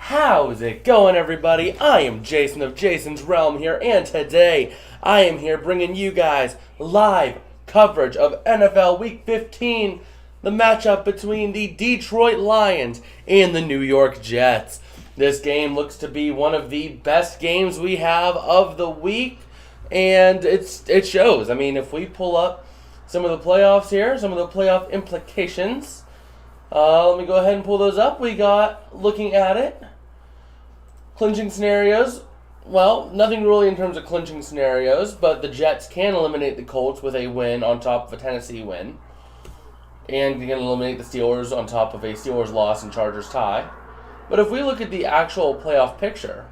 How's it going, everybody? I am Jason of Jason's Realm here, and today I am here bringing you guys live coverage of NFL Week 15, the matchup between the Detroit Lions and the New York Jets. This game looks to be one of the best games we have of the week, and it shows. I mean, if we pull up some of the playoffs here, some of the playoff implications. Let me go ahead and pull those up. We got, looking at it, clinching scenarios. Well, nothing really in terms of clinching scenarios, but the Jets can eliminate the Colts with a win on top of a Tennessee win. And they can eliminate the Steelers on top of a Steelers loss and Chargers tie. But if we look at the actual playoff picture,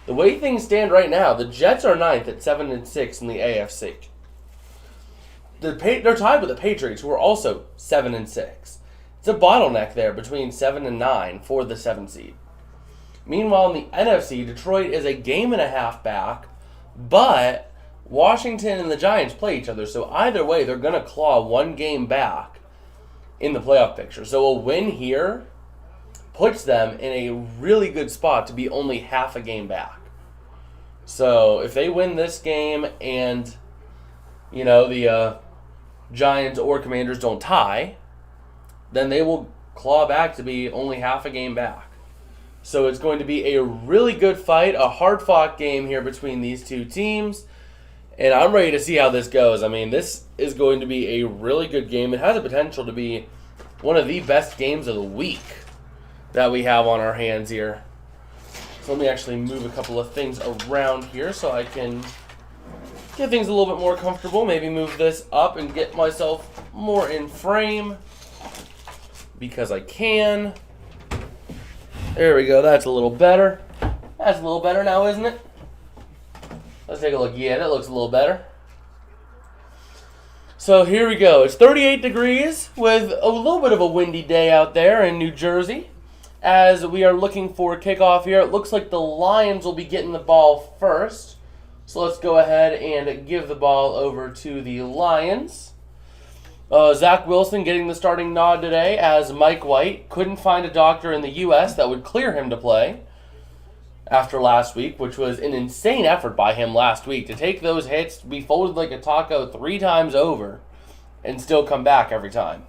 the way things stand right now, the Jets are 9th at 7-6 in the AFC. They're tied with the Patriots, who are also 7-6. It's a bottleneck there between 7 and 9 for the 7 seed. Meanwhile, in the NFC, Detroit is a game and a half back, but Washington and the Giants play each other, so either way, they're going to claw one game back in the playoff picture. So a win here puts them in a really good spot to be only half a game back. So if they win this game and, the Giants or Commanders don't tie, then they will claw back to be only half a game back. So it's going to be a really good fight, a hard-fought game here between these two teams. And I'm ready to see how this goes. I mean, this is going to be a really good game. It has the potential to be one of the best games of the week that we have on our hands here. So let me actually move a couple of things around here so I can get things a little bit more comfortable. Maybe move this up and get myself more in frame, because I can. There we go. That's a little better. That's a little better now, isn't it? Let's take a look. Yeah, that looks a little better. So here we go. It's 38 degrees with a little bit of a windy day out there in New Jersey. As we are looking for kickoff here, it looks like the Lions will be getting the ball first. So let's go ahead and give the ball over to the Lions. Zach Wilson getting the starting nod today, as Mike White couldn't find a doctor in the U.S. that would clear him to play after last week, which was an insane effort by him last week to take those hits, be folded like a taco 3 times over, and still come back every time.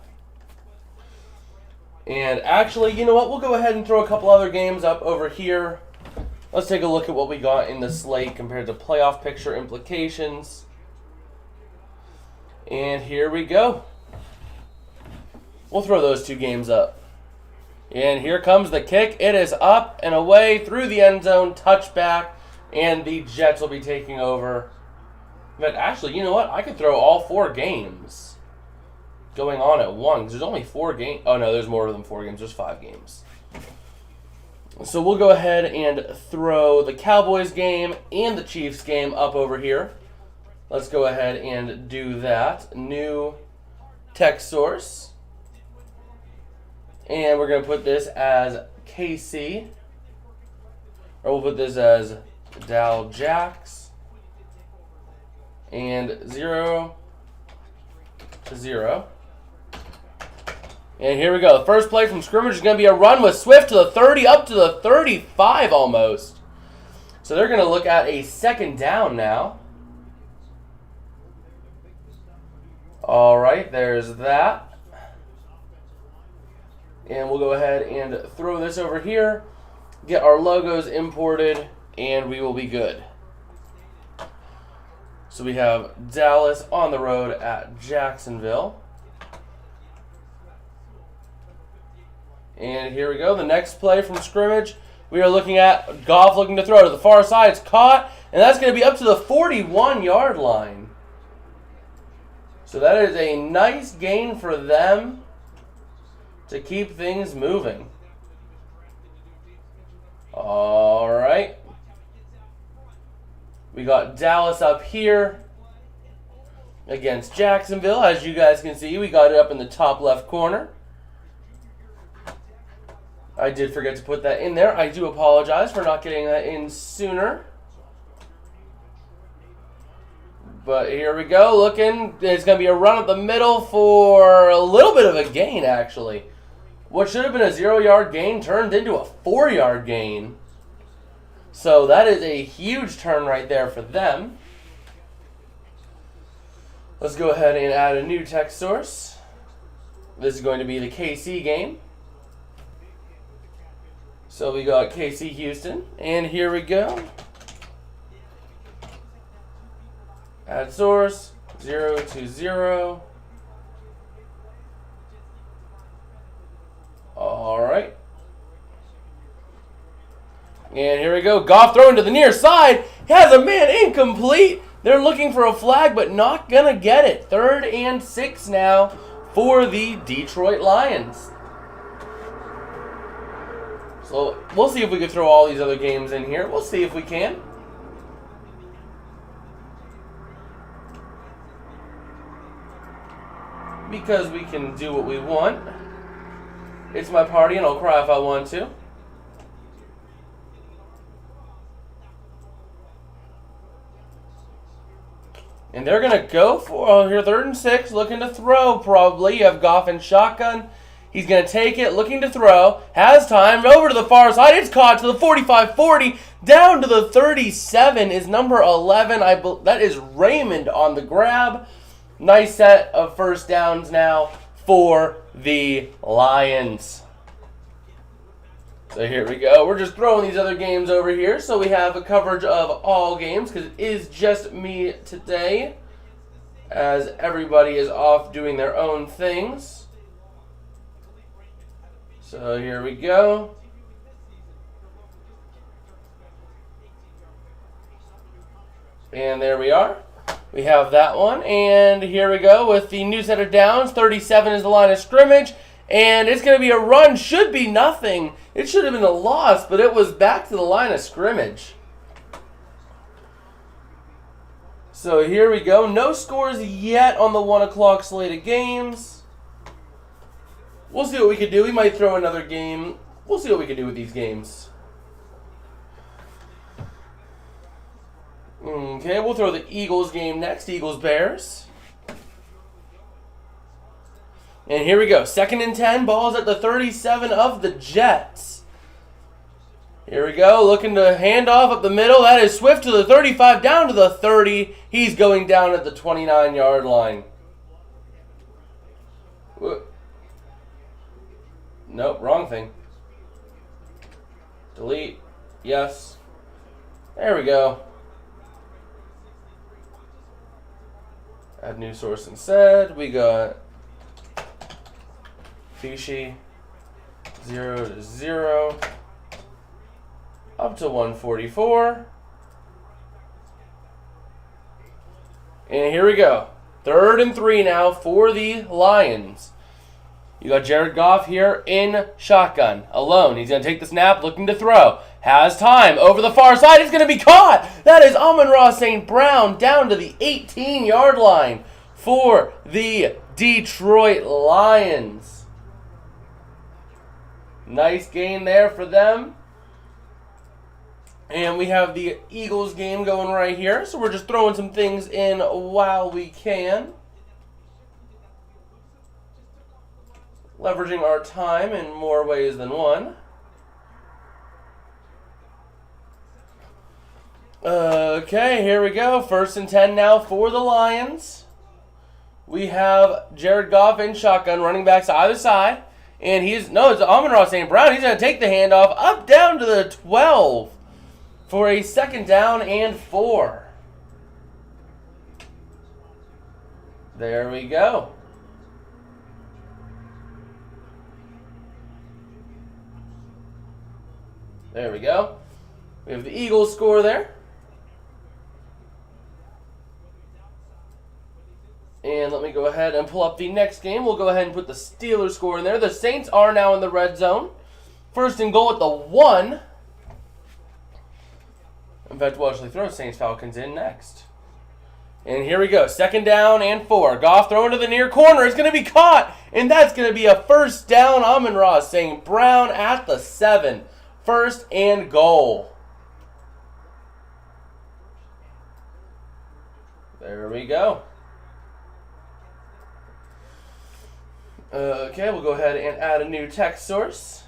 And actually, you know what? We'll go ahead and throw a couple other games up over here. Let's take a look at what we got in the slate compared to playoff picture implications. And here we go. We'll throw those 2 games up. And here comes the kick. It is up and away through the end zone, touchback, and the Jets will be taking over. But actually, you know what? I could throw all 4 games going on at once. There's only 4 games. Oh, no, there's more than 4 games. There's 5 games. So we'll go ahead and throw the Cowboys game and the Chiefs game up over here. Let's go ahead and do that. New text source. And we're going to put this as KC. Or we'll put this as Dal Jacks. And 0-0. And here we go. The first play from scrimmage is going to be a run with Swift to the 30, up to the 35 almost. So they're going to look at a second down now. All right, there's that. And we'll go ahead and throw this over here, get our logos imported, and we will be good. So we have Dallas on the road at Jacksonville. And here we go. The next play from scrimmage, we are looking at Goff looking to throw to the far side. It's caught, and that's going to be up to the 41-yard line. So that is a nice gain for them to keep things moving. All right. We got Dallas up here against Jacksonville. As you guys can see, we got it up in the top left corner. I did forget to put that in there. I do apologize for not getting that in sooner. But here we go, looking. It's going to be a run up the middle for a little bit of a gain, actually. What should have been a 0-yard gain turned into a 4-yard gain. So that is a huge turn right there for them. Let's go ahead and add a new text source. This is going to be the KC game. So we got KC Houston, and here we go. Add source, 0 to 0. All right. And here we go. Goff throwing to the near side. Has a man incomplete. They're looking for a flag, but not going to get it. 3rd and 6 now for the Detroit Lions. So we'll see if we can throw all these other games in here. We'll see if we can. Because we can do what we want. It's my party and I'll cry if I want to. And they're going to go for, here 3rd and 6, looking to throw probably. You have Goff in shotgun. He's going to take it, looking to throw. Has time, over to the far side. It's caught to the 45-40. Down to the 37 is number 11. That is Raymond on the grab. Nice set of first downs now for the Lions. So here we go. We're just throwing these other games over here so we have a coverage of all games because it is just me today as everybody is off doing their own things. So here we go. And there we are. We have that one. And here we go with the new set of downs. 37 is the line of scrimmage. And it's going to be a run. Should be nothing. It should have been a loss, but it was back to the line of scrimmage. So here we go. No scores yet on the 1 o'clock slate of games. We'll see what we can do. We might throw another game. We'll see what we can do with these games. Okay, we'll throw the Eagles game next. Eagles-Bears. And here we go. 2nd and 10. Ball's at the 37 of the Jets. Here we go. Looking to hand off up the middle. That is Swift to the 35, down to the 30. He's going down at the 29-yard line. Nope, wrong thing. Delete. Yes. There we go. Add new source instead. We got Fishy 0 to 0 up to 144. And here we go. 3rd and 3 now for the Lions. You got Jared Goff here in shotgun, alone. He's going to take the snap, looking to throw. Has time, over the far side. It's going to be caught. That is Amon-Ra St. Brown down to the 18-yard line for the Detroit Lions. Nice gain there for them. And we have the Eagles game going right here. So we're just throwing some things in while we can. Leveraging our time in more ways than one. Okay, here we go. 1st and 10 now for the Lions. We have Jared Goff in shotgun, running backs either side. And it's Amon-Ra St. Brown. He's going to take the handoff up down to the 12 for a 2nd down and 4. There we go. There we go. We have the Eagles score there. And let me go ahead and pull up the next game. We'll go ahead and put the Steelers score in there. The Saints are now in the red zone. 1st and goal at the 1. In fact, we'll actually throw Saints-Falcons in next. And here we go. 2nd down and 4. Goff throwing to the near corner. It's going to be caught. And that's going to be a 1st down. Amon-Ra St. Brown at the 7. 1st and goal. There we go. Okay, we'll go ahead and add a new text source.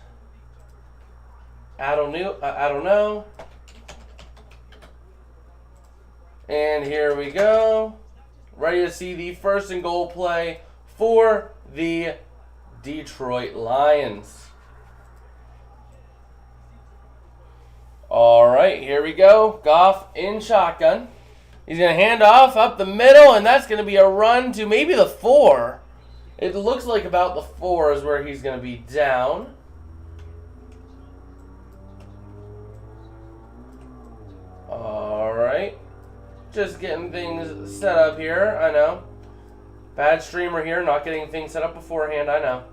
I don't know. And here we go. Ready to see the first and goal play for the Detroit Lions. All right, here we go. Goff in shotgun. He's going to hand off up the middle, and that's going to be a run to maybe the 4. It looks like about the 4 is where he's going to be down. All right. Just getting things set up here. I know. Bad streamer here, not getting things set up beforehand. I know.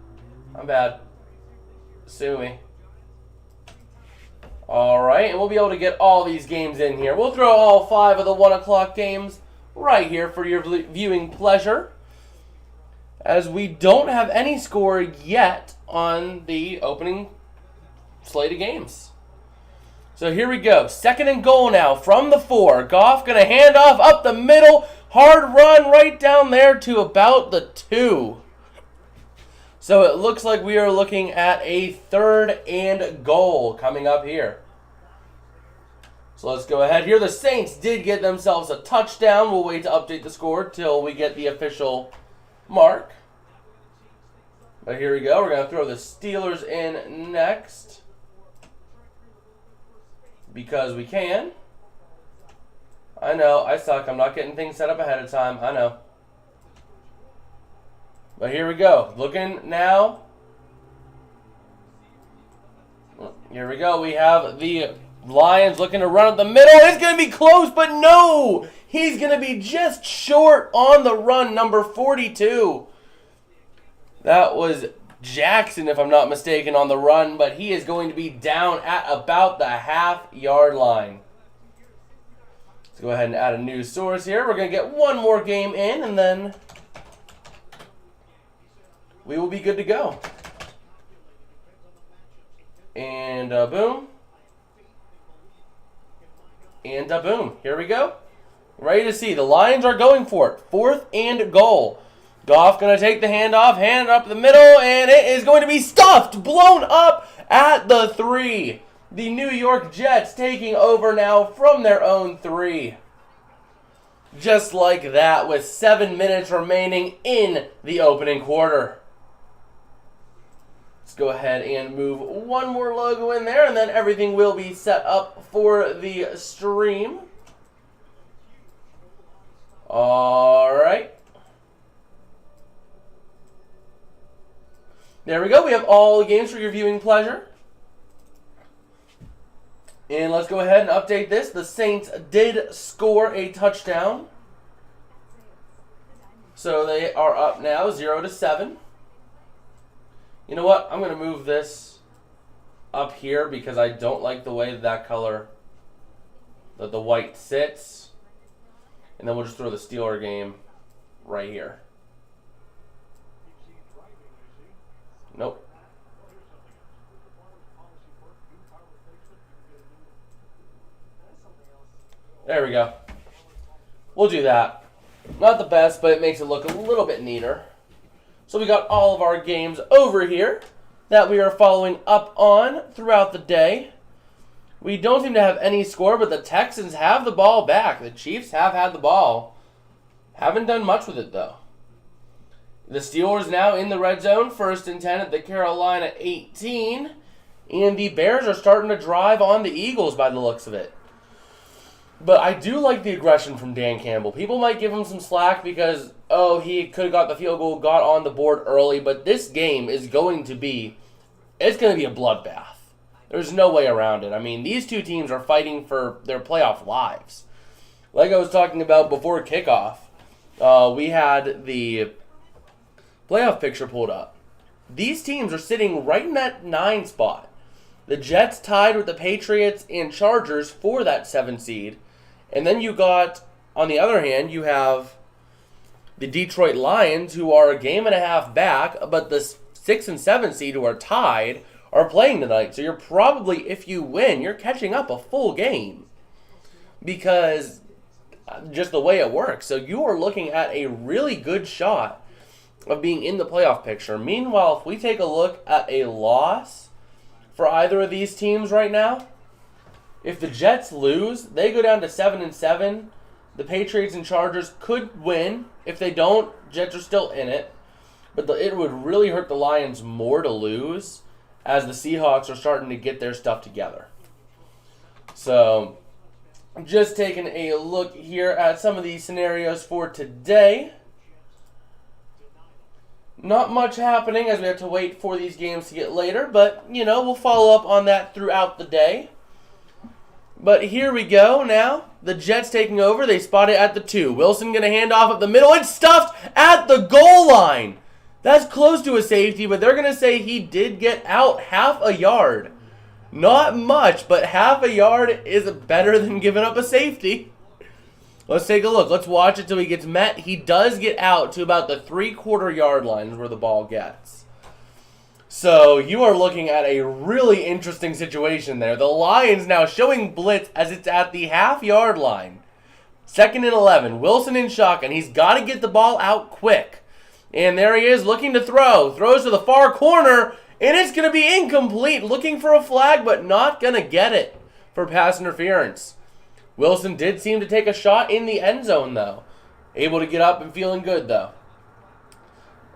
I'm bad. Sue me. All right, and we'll be able to get all these games in here. We'll throw all 5 of the 1 o'clock games right here for your viewing pleasure, as we don't have any score yet on the opening slate of games. So here we go. Second and goal now from the 4. Goff going to hand off up the middle. Hard run right down there to about the 2. So it looks like we are looking at a 3rd and goal coming up here. So let's go ahead here. The Saints did get themselves a touchdown. We'll wait to update the score till we get the official mark. But here we go. We're going to throw the Steelers in next, because we can. I know, I suck. I'm not getting things set up ahead of time. I know. But here we go. Looking now. Here we go. We have the Lions looking to run up the middle. It's going to be close, but no! He's going to be just short on the run, number 42. That was Jackson, if I'm not mistaken, on the run, but he is going to be down at about the half-yard line. Let's go ahead and add a new source here. We're going to get one more game in, and then we will be good to go. And boom. And boom. Here we go. Ready to see. The Lions are going for it. 4th and goal. Goff going to take the handoff, hand up the middle, and it is going to be stuffed, blown up at the 3. The New York Jets taking over now from their own 3. Just like that, with 7 minutes remaining in the opening quarter. Let's go ahead and move one more logo in there, and then everything will be set up for the stream. All right. There we go. We have all the games for your viewing pleasure. And let's go ahead and update this. The Saints did score a touchdown. So they are up now 0-7. You know what? I'm going to move this up here because I don't like the way that color, that the white sits. And then we'll just throw the Steeler game right here. Nope. There we go. We'll do that. Not the best, but it makes it look a little bit neater. So we got all of our games over here that we are following up on throughout the day. We don't seem to have any score, but the Texans have the ball back. The Chiefs have had the ball. Haven't done much with it, though. The Steelers now in the red zone, 1st and 10 at the Carolina 18. And the Bears are starting to drive on the Eagles by the looks of it. But I do like the aggression from Dan Campbell. People might give him some slack because, oh, he could have got the field goal, got on the board early. But this game is going to be, it's going to be a bloodbath. There's no way around it. I mean, these two teams are fighting for their playoff lives. Like I was talking about before kickoff, we had the playoff picture pulled up. These teams are sitting right in that 9 spot. The Jets tied with the Patriots and Chargers for that 7 seed. And then you got, on the other hand, you have the Detroit Lions, who are a game and a half back, but the 6 and 7 seed, who are tied, are playing tonight. So you're probably, if you win, you're catching up a full game. Because just the way it works. So you are looking at a really good shot of being in the playoff picture. Meanwhile, if we take a look at a loss for either of these teams right now, if the Jets lose, they go down to 7-7. The Patriots and Chargers could win. If they don't, Jets are still in it. But it would really hurt the Lions more to lose, as the Seahawks are starting to get their stuff together. So, just taking a look here at some of these scenarios for today. Not much happening as we have to wait for these games to get later, but, we'll follow up on that throughout the day. But here we go now. The Jets taking over. They spot it at the 2. Wilson going to hand off up the middle. It's stuffed at the goal line. That's close to a safety, but they're going to say he did get out half a yard. Not much, but half a yard is better than giving up a safety. Let's take a look. Let's watch it till he gets met. He does get out to about the 3/4 yard line is where the ball gets. So you are looking at a really interesting situation there. The Lions now showing blitz as it's at the half-yard line. 2nd and 11. Wilson in shotgun. He's got to get the ball out quick. And there he is looking to throw. Throws to the far corner, and it's going to be incomplete. Looking for a flag, but not going to get it for pass interference. Wilson did seem to take a shot in the end zone, though. Able to get up and feeling good, though.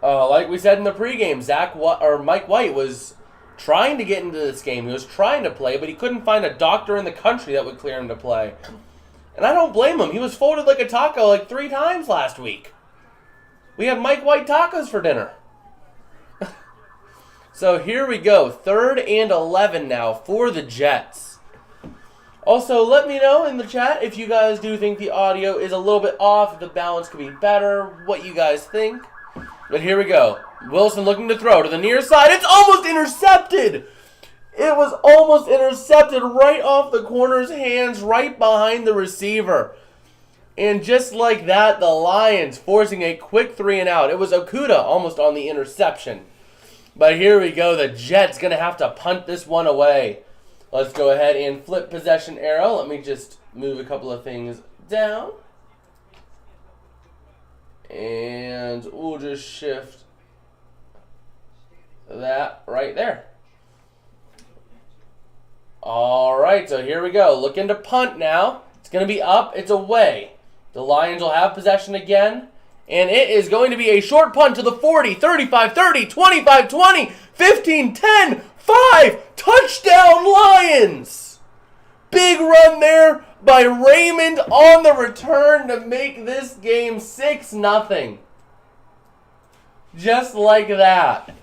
Like we said in the pregame, Mike White was trying to get into this game. He was trying to play, but he couldn't find a doctor in the country that would clear him to play. And I don't blame him. He was folded like a taco like 3 times last week. We had Mike White tacos for dinner. So here we go. 3rd and 11 now for the Jets. Also, let me know in the chat if you guys do think the audio is a little bit off, if the balance could be better, what you guys think. But here we go. Wilson looking to throw to the near side. It's almost intercepted. It was almost intercepted right off the corner's hands, right behind the receiver. And just like that, the Lions forcing a quick 3 and out. It was Okudah almost on the interception. But here we go. The Jets going to have to punt this one away. Let's go ahead and flip possession arrow. Let me just move a couple of things down. And we'll just shift that right there. All right, so here we go. Looking to punt now. It's going to be up. It's away. The Lions will have possession again. And it is going to be a short punt to the 40, 35, 30, 25, 20, 15, 10, 5. Touchdown Lions! Big run there by Raymond on the return to make this game 6-0. Just like that.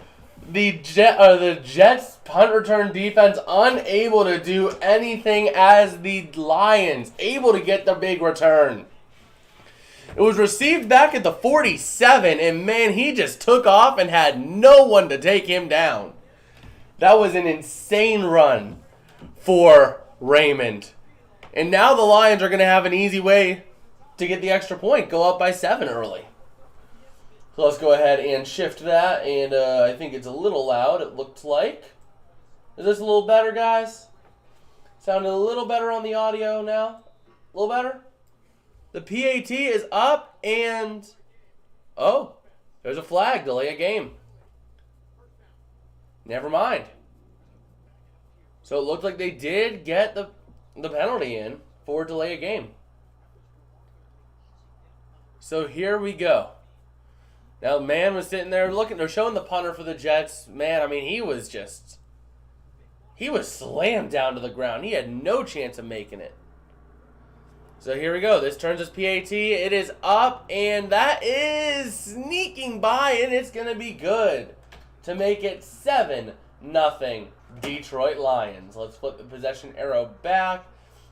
The Jets punt return defense unable to do anything as the Lions able to get the big return. It was received back at the 47, and man, he just took off and had no one to take him down. That was an insane run for Raymond. And now the Lions are going to have an easy way to get the extra point, go up by 7 early. So let's go ahead and shift that, and I think it's a little loud, it looked like. Is this a little better, guys? Sounded a little better on the audio now? A little better? The PAT is up, and oh, there's a flag, delay a game. Never mind. So it looked like they did get the penalty in for delay a game. So here we go. Now, the man was sitting there looking. They're showing the punter for the Jets. Man, I mean, he was slammed down to the ground. He had no chance of making it. So here we go. This turns his PAT. It is up, and that is sneaking by, and it's going to be good to make it 7-0 Detroit Lions. Let's flip the possession arrow back.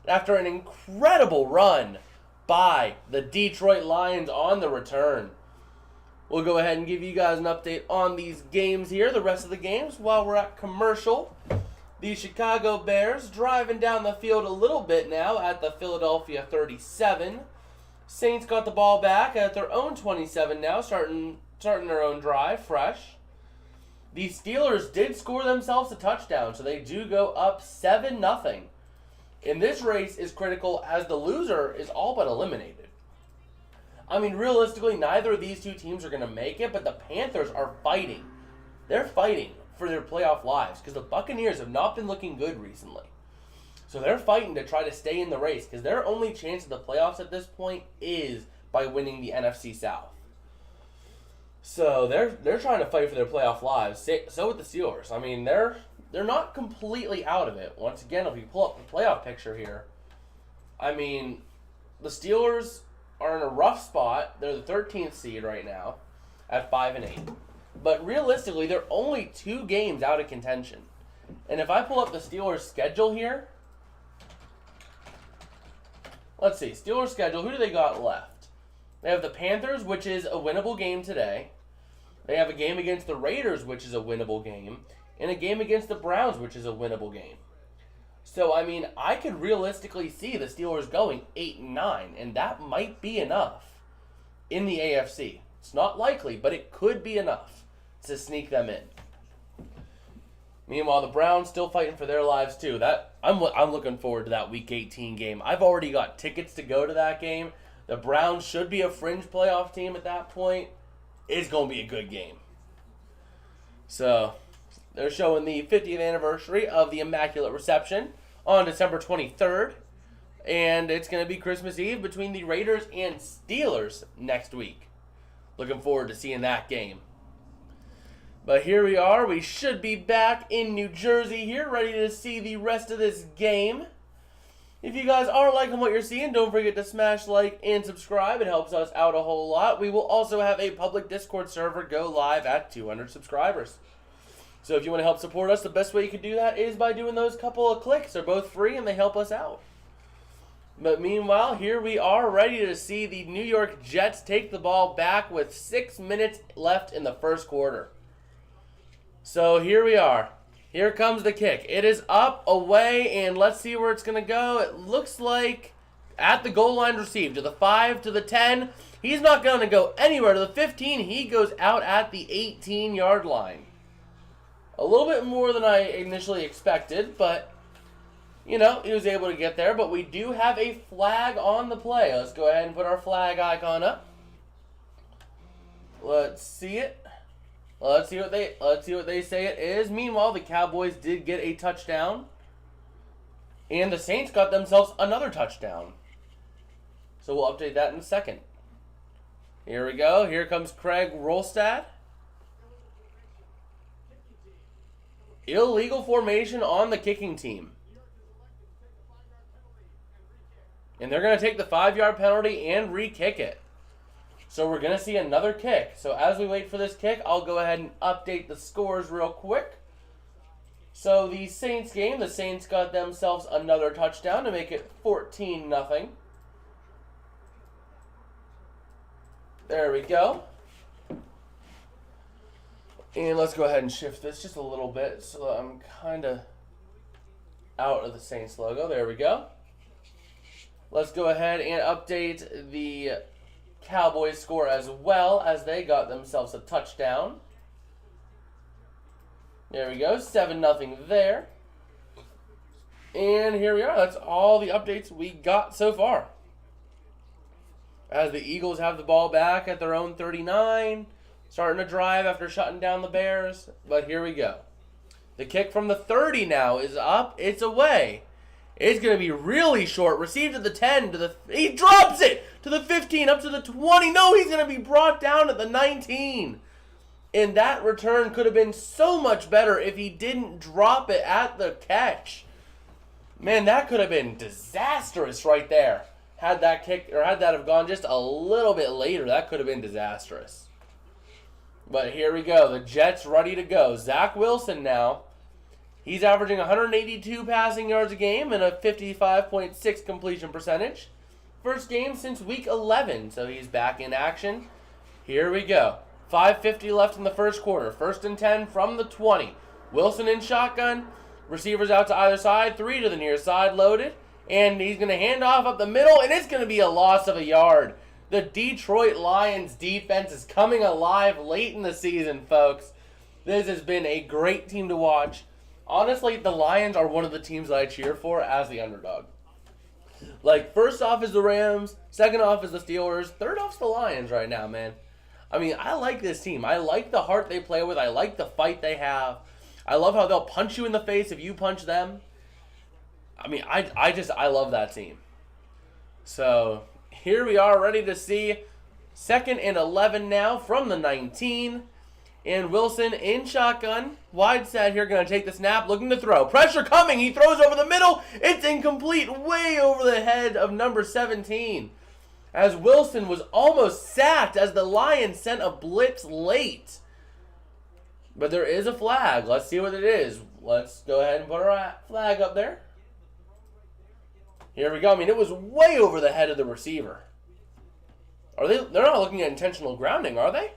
After an incredible run by the Detroit Lions on the return. We'll go ahead and give you guys an update on these games here, the rest of the games, while we're at commercial. The Chicago Bears driving down the field a little bit now at the Philadelphia 37. Saints got the ball back at their own 27 now, starting their own drive fresh. The Steelers did score themselves a touchdown, so they do go up 7-0. And this race is critical as the loser is all but eliminated. I mean, realistically, neither of these two teams are going to make it, but the Panthers are fighting. They're fighting for their playoff lives because the Buccaneers have not been looking good recently. So they're fighting to try to stay in the race because their only chance at the playoffs at this point is by winning the NFC South. So they're trying to fight for their playoff lives. So with the Steelers. I mean, they're not completely out of it. Once again, if you pull up the playoff picture here, I mean, the Steelers are in a rough spot. They're the 13th seed right now at 5-8. But realistically, they're only 2 games out of contention. And if I pull up the Steelers' schedule here, let's see, Steelers' schedule, who do they got left? They have the Panthers, which is a winnable game today. They have a game against the Raiders, which is a winnable game. And a game against the Browns, which is a winnable game. So, I mean, I could realistically see the Steelers going 8-9, and that might be enough in the AFC. It's not likely, but it could be enough to sneak them in. Meanwhile, the Browns still fighting for their lives too. I'm looking forward to that Week 18 game. I've already got tickets to go to that game. The Browns should be a fringe playoff team at that point. It's going to be a good game. So, they're showing the 50th anniversary of the Immaculate Reception on December 23rd. And it's going to be Christmas Eve between the Raiders and Steelers next week. Looking forward to seeing that game. But here we are. We should be back in New Jersey here, ready to see the rest of this game. If you guys are liking what you're seeing, don't forget to smash like and subscribe. It helps us out a whole lot. We will also have a public Discord server go live at 200 subscribers. So if you want to help support us, the best way you can do that is by doing those couple of clicks. They're both free and they help us out. But meanwhile, here we are ready to see the New York Jets take the ball back with 6 minutes left in the first quarter. So here we are. Here comes the kick. It is up, away, and let's see where it's going to go. It looks like at the goal line received. To the 5, to the 10. He's not going to go anywhere. To the 15, he goes out at the 18-yard line. A little bit more than I initially expected, but, you know, he was able to get there. But we do have a flag on the play. Let's go ahead and put our flag icon up. Let's see it. Let's see what they say it is. Meanwhile, the Cowboys did get a touchdown. And the Saints got themselves another touchdown. So we'll update that in a second. Here we go. Here comes Craig Rolstad. Illegal formation on the kicking team. And they're going to take the 5-yard penalty and re-kick it. So we're going to see another kick. So as we wait for this kick, I'll go ahead and update the scores real quick. So the Saints game, the Saints got themselves another touchdown to make it 14-0. There we go. And let's go ahead and shift this just a little bit so that I'm kind of out of the Saints logo. There we go. Let's go ahead and update the Cowboys score as well, as they got themselves a touchdown. There we go, 7-0 there. And here we are. That's all the updates we got so far. As the Eagles have the ball back at their own 39, starting to drive after shutting down the Bears. But here we go. The kick from the 30 now is up. It's away. It's going to be really short. Received at the 10. He drops it to the 15, up to the 20. No, he's going to be brought down at the 19. And that return could have been so much better if he didn't drop it at the catch. Man, that could have been disastrous right there. Had that have gone just a little bit later, that could have been disastrous. But here we go. The Jets ready to go. Zach Wilson now. He's averaging 182 passing yards a game and a 55.6 completion percentage. First game since week 11, so he's back in action. Here we go. 5:50 left in the first quarter. 1st and 10 from the 20. Wilson in shotgun. Receivers out to either side. 3 to the near side loaded. And he's going to hand off up the middle, and it's going to be a loss of a yard. The Detroit Lions defense is coming alive late in the season, folks. This has been a great team to watch. Honestly, the Lions are one of the teams that I cheer for as the underdog. Like, first off is the Rams, second off is the Steelers, third off's the Lions right now, man. I mean, I like this team. I like the heart they play with. I like the fight they have. I love how they'll punch you in the face if you punch them. I mean, I love that team. So, here we are ready to see 2nd and 11 now from the 19. And Wilson in shotgun. Wide set here, going to take the snap, looking to throw. Pressure coming. He throws over the middle. It's incomplete, way over the head of number 17. As Wilson was almost sacked as the Lions sent a blitz late. But there is a flag. Let's see what it is. Let's go ahead and put our flag up there. Here we go. I mean, it was way over the head of the receiver. They're not looking at intentional grounding, are they?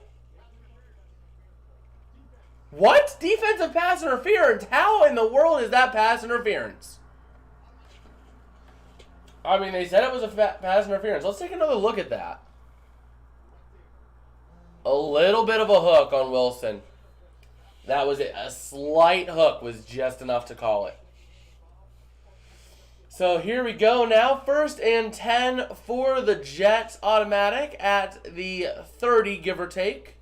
What? Defensive pass interference? How in the world is that pass interference? I mean, they said it was a pass interference. Let's take another look at that. A little bit of a hook on Wilson. That was it. A slight hook was just enough to call it. So here we go now. 1st and 10 for the Jets, automatic at the 30, give or take.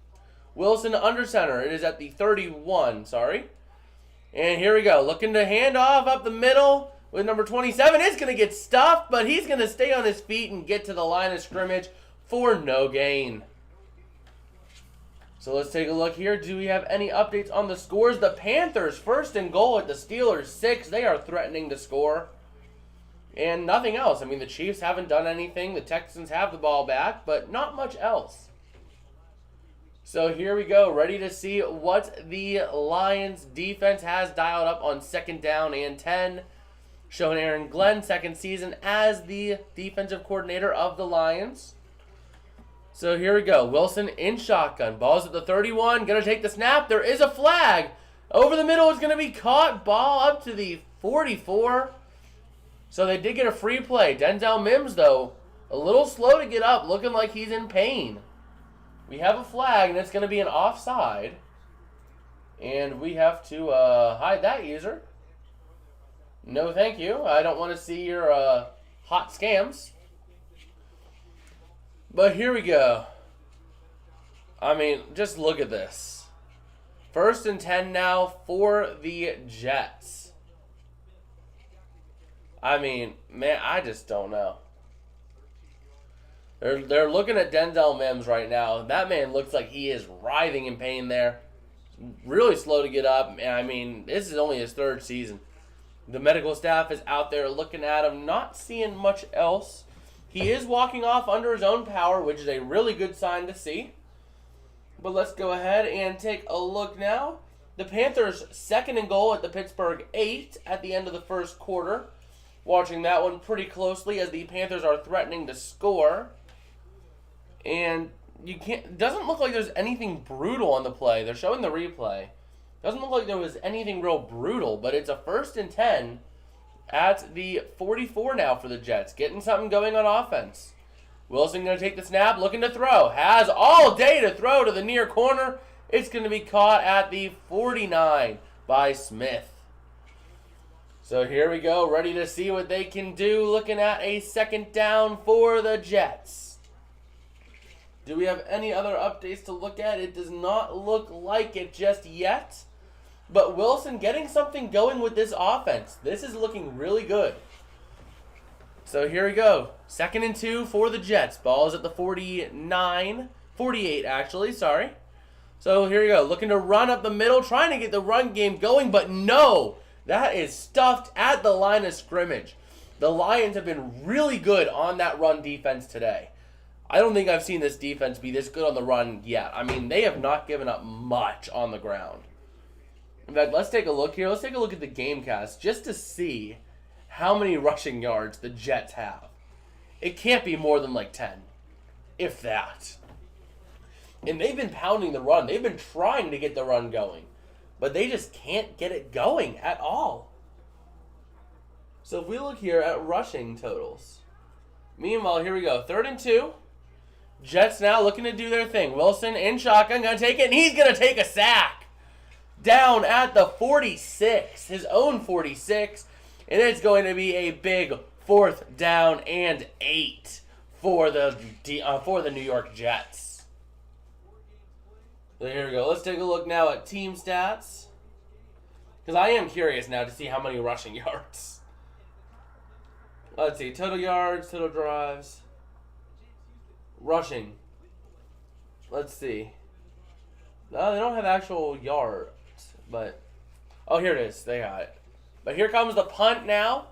Wilson under center. It is at the 31, sorry. And here we go. Looking to hand off up the middle with number 27. It's going to get stuffed, but he's going to stay on his feet and get to the line of scrimmage for no gain. So let's take a look here. Do we have any updates on the scores? The Panthers 1st and goal at the Steelers 6. They are threatening to score. And nothing else. I mean, the Chiefs haven't done anything. The Texans have the ball back, but not much else. So here we go. Ready to see what the Lions defense has dialed up on 2nd down and 10. Showing Aaron Glenn, 2nd season as the defensive coordinator of the Lions. So here we go. Wilson in shotgun. Ball's at the 31. Going to take the snap. There is a flag. Over the middle is going to be caught. Ball up to the 44. So they did get a free play. Denzel Mims, though, a little slow to get up, looking like he's in pain. We have a flag, and it's going to be an offside. And we have to hide that user. No, thank you. I don't want to see your hot scams. But here we go. I mean, just look at this. 1st and 10 now for the Jets. I mean, man, I just don't know. They're looking at Denzel Mims right now. That man looks like he is writhing in pain there. Really slow to get up. I mean, this is only his 3rd season. The medical staff is out there looking at him, not seeing much else. He is walking off under his own power, which is a really good sign to see. But let's go ahead and take a look now. The Panthers 2nd and goal at the Pittsburgh 8 at the end of the 1st quarter. Watching that one pretty closely as the Panthers are threatening to score. And it doesn't look like there's anything brutal on the play. They're showing the replay. Doesn't look like there was anything real brutal, but it's a 1st and 10 at the 44 now for the Jets. Getting something going on offense. Wilson going to take the snap, looking to throw. Has all day to throw to the near corner. It's going to be caught at the 49 by Smith. So here we go, ready to see what they can do. Looking at a 2nd down for the Jets. Do we have any other updates to look at? It does not look like it just yet. But Wilson getting something going with this offense. This is looking really good. So here we go. 2nd and 2 for the Jets. Ball is at the 48 actually, sorry. So here we go. Looking to run up the middle, trying to get the run game going, but no. That is stuffed at the line of scrimmage. The Lions have been really good on that run defense today. I don't think I've seen this defense be this good on the run yet. I mean, they have not given up much on the ground. In fact, let's take a look here. Let's take a look at the game cast just to see how many rushing yards the Jets have. It can't be more than like 10, if that. And they've been pounding the run. They've been trying to get the run going. But they just can't get it going at all. So if we look here at rushing totals. Meanwhile, here we go. 3rd and 2. Jets now looking to do their thing. Wilson in shotgun, going to take it, and he's going to take a sack. Down at the 46, his own 46. And it's going to be a big 4th down and 8 for the New York Jets. So here we go. Let's take a look now at team stats. Because I am curious now to see how many rushing yards. Let's see. Total yards, total drives. Rushing. Let's see. No, they don't have actual yards. But, oh, here it is. They got it. But here comes the punt now.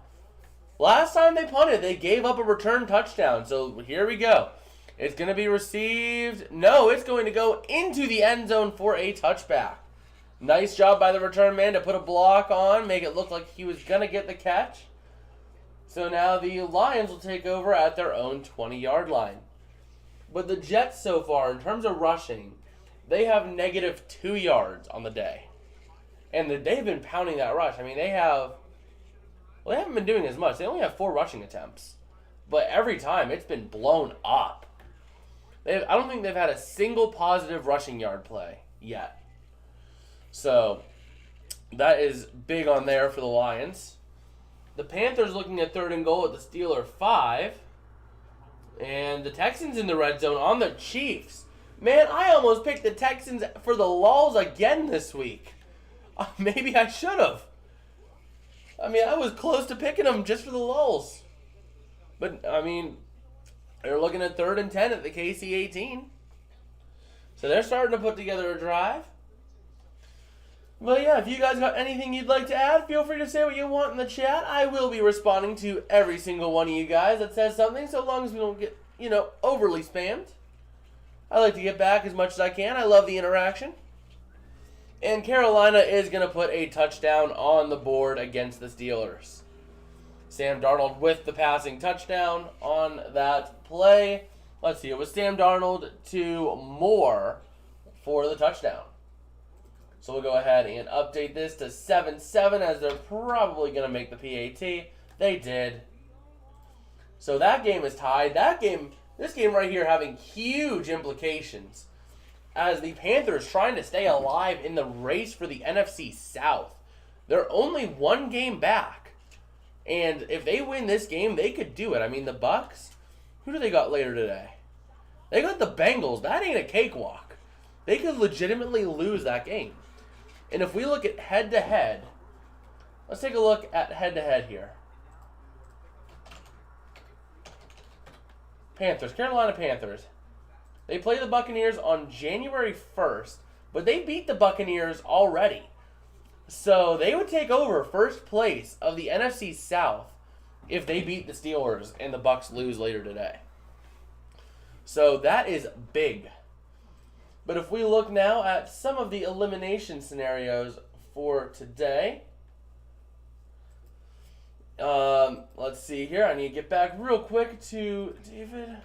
Last time they punted, they gave up a return touchdown. So here we go. It's going to be received. No, it's going to go into the end zone for a touchback. Nice job by the return man to put a block on, make it look like he was going to get the catch. So now the Lions will take over at their own 20-yard line. But the Jets so far, in terms of rushing, they have -2 yards on the day. And they've been pounding that rush. I mean, they haven't been doing as much. They only have 4 rushing attempts. But every time, it's been blown up. I don't think they've had a single positive rushing yard play yet. So, that is big on there for the Lions. The Panthers looking at 3rd and goal at the Steeler 5. And the Texans in the red zone on the Chiefs. Man, I almost picked the Texans for the lulls again this week. Maybe I should have. I mean, I was close to picking them just for the lulls. But, I mean, they're looking at 3rd and 10 at the KC 18. So they're starting to put together a drive. But yeah, if you guys got anything you'd like to add, feel free to say what you want in the chat. I will be responding to every single one of you guys that says something, so long as we don't get, overly spammed. I like to get back as much as I can. I love the interaction. And Carolina is going to put a touchdown on the board against the Steelers. Sam Darnold with the passing touchdown on that play. Let's see, it was Sam Darnold to Moore for the touchdown. So we'll go ahead and update this to 7-7 as they're probably going to make the PAT. They did. So that game is tied. This game right here having huge implications as the Panthers trying to stay alive in the race for the NFC South. They're only 1 game back. And if they win this game, they could do it. I mean, the Bucks, who do they got later today? They got the Bengals. That ain't a cakewalk. They could legitimately lose that game. And if we look at head-to-head, let's take a look at head-to-head here. Panthers, Carolina Panthers. They play the Buccaneers on January 1st, but they beat the Buccaneers already. So they would take over first place of the NFC South if they beat the Steelers and the Bucs lose later today. So that is big. But if we look now at some of the elimination scenarios for today. Let's see here. I need to get back real quick to David.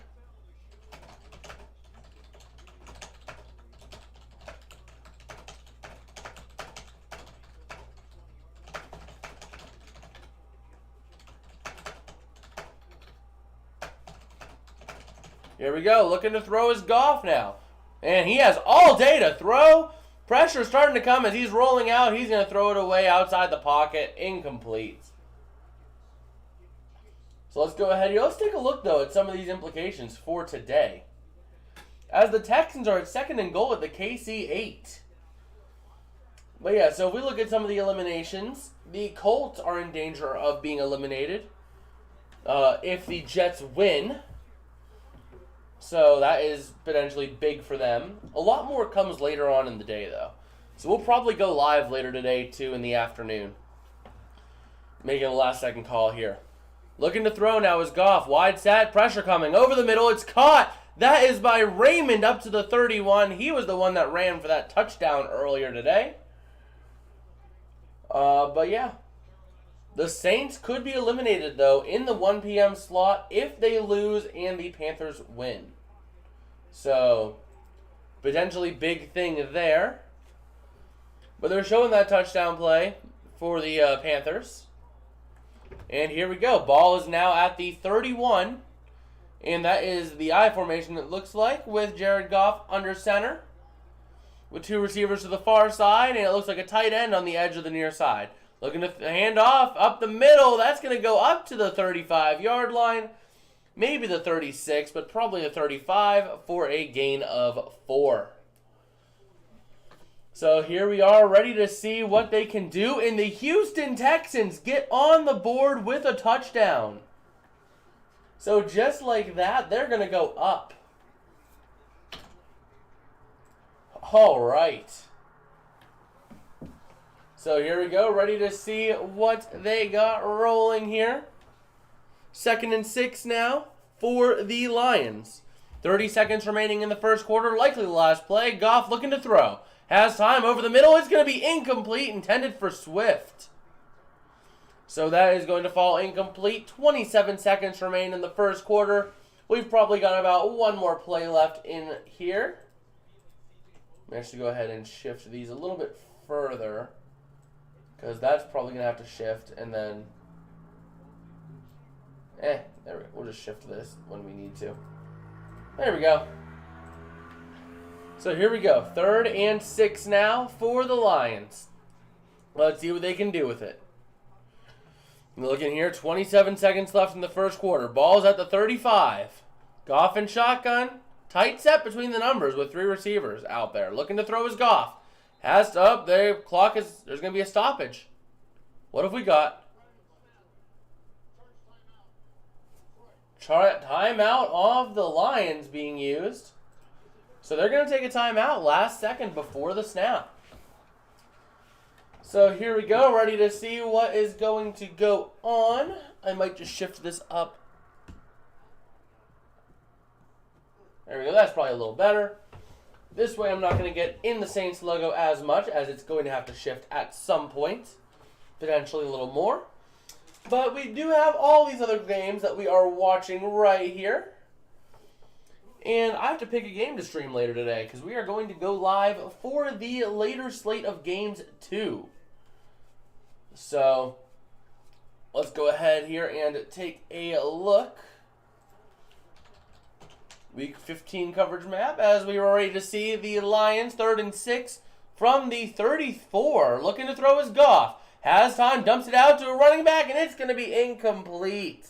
Here we go. Looking to throw his Goff now. And he has all day to throw. Pressure starting to come as he's rolling out. He's going to throw it away outside the pocket. Incomplete. So let's go ahead here. Let's take a look, though, at some of these implications for today. As the Texans are at 2nd and goal at the KC 8. But yeah, so if we look at some of the eliminations, the Colts are in danger of being eliminated if the Jets win. So that is potentially big for them. A lot more comes later on in the day, though. So we'll probably go live later today, too, in the afternoon. Making a last-second call here. Looking to throw now is Goff. Wide set, pressure coming. Over the middle, it's caught. That is by Raymond up to the 31. He was the one that ran for that touchdown earlier today. But yeah. The Saints could be eliminated, though, in the 1 p.m. slot if they lose and the Panthers win. So, potentially big thing there. But they're showing that touchdown play for the Panthers. And here we go. Ball is now at the 31. And that is the I formation, it looks like, with Jared Goff under center. With 2 receivers to the far side, and it looks like a tight end on the edge of the near side. Looking to hand off up the middle. That's going to go up to the 35-yard line. Maybe the 36, but probably the 35 for a gain of 4. So here we are, ready to see what they can do. And the Houston Texans get on the board with a touchdown. So just like that, they're going to go up. All right. So here we go, ready to see what they got rolling here. 2nd and 6 now for the Lions. 30 seconds remaining in the first quarter, likely the last play. Goff looking to throw. Has time over the middle. It's going to be incomplete, intended for Swift. So that is going to fall incomplete. 27 seconds remain in the first quarter. We've probably got about one more play left in here. I'm actually go ahead and shift these a little bit further, because that's probably going to have to shift, and then there we go. We'll just shift this when we need to. There we go. So here we go. 3rd and 6 now for the Lions. Let's see what they can do with it. Looking here, 27 seconds left in the first quarter. Ball's at the 35. Goff and shotgun. Tight set between the numbers with 3 receivers out there. Looking to throw his Goff. Has to up. There's going to be a stoppage. What have we got? Timeout of the Lions being used. So they're going to take a timeout last second before the snap. So here we go, ready to see what is going to go on. I might just shift this up. There we go, that's probably a little better. This way I'm not going to get in the Saints logo as much, as it's going to have to shift at some point. Potentially a little more. But we do have all these other games that we are watching right here. And I have to pick a game to stream later today, because we are going to go live for the later slate of games too. So let's go ahead here and take a look. Week 15 coverage map, as we were ready to see the Lions 3rd and 6 from the 34. Looking to throw his Goff. Has time, dumps it out to a running back, and it's going to be incomplete.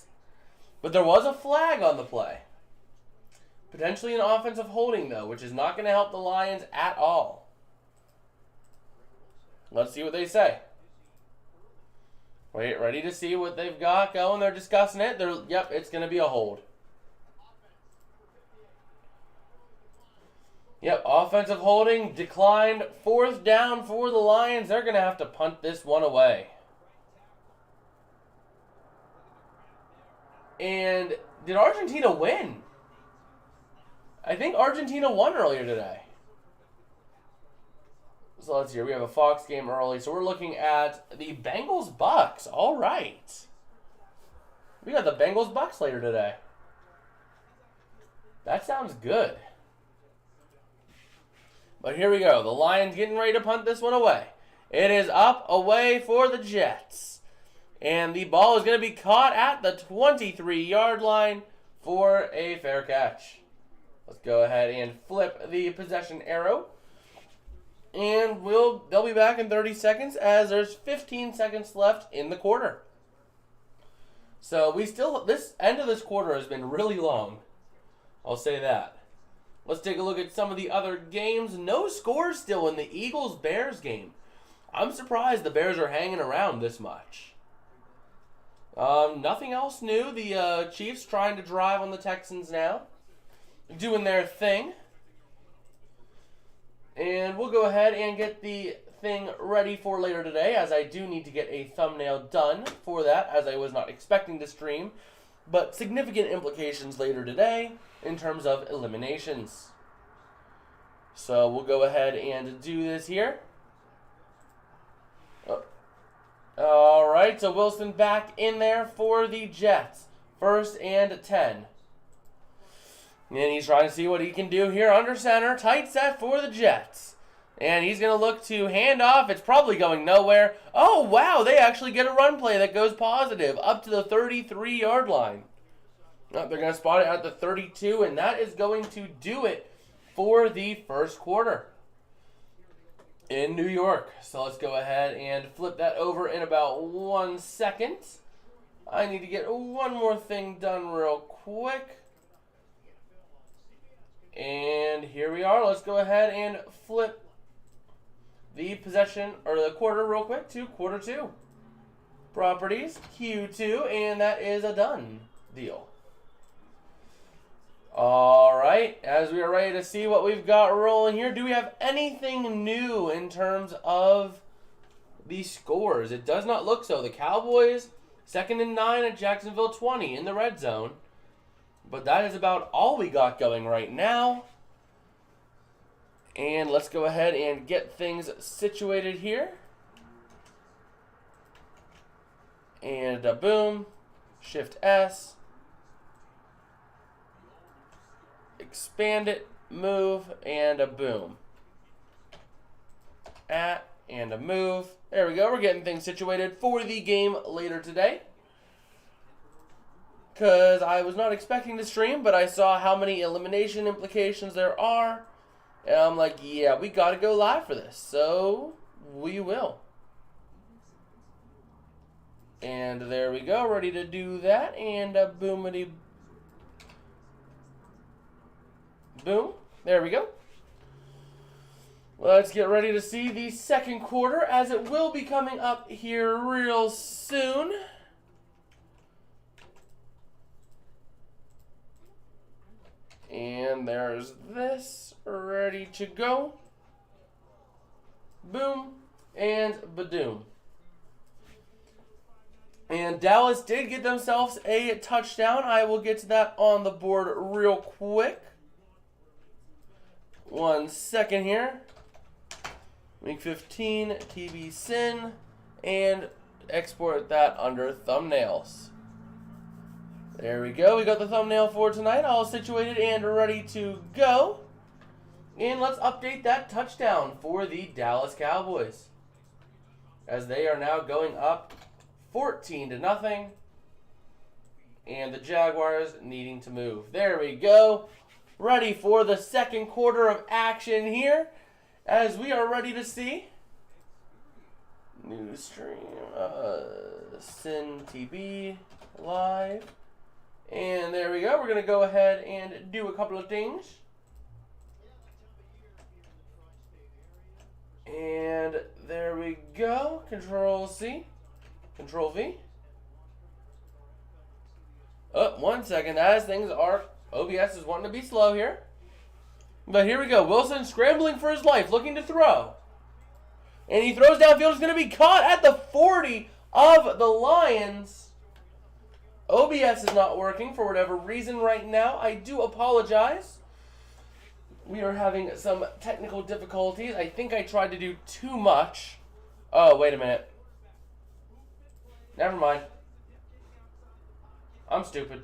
But there was a flag on the play. Potentially an offensive holding, though, which is not going to help the Lions at all. Let's see what they say. Wait, ready to see what they've got going. They're discussing it. Yep, it's going to be a hold. Yep, offensive holding declined. 4th down for the Lions. They're going to have to punt this one away. And did Argentina win? I think Argentina won earlier today. So let's see here. We have a Fox game early. So we're looking at the Bengals-Bucks. All right. We got the Bengals-Bucks later today. That sounds good. But here we go. The Lions getting ready to punt this one away. It is up, away for the Jets. And the ball is going to be caught at the 23-yard line for a fair catch. Let's go ahead and flip the possession arrow. And they'll be back in 30 seconds, as there's 15 seconds left in the quarter. So this end of this quarter has been really long. I'll say that. Let's take a look at some of the other games. No scores still in the Eagles-Bears game. I'm surprised the Bears are hanging around this much. Nothing else new. The Chiefs trying to drive on the Texans now. Doing their thing. And we'll go ahead and get the thing ready for later today, as I do need to get a thumbnail done for that, as I was not expecting to stream. But significant implications later today in terms of eliminations. So we'll go ahead and do this here. All right, so Wilson back in there for the Jets. 1st and 10. And he's trying to see what he can do here under center. Tight set for the Jets. And he's going to look to hand off. It's probably going nowhere. Oh, wow, they actually get a run play that goes positive up to the 33-yard line. They're going to spot it at the 32, and that is going to do it for the first quarter. in New York. So let's go ahead and flip that over in about 1 second. I need to get one more thing done real quick. And here we are. Let's go ahead and flip the possession, or the quarter real quick, to quarter 2. Properties, Q2, and that is a done deal. Alright, as we are ready to see what we've got rolling here, do we have anything new in terms of the scores? It does not look so. The Cowboys, 2nd and 9 at Jacksonville 20 in the red zone. But that is about all we got going right now. And let's go ahead and get things situated here. And a boom, Shift S, expand it, move, and a boom. At, and a move. There we go, we're getting things situated for the game later today. Because I was not expecting to stream, but I saw how many elimination implications there are. And I'm like, yeah, we got to go live for this. So, we will. And there we go, ready to do that. And a boomity boom. There we go. Let's get ready to see the second quarter, as it will be coming up here real soon. And there's this, ready to go. Boom, and badoom. And Dallas did get themselves a touchdown. I will get to that on the board real quick. 1 second here. Week 15, TV Sin, and export that under thumbnails. There we go. We got the thumbnail for tonight, all situated and ready to go. And let's update that touchdown for the Dallas Cowboys, as they are now going up 14-0. And the Jaguars needing to move. There we go. Ready for the second quarter of action here, as we are ready to see. New stream, Sin TV live. And there we go. We're going to go ahead and do a couple of things. And there we go. Control C. Control V. Oh, 1 second. As things are, OBS is wanting to be slow here. But here we go. Wilson scrambling for his life, looking to throw. And he throws downfield. It's going to be caught at the 40 of the Lions. OBS is not working for whatever reason right now. I do apologize. We are having some technical difficulties. I think I tried to do too much. Oh, wait a minute. Never mind. I'm stupid.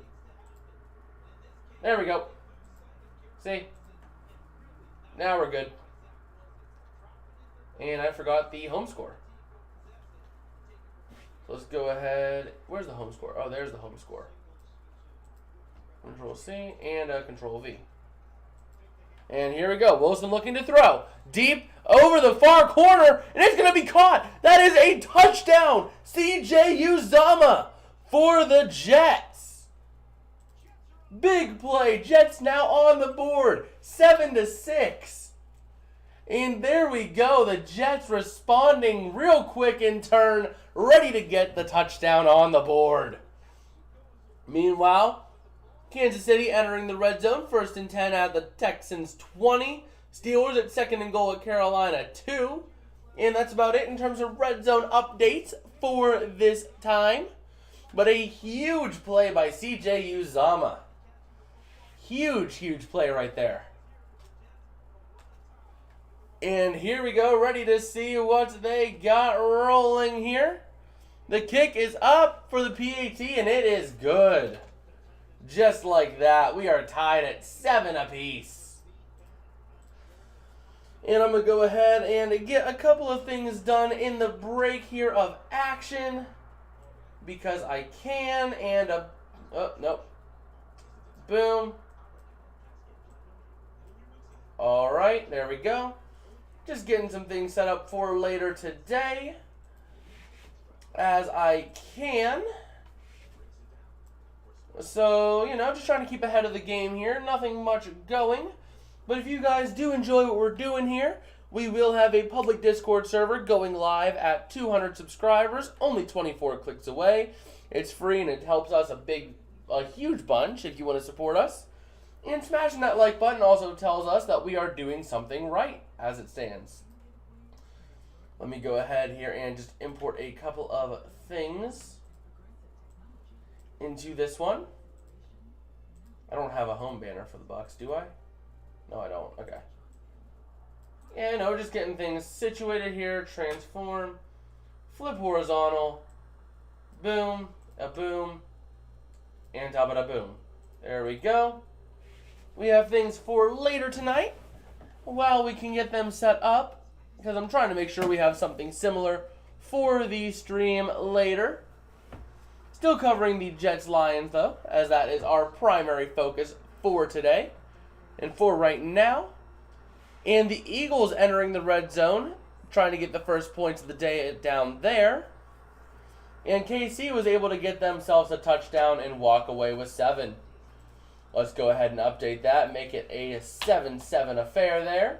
There we go. See? Now we're good. And I forgot the home score. Let's go ahead. Where's the home score? Oh, there's the home score. Control C and Control V. And here we go. Wilson looking to throw. Deep over the far corner. And it's going to be caught. That is a touchdown. C.J. Uzomah for the Jets. Big play. Jets now on the board. 7-6. And there we go. The Jets responding real quick in turn, ready to get the touchdown on the board. Meanwhile, Kansas City entering the red zone, 1st and 10 at the Texans 20. Steelers at 2nd and goal at Carolina 2. And that's about it in terms of red zone updates for this time. But a huge play by C.J. Uzomah. Huge, huge play right there. And here we go, ready to see what they got rolling here. The kick is up for the PAT, and it is good. Just like that, we are tied at 7 apiece. And I'm going to go ahead and get a couple of things done in the break here of action, because I can, and oh, nope. Boom. All right, there we go. Just getting some things set up for later today as I can. So, just trying to keep ahead of the game here. Nothing much going. But if you guys do enjoy what we're doing here, we will have a public Discord server going live at 200 subscribers, only 24 clicks away. It's free and it helps us a huge bunch if you want to support us. And smashing that like button also tells us that we are doing something right as it stands. Let me go ahead here and just import a couple of things into this one. I don't have a home banner for the Bucks, do I? No, I don't. Okay. Yeah, no, just getting things situated here. Transform. Flip horizontal. Boom. A boom. And da-ba-da-boom. There we go. We have things for later tonight. While we can get them set up, because I'm trying to make sure we have something similar for the stream later. Still covering the Jets-Lions, though, as that is our primary focus for today and for right now. And the Eagles entering the red zone, trying to get the first points of the day down there. And KC was able to get themselves a touchdown and walk away with 7. Let's go ahead and update that, make it a 7-7 affair there.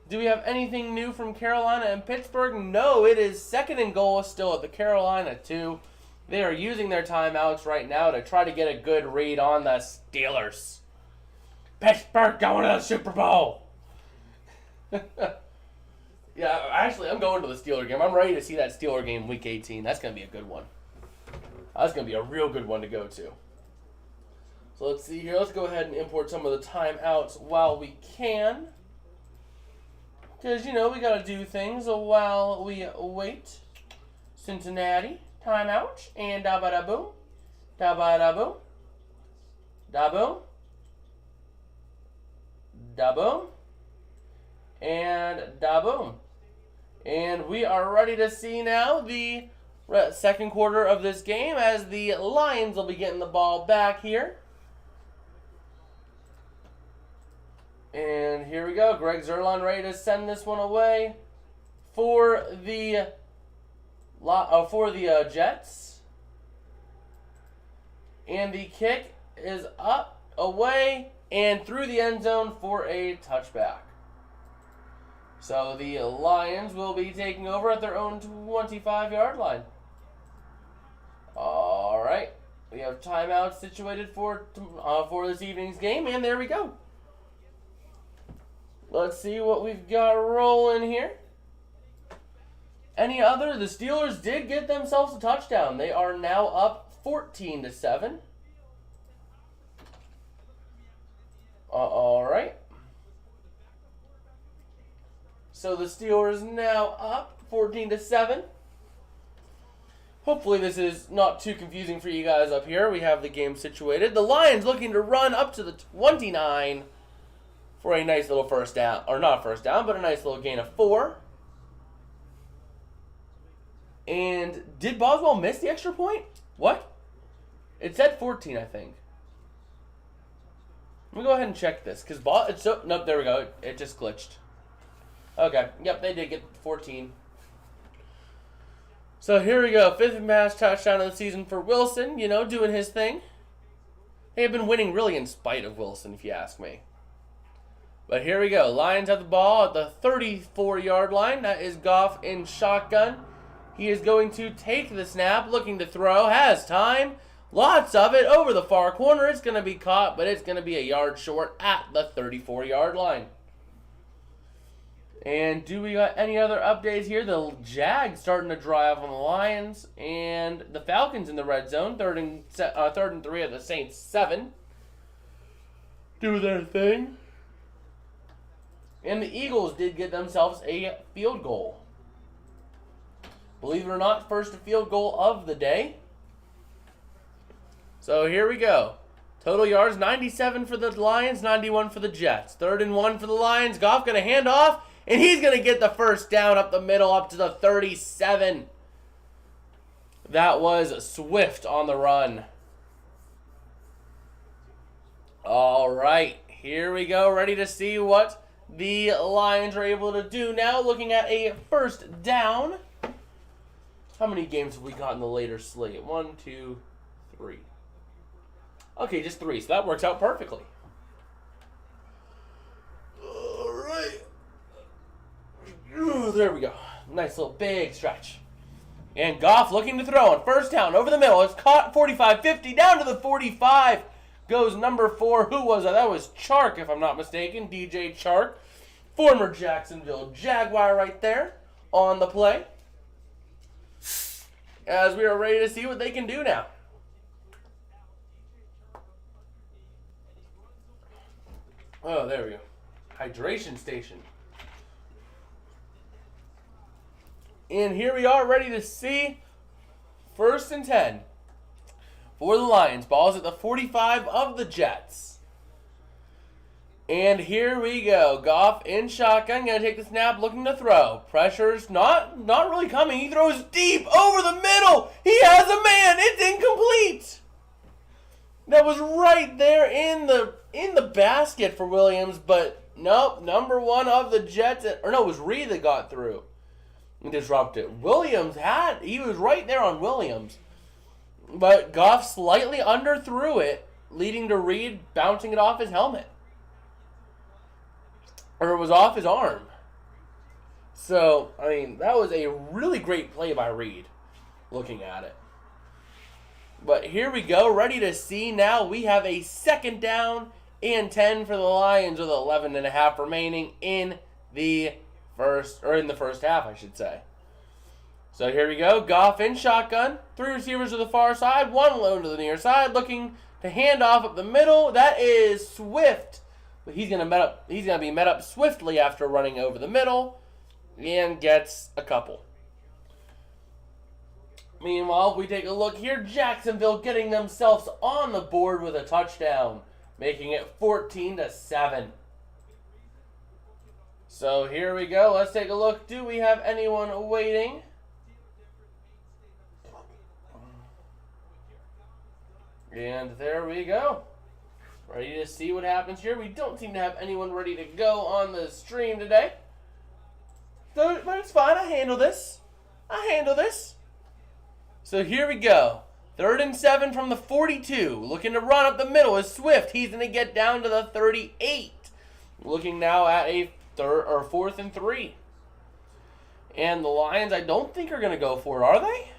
Do we have anything new from Carolina and Pittsburgh? No, it is 2nd and goal still at the Carolina 2. They are using their timeouts right now to try to get a good read on the Steelers. Pittsburgh going to the Super Bowl. Yeah, actually, I'm going to the Steeler game. I'm ready to see that Steeler game week 18. That's going to be a good one. That's going to be a real good one to go to. So let's see here. Let's go ahead and import some of the timeouts while we can. Because, we got to do things while we wait. Cincinnati, timeout. And da-ba-da-boom. Da-ba-da-boom. Da-boom. Da-boom. And da-boom. And we are ready to see now the second quarter of this game as the Lions will be getting the ball back here. And here we go. Greg Zuerlein ready to send this one away for the Jets. And the kick is up, away, and through the end zone for a touchback. So the Lions will be taking over at their own 25-yard line. All right. We have timeouts situated for this evening's game, and there we go. Let's see what we've got rolling here. The Steelers did get themselves a touchdown. They are now up 14-7. All right. So the Steelers now up 14-7. Hopefully this is not too confusing for you guys up here. We have the game situated. The Lions looking to run up to the 29 for a nice little first down. Or not first down, but a nice little gain of 4. And did Boswell miss the extra point? What? It said 14, I think. Let me go ahead and check this. Nope, there we go. It just glitched. Okay, yep, they did get 14. So here we go. 5th match touchdown of the season for Wilson, doing his thing. They have been winning really in spite of Wilson, if you ask me. But here we go. Lions have the ball at the 34-yard line. That is Goff in shotgun. He is going to take the snap, looking to throw, has time. Lots of it over the far corner. It's going to be caught, but it's going to be a yard short at the 34-yard line. And do we got any other updates here? The Jags starting to drive on the Lions. And the Falcons in the red zone. Third and 3 of the Saints 7. Do their thing. And the Eagles did get themselves a field goal. Believe it or not, first field goal of the day. So here we go. Total yards, 97 for the Lions, 91 for the Jets. 3rd and 1 for the Lions. Goff going to hand off, and he's going to get the first down up the middle, up to the 37. That was Swift on the run. All right, here we go. Ready to see what the Lions are able to do now. Looking at a first down. How many games have we got in the later slate? 1, 2, 3. Okay, just 3, so that works out perfectly. All right. There we go. Nice little big stretch. And Goff looking to throw on first down over the middle. It's caught 45-50 down to the 45. Goes number 4. Who was that? That was Chark, if I'm not mistaken. DJ Chark. Former Jacksonville Jaguar right there on the play. As we are ready to see what they can do now. Oh, there we go. Hydration station. And here we are ready to see first and 10 for the Lions. Ball's at the 45 of the Jets. And here we go. Goff in shotgun. Going to take the snap, looking to throw. Pressure's not really coming. He throws deep over the middle. He has a man. It's incomplete. That was right there in the basket for Williams, but nope. Number 1 of the Jets, or no, it was Reed that got through and disrupted. Williams he was right there on Williams, but Goff slightly underthrew it, leading to Reed bouncing it off his helmet, or it was off his arm. So I mean, that was a really great play by Reed. Looking at it. But here we go, ready to see now. We have a second down and 10 for the Lions with 11.5 remaining in the first half, I should say. So here we go. Goff in shotgun. 3 receivers to the far side, 1 lone to the near side, looking to hand off up the middle. That is Swift. But he's gonna be met up swiftly after running over the middle and gets a couple. Meanwhile, if we take a look here, Jacksonville getting themselves on the board with a touchdown, making it 14-7. So here we go. Let's take a look. Do we have anyone waiting? And there we go. Ready to see what happens here. We don't seem to have anyone ready to go on the stream today. But it's fine. I handle this. So here we go. 3rd and 7 from the 42. Looking to run up the middle is Swift. He's going to get down to the 38. Looking now at a 4th and 3. And the Lions, I don't think are going to go for it, are they?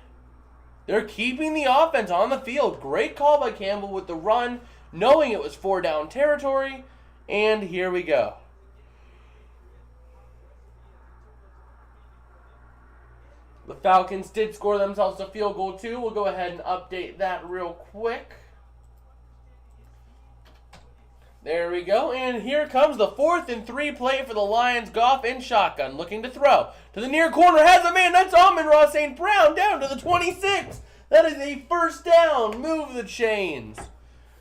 They're keeping the offense on the field. Great call by Campbell with the run, knowing it was 4 down territory. And here we go. The Falcons did score themselves a field goal too. We'll go ahead and update that real quick. There we go. And here comes the 4th and 3 play for the Lions. Goff in shotgun, looking to throw. To the near corner, has a man. That's Amon-Ra St. Brown down to the 26. That is a first down. Move the chains.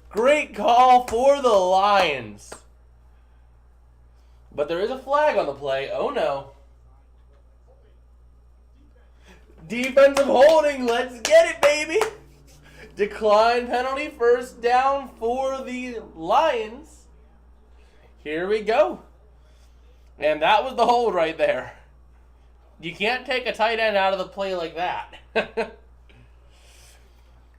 Great call for the Lions. But there is a flag on the play. Oh no. Defensive holding, let's get it, baby. Decline penalty, first down for the Lions. Here we go. And that was the hold right there. You can't take a tight end out of the play like that.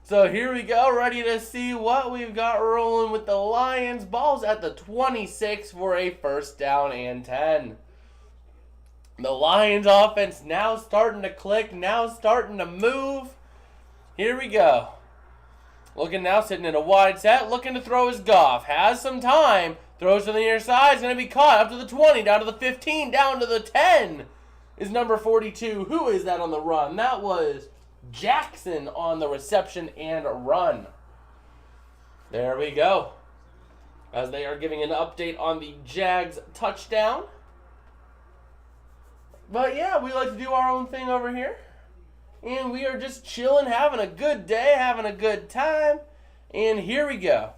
So here we go, ready to see what we've got rolling with the Lions. Ball's at the 26 for a first down and 10. The Lions offense now starting to click, now starting to move. Here we go. Looking now, sitting in a wide set, looking to throw his Goff. Has some time, throws to the near side, is going to be caught up to the 20, down to the 15, down to the 10 is number 42. Who is that on the run? That was Jackson on the reception and run. There we go. As they are giving an update on the Jags touchdown. But yeah, we like to do our own thing over here. And we are just chilling, having a good day, having a good time. And here we go.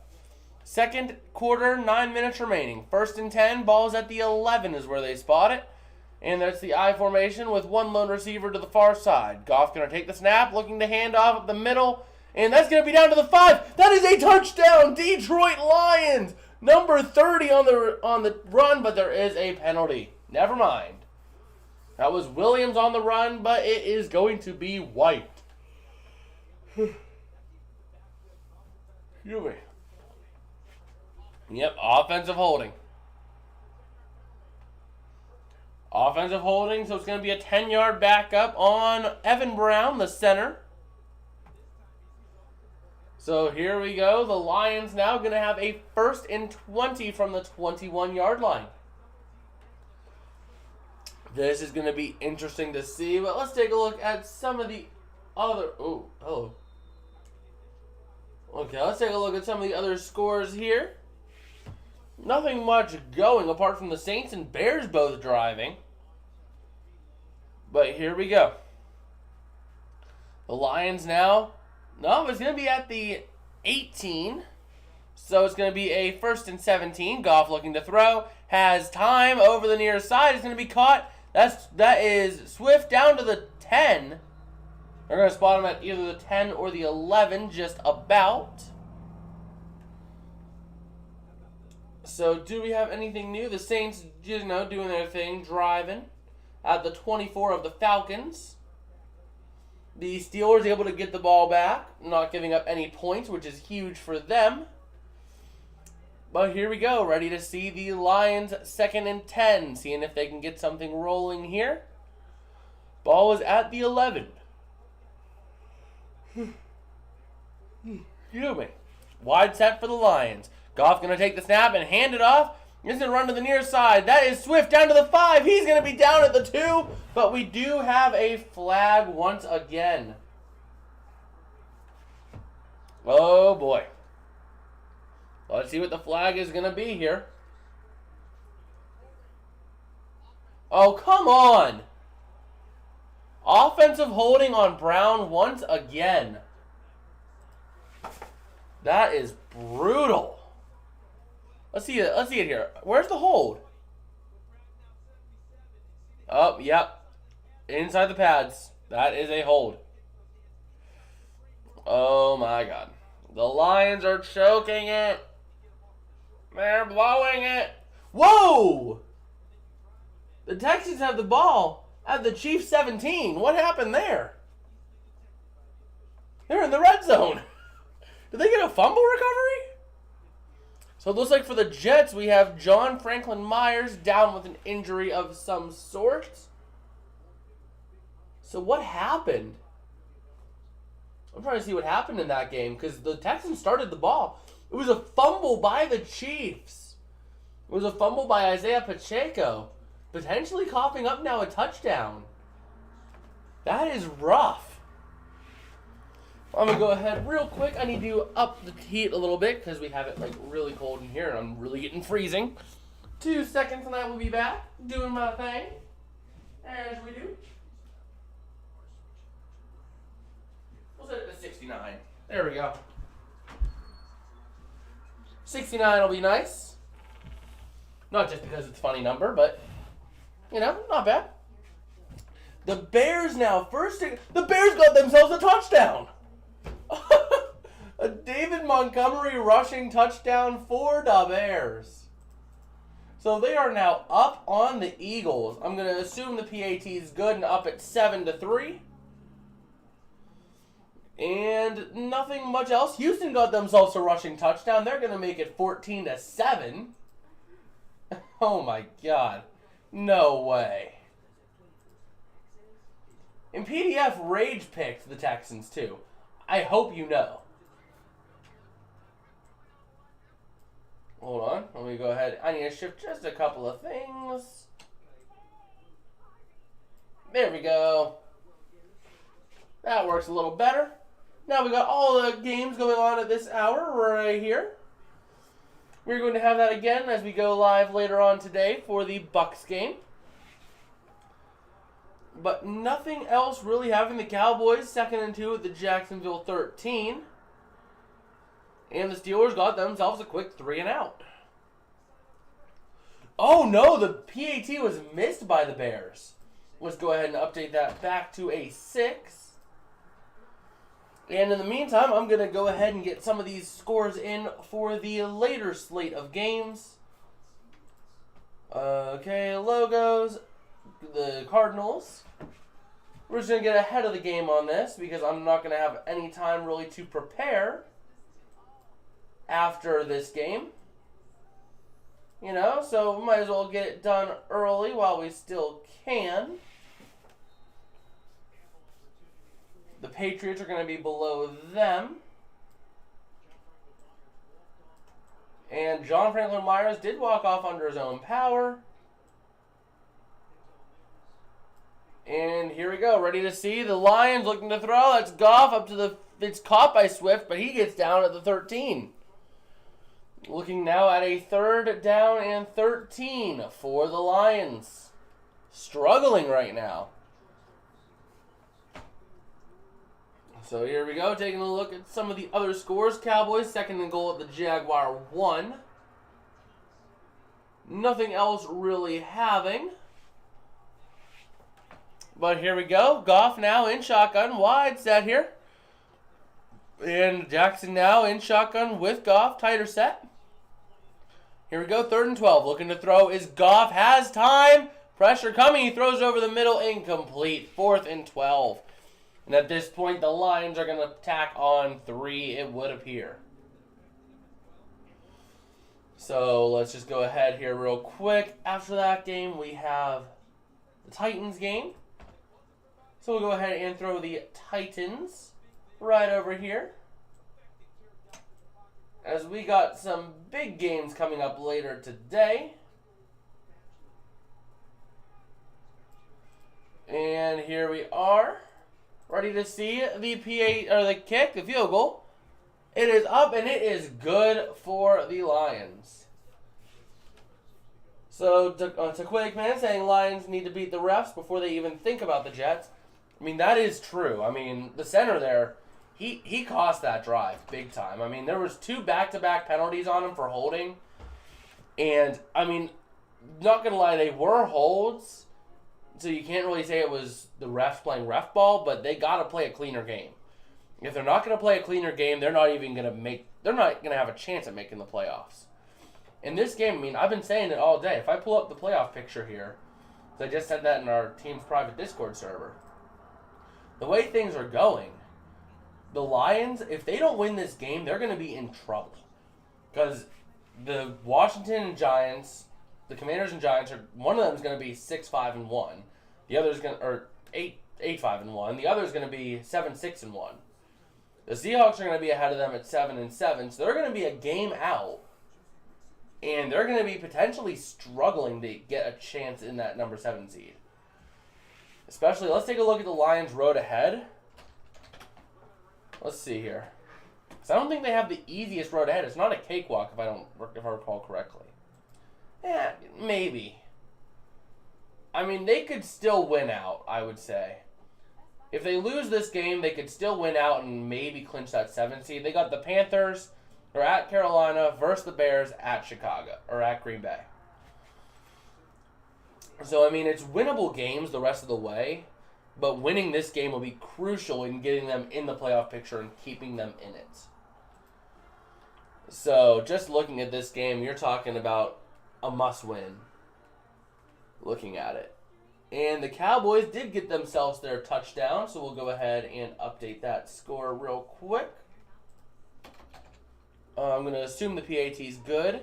Second quarter, 9 minutes remaining. 1st and 10, ball's at the 11 is where they spot it. And that's the I formation with 1 lone receiver to the far side. Goff going to take the snap, looking to hand off up the middle. And that's going to be down to the 5. That is a touchdown, Detroit Lions. Number 30 on the run, but there is a penalty. Never mind. That was Williams on the run, but it is going to be White. Excuse me. Yep, offensive holding. Offensive holding, so it's going to be a 10-yard backup on Evan Brown, the center. So here we go. The Lions now going to have a 1st and 20 from the 21-yard line. This is going to be interesting to see, but let's take a look at some of the other... Oh, hello. Okay, let's take a look at some of the other scores here. Nothing much going apart from the Saints and Bears both driving. But here we go. The Lions now... No, it's going to be at the 18. So it's going to be a 1st and 17. Goff looking to throw. Has time over the near side. It's going to be caught. That is Swift down to the 10. They're going to spot him at either the 10 or the 11, just about. So do we have anything new? The Saints, doing their thing, driving at the 24 of the Falcons. The Steelers able to get the ball back, not giving up any points, which is huge for them. But here we go, ready to see the Lions 2nd and 10, seeing if they can get something rolling here. Ball is at the 11. Excuse me. Wide set for the Lions. Goff going to take the snap and hand it off. He's going to run to the near side. That is Swift down to the 5. He's going to be down at the 2. But we do have a flag once again. Oh, boy. Let's see what the flag is going to be here. Oh, come on. Offensive holding on Brown once again. That is brutal. Let's see it here. Where's the hold? Oh, yep. Inside the pads. That is a hold. Oh, my God. The Lions are choking it. They're blowing it. Whoa! The Texans have the ball at the Chiefs 17. What happened there? They're in the red zone. Did they get a fumble recovery? So it looks like for the Jets, we have John Franklin Myers down with an injury of some sort. So what happened? I'm trying to see what happened in that game because the Texans started the ball. It was a fumble by the Chiefs. It was a fumble by Isaiah Pacheco. Potentially coughing up now a touchdown. That is rough. I'm going to go ahead real quick. I need to up the heat a little bit because we have it like really cold in here and I'm really getting freezing. 2 seconds and I will be back doing my thing as we do. We'll set it to 69. There we go. 69 will be nice. Not just because it's a funny number, but, not bad. The Bears now, the Bears got themselves a touchdown. A David Montgomery rushing touchdown for the Bears. So they are now up on the Eagles. I'm going to assume the PAT is good and up at 7-3. And nothing much else. Houston got themselves a rushing touchdown. They're going to make it 14-7. Oh my God. No way. And PDF rage picked the Texans too. I hope you know. Hold on. Let me go ahead. I need to shift just a couple of things. There we go. That works a little better. Now we got all the games going on at this hour right here. We're going to have that again as we go live later on today for the Bucs game. But nothing else really having the Cowboys 2nd and 2 at the Jacksonville 13. And the Steelers got themselves a quick 3 and out. Oh no, the PAT was missed by the Bears. Let's go ahead and update that back to a 6. And in the meantime, I'm going to go ahead and get some of these scores in for the later slate of games. Okay, logos, the Cardinals. We're just going to get ahead of the game on this because I'm not going to have any time really to prepare after this game. You know, so we might as well get it done early while we still can. The Patriots are going to be below them. And John Franklin Myers did walk off under his own power. And here we go, ready to see the Lions looking to throw. That's Goff up to the, it's caught by Swift, but he gets down at the 13. Looking now at a 3rd down and 13 for the Lions. Struggling right now. So here we go, taking a look at some of the other scores. Cowboys 2nd and goal at the Jaguar 1. Nothing else really having. But here we go. Goff now in shotgun. Wide set here. And Jackson now in shotgun with Goff. Tighter set. Here we go. 3rd and 12. Looking to throw is Goff. Has time. Pressure coming. He throws over the middle. Incomplete. 4th and 12. And at this point, the Lions are going to tack on 3, it would appear. So let's just go ahead here real quick. After that game, we have the Titans game. So we'll go ahead and throw the Titans right over here. As we got some big games coming up later today. And here we are. Ready to see the PA or the kick, the field goal. It is up and it is good for the Lions. So to Quick Man saying Lions need to beat the refs before they even think about the Jets. I mean, that is true. I mean, the center there, he cost that drive big time. I mean, there was 2 back-to-back penalties on him for holding. And, I mean, not going to lie, they were holds. So you can't really say it was the refs playing ref ball, but they got to play a cleaner game. If they're not going to play a cleaner game, they're not going to have a chance at making the playoffs. In this game, I mean, I've been saying it all day. If I pull up the playoff picture here, so I just sent that in our team's private Discord server. The way things are going, the Lions, if they don't win this game, they're going to be in trouble. Because the Washington Giants, the Commanders and Giants, one of them is going to be 6-5-1. The other is going to, or 8-5-1. The other is going to be 7-6-1. The Seahawks are going to be ahead of them at 7-7. So they're going to be a game out, and they're going to be potentially struggling to get a chance in that number 7 seed. Especially, let's take a look at the Lions' road ahead. Let's see here. Because I don't think they have the easiest road ahead. It's not a cakewalk, if I recall correctly. Yeah, maybe. I mean, they could still win out, I would say. If they lose this game, they could still win out and maybe clinch that 7 seed. They got the Panthers, or at Carolina, versus the Bears at Chicago, or at Green Bay. So, I mean, it's winnable games the rest of the way, but winning this game will be crucial in getting them in the playoff picture and keeping them in it. So, just looking at this game, you're talking about a must-win, looking at it. And the Cowboys did get themselves their touchdown, so we'll go ahead and update that score real quick. I'm going to assume the PAT's good.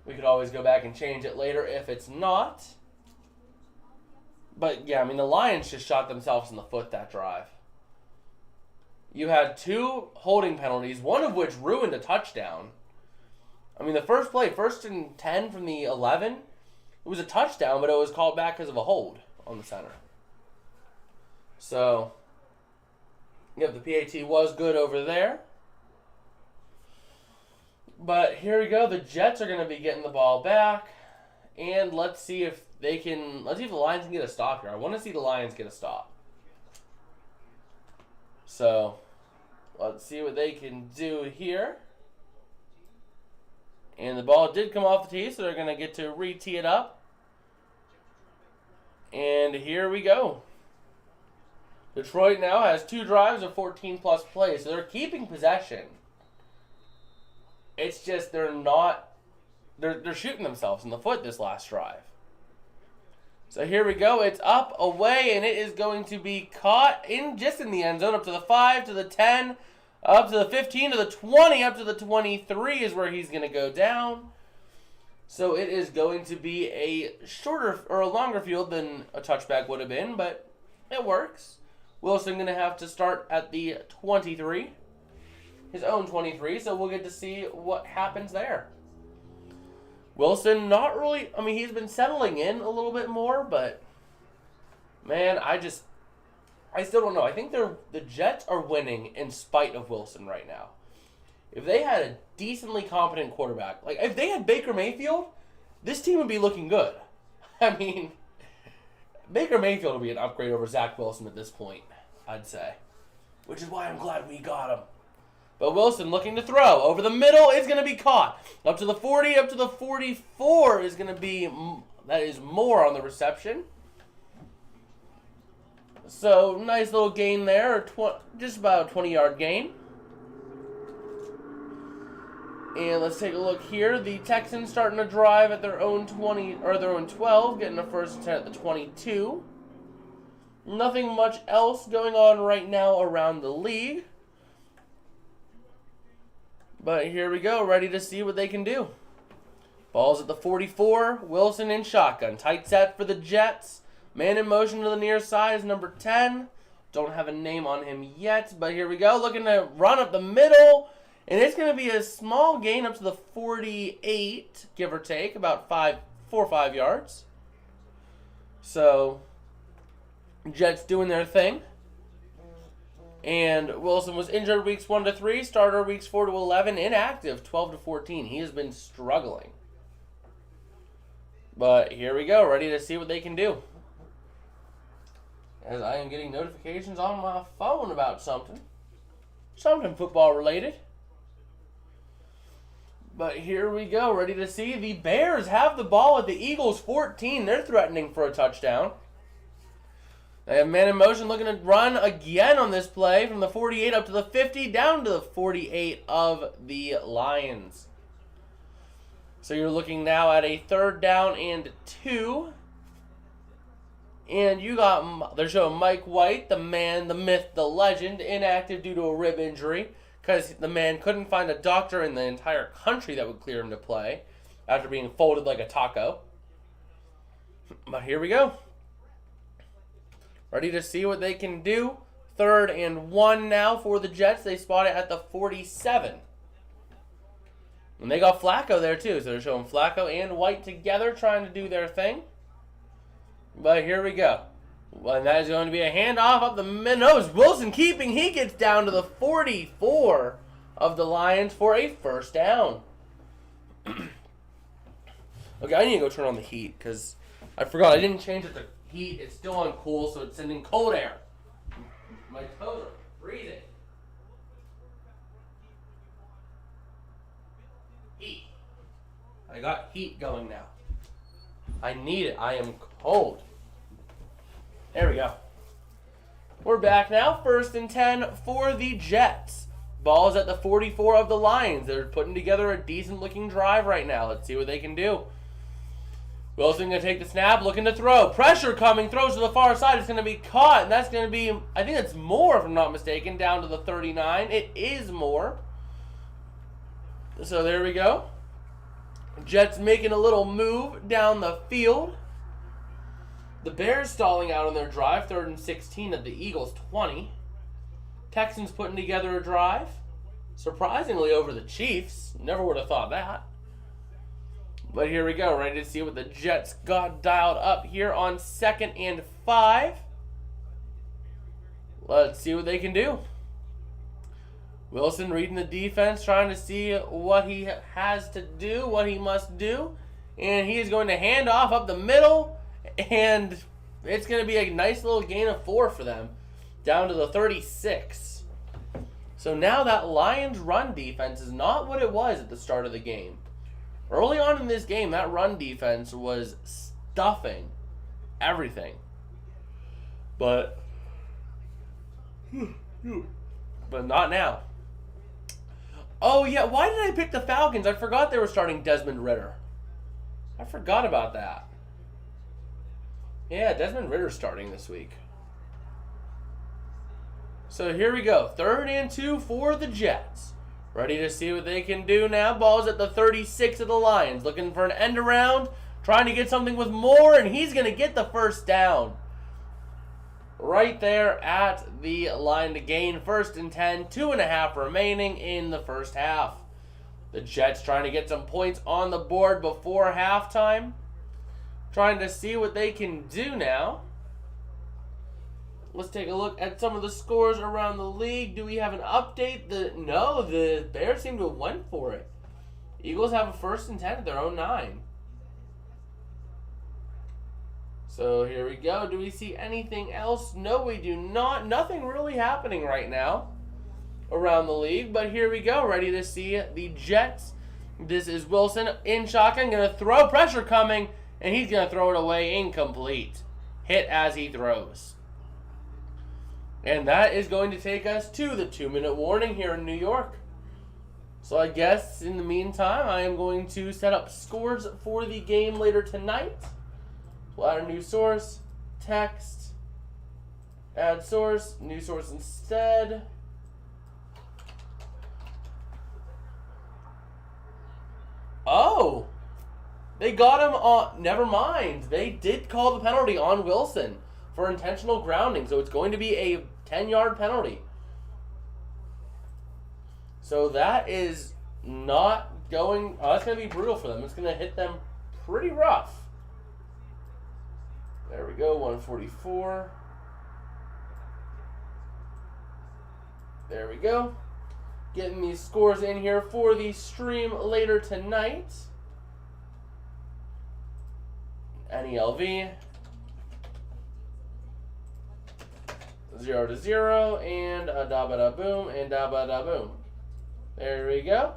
We could always go back and change it later if it's not. But, yeah, I mean, the Lions just shot themselves in the foot that drive. You had 2 holding penalties, one of which ruined a touchdown. I mean, the first play, 1st and 10 from the 11, it was a touchdown, but it was called back because of a hold on the center. So, yeah, the PAT was good over there. But here we go. The Jets are going to be getting the ball back. And let's see if they can... Let's see if the Lions can get a stop here. I want to see the Lions get a stop. So, let's see what they can do here. And the ball did come off the tee, so they're going to get to re-tee it up. And here we go. Detroit now has 2 drives of 14-plus plays, so they're keeping possession. It's just they're shooting themselves in the foot this last drive. So here we go. It's up, away, and it is going to be caught just in the end zone, up to the 5, to the 10, up to the 15, to the 20, up to the 23 is where he's going to go down. So it is going to be a shorter or a longer field than a touchback would have been, but it works. Wilson going to have to start at the 23, his own 23, so we'll get to see what happens there. Wilson, not really, I mean, he's been settling in a little bit more, but, man, I still don't know. I think the Jets are winning in spite of Wilson right now. If they had a decently competent quarterback, like, if they had Baker Mayfield, this team would be looking good. I mean, Baker Mayfield will be an upgrade over Zach Wilson at this point, I'd say, which is why I'm glad we got him. But Wilson looking to throw. Over the middle is going to be caught. Up to the 40, up to the 44 is going to be, that is more on the reception. So, nice little gain there. Just about a 20-yard gain. And let's take a look here. The Texans starting to drive at their own 20, or their own 12, getting a first and 10 at the 22. Nothing much else going on right now around the league. But here we go, ready to see what they can do. Ball's at the 44, Wilson in shotgun. Tight set for the Jets. Man in motion to the near side is number 10. Don't have a name on him yet, but here we go. Looking to run up the middle. And it's going to be a small gain up to the 48, give or take, about 4 or 5 yards. So, Jets doing their thing. And Wilson was injured weeks 1 to 3, starter weeks 4 to 11, inactive 12 to 14. He has been struggling. But here we go, ready to see what they can do. As I am getting notifications on my phone about something football related. But here we go, ready to see. The Bears have the ball at the Eagles' 14. They're threatening for a touchdown. They have man in motion looking to run again on this play from the 48 up to the 50, down to the 48 of the Lions. So you're looking now at a 3rd down and 2. And they're showing Mike White, the man, the myth, the legend, inactive due to a rib injury, because the man couldn't find a doctor in the entire country that would clear him to play after being folded like a taco. But here we go. Ready to see what they can do. 3rd and 1 now for the Jets. They spot it at the 47. And they got Flacco there too. So they're showing Flacco and White together trying to do their thing. But here we go. Well, and that is going to be a handoff up the nose. Wilson keeping. He gets down to the 44 of the Lions for a first down. Okay, I need to go turn on the heat because I forgot. I didn't change it to heat. It's still on cool, so it's sending cold air. My toes are freezing. Heat. I got heat going now. I need it. I am cold. There we go. We're back now. 1st and 10 for the Jets. Ball's at the 44 of the Lions. They're putting together a decent looking drive right now. Let's see what they can do. Wilson going to take the snap, looking to throw. Pressure coming, throws to the far side. It's going to be caught, and that's going to be, I think that's more if I'm not mistaken, down to the 39. It is more. So there we go. Jets making a little move down the field. The Bears stalling out on their drive, 3rd and 16 at the Eagles' 20. Texans putting together a drive. Surprisingly over the Chiefs. Never would have thought that. But here we go, ready to see what the Jets got dialed up here on 2nd and 5. Let's see what they can do. Wilson reading the defense, trying to see what he has to do, what he must do. And he is going to hand off up the middle. And it's going to be a nice little gain of 4 for them. Down to the 36. So now that Lions run defense is not what it was at the start of the game. Early on in this game, that run defense was stuffing everything. But But not now. Oh, yeah, why did I pick the Falcons? I forgot they were starting Desmond Ridder. I forgot about that. Yeah, Desmond Ridder's starting this week. So here we go. 3rd and 2 for the Jets. Ready to see what they can do now. Ball's at the 36 of the Lions. Looking for an end around. Trying to get something with Moore, and he's going to get the first down. Right there at the line to gain. 1st and 10. 2.5 remaining in the first half. The Jets trying to get some points on the board before halftime. Trying to see what they can do now. Let's take a look at some of the scores around the league. Do we have an update? No, the Bears seem to have went for it. Eagles have a 1st and 10 at their own 9. So here we go. Do we see anything else? No, we do not. Nothing really happening right now around the league. But here we go. Ready to see the Jets. This is Wilson in shotgun. Going to throw. Pressure coming. And he's going to throw it away. Incomplete. Hit as he throws. And that is going to take us to the 2-minute warning here in New York. So I guess in the meantime, I am going to set up scores for the game later tonight. We'll add a new source, text, add source, new source instead. Oh, they got him on, never mind. They did call the penalty on Wilson for intentional grounding, so it's going to be a 10-yard penalty. So that is not going, that's going to be brutal for them. It's going to hit them pretty rough. There we go, 144. There we go. Getting these scores in here for the stream later tonight. NELV. 0-0 and a da-ba-da-boom and da-ba-da-boom. There we go.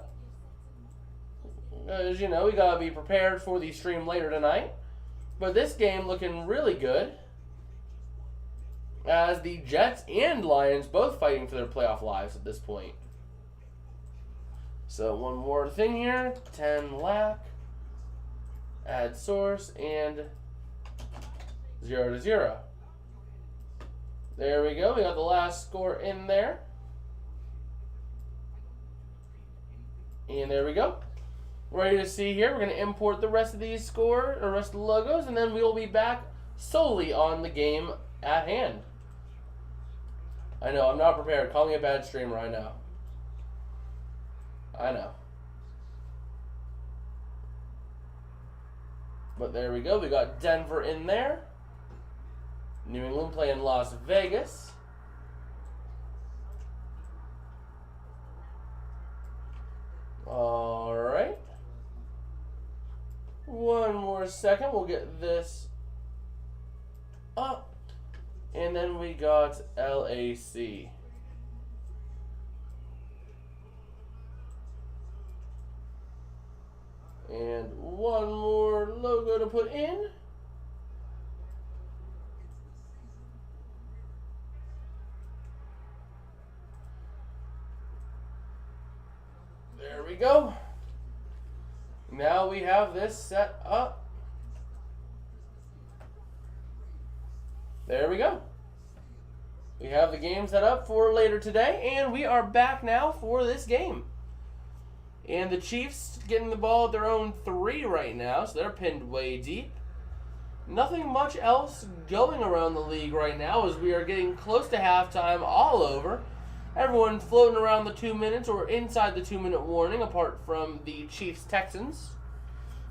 As you know, we got to be prepared for the stream later tonight. But this game looking really good, as the Jets and Lions both fighting for their playoff lives at this point. So one more thing here, 10 lack, add source, and 0-0. There we go, we got the last score in there. And there we go. Ready to see here. We're going to import the rest of these scores, or rest of the logos, and then we will be back solely on the game at hand. I know, I'm not prepared. Call me a bad streamer, I know. I know. But there we go. We got Denver in there. New England playing Las Vegas. All right. One more second. We'll get this up. And then we got LAC. And one more logo to put in. There we go. Now we have this set up. There we go. We have the game set up for later today, and we are back now for this game. And the Chiefs getting the ball at their own 3 right now, so they're pinned way deep. Nothing much else going around the league right now as we are getting close to halftime all over. Everyone floating around the 2 minutes or inside the 2-minute warning, apart from the Chiefs-Texans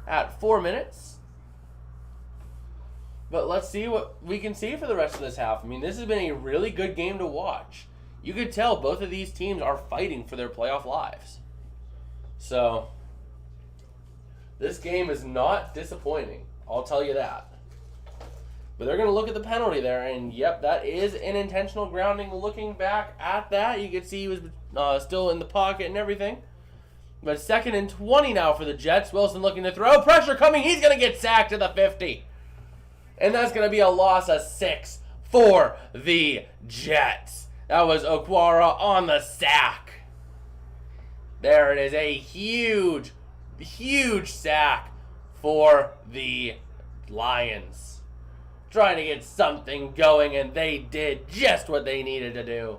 at 4 minutes. But let's see what we can see for the rest of this half. I mean, this has been a really good game to watch. You could tell both of these teams are fighting for their playoff lives. So, this game is not disappointing. I'll tell you that. But they're going to look at the penalty there, and yep, that is an intentional grounding. Looking back at that, you can see he was still in the pocket and everything. But 2nd and 20 now for the Jets. Wilson looking to throw. Pressure coming. He's going to get sacked to the 50. And that's going to be a loss of 6 for the Jets. That was Okwara on the sack. There it is, a huge, huge sack for the Lions. Trying to get something going, and they did just what they needed to do.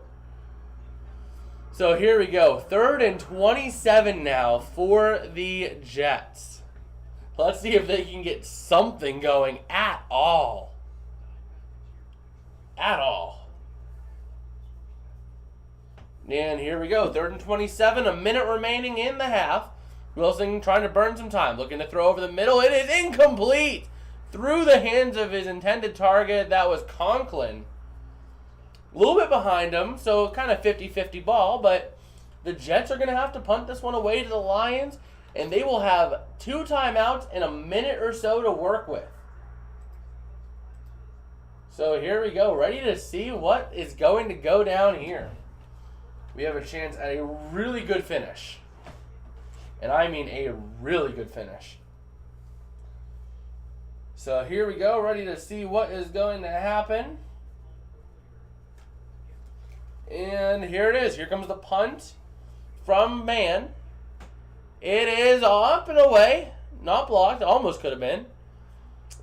So here we go. 3rd and 27 now for the Jets. Let's see if they can get something going at all. At all. And here we go. 3rd and 27. A minute remaining in the half. Wilson trying to burn some time. Looking to throw over the middle. It is incomplete. Through the hands of his intended target. That was Conklin. A little bit behind him. So kind of 50-50 ball. But the Jets are going to have to punt this one away to the Lions. And they will have 2 timeouts and a minute or so to work with. So here we go. Ready to see what is going to go down here. We have a chance at a really good finish. And I mean a really good finish. So here we go. Ready to see what is going to happen. And here it is. Here comes the punt from Man. It is up and away. Not blocked. Almost could have been.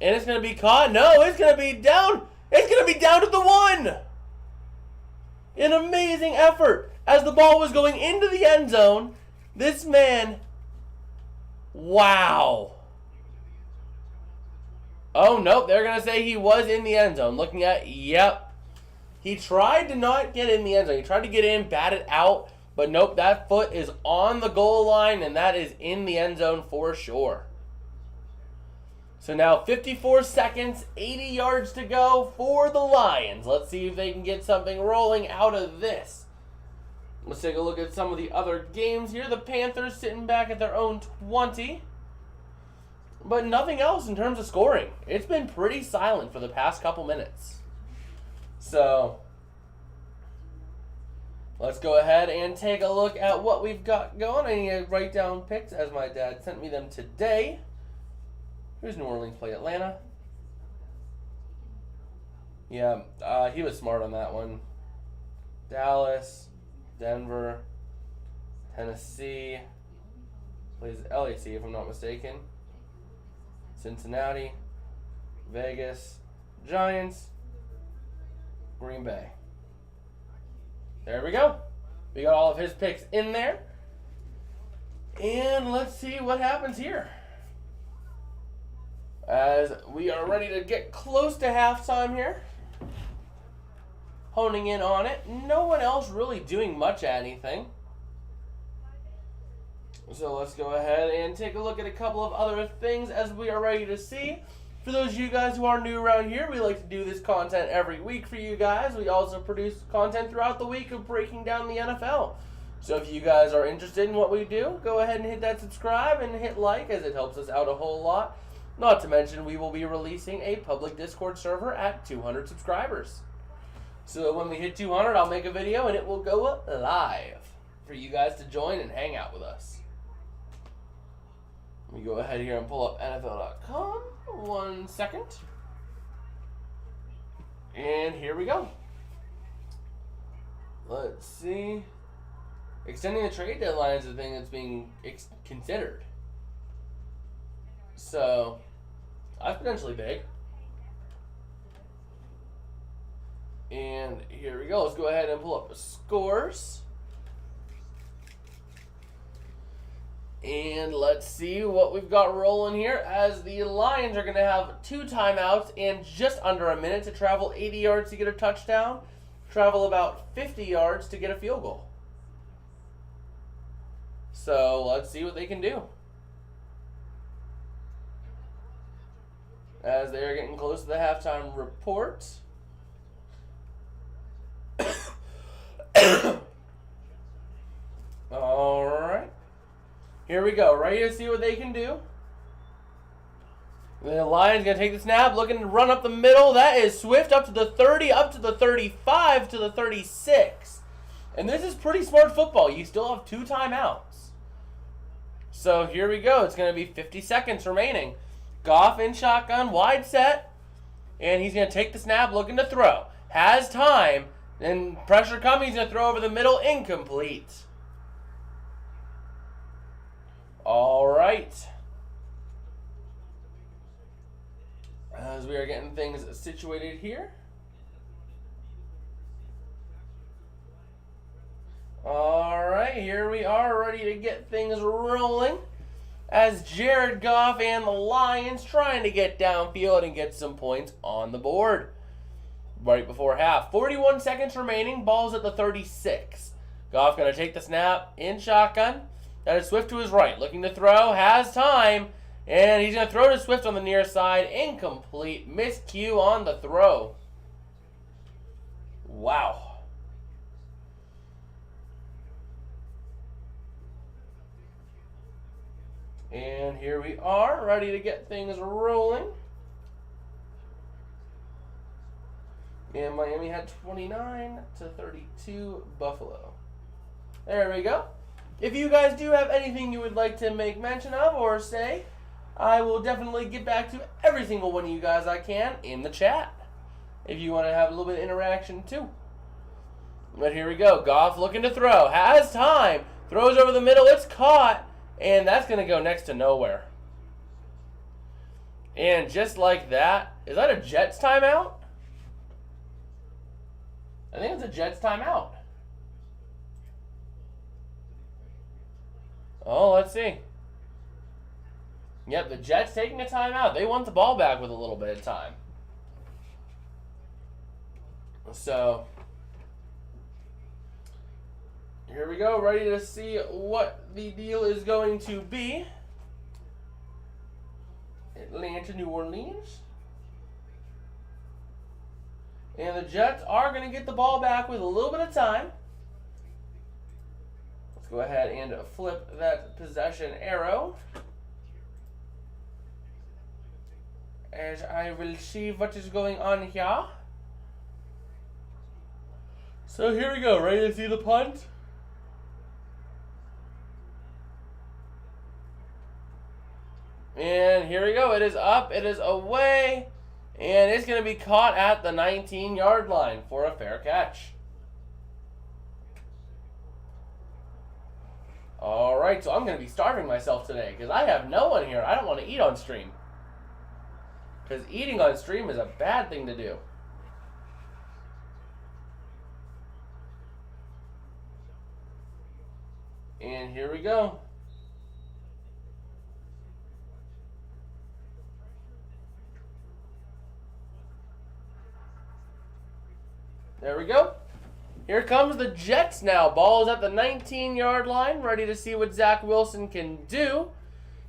And it's going to be caught. No, it's going to be down. It's going to be down to the 1. An amazing effort. As the ball was going into the end zone, this man, wow. Oh, nope. They're going to say he was in the end zone. Looking at, yep. He tried to not get in the end zone. He tried to get in, bat it out. But nope, that foot is on the goal line, and that is in the end zone for sure. So now 54 seconds, 80 yards to go for the Lions. Let's see if they can get something rolling out of this. Let's take a look at some of the other games here. The Panthers sitting back at their own 20. But nothing else in terms of scoring. It's been pretty silent for the past couple minutes. So let's go ahead and take a look at what we've got going. I need to write down picks as my dad sent me them today. Who's New Orleans play? Atlanta? Yeah, he was smart on that one. Dallas, Denver, Tennessee, plays LAC if I'm not mistaken. Cincinnati, Vegas, Giants, Green Bay. There we go. We got all of his picks in there. And let's see what happens here. As we are ready to get close to halftime here. Honing in on it. No one else really doing much at anything. So let's go ahead and take a look at a couple of other things as we are ready to see. For those of you guys who are new around here, we like to do this content every week for you guys. We also produce content throughout the week of breaking down the NFL. So if you guys are interested in what we do, go ahead and hit that subscribe and hit like, as it helps us out a whole lot. Not to mention, we will be releasing a public Discord server at 200 subscribers. So when we hit 200, I'll make a video and it will go live for you guys to join and hang out with us. Let me go ahead here and pull up NFL.com. 1 second. And here we go. Let's see. Extending the trade deadline is the thing that's being considered. So, that's potentially big. And here we go. Let's go ahead and pull up the scores. And let's see what we've got rolling here, as the Lions are going to have 2 timeouts and just under a minute to travel 80 yards to get a touchdown, travel about 50 yards to get a field goal. So let's see what they can do. As they are getting close to the halftime report. All right. Here we go. Ready to see what they can do. The Lions going to take the snap, looking to run up the middle. That is Swift up to the 30, up to the 35, to the 36. And this is pretty smart football. You still have 2 timeouts. So here we go. It's going to be 50 seconds remaining. Goff in shotgun, wide set. And he's going to take the snap, looking to throw. Has time. And pressure coming. He's going to throw over the middle. Incomplete. All right. As we are getting things situated here. All right, here we are ready to get things rolling. As Jared Goff and the Lions trying to get downfield and get some points on the board. Right before half. 41 seconds remaining. Ball's at the 36. Goff going to take the snap in shotgun. That is Swift to his right. Looking to throw. Has time. And he's going to throw to Swift on the near side. Incomplete. Miscue on the throw. Wow. And here we are, ready to get things rolling. And Miami had 29-32 Buffalo. There we go. If you guys do have anything you would like to make mention of or say, I will definitely get back to every single one of you guys I can in the chat. If you want to have a little bit of interaction too. But here we go. Goff looking to throw. Has time. Throws over the middle. It's caught. And that's going to go next to nowhere. And just like that, is that a Jets timeout? I think it's a Jets timeout. Oh, let's see. Yep, the Jets taking a timeout. They want the ball back with a little bit of time. So, here we go, ready to see what the deal is going to be. Atlanta, New Orleans. And the Jets are going to get the ball back with a little bit of time. Let's go ahead and flip that possession arrow. As I will see what is going on here. So here we go, ready to see the punt? And here we go. It is up. It is away. And it's going to be caught at the 19-yard line for a fair catch. All right, so I'm going to be starving myself today because I have no one here. I don't want to eat on stream. Because eating on stream is a bad thing to do. And here we go. There we go. Here comes the Jets now. Ball is at the 19-yard line, ready to see what Zach Wilson can do.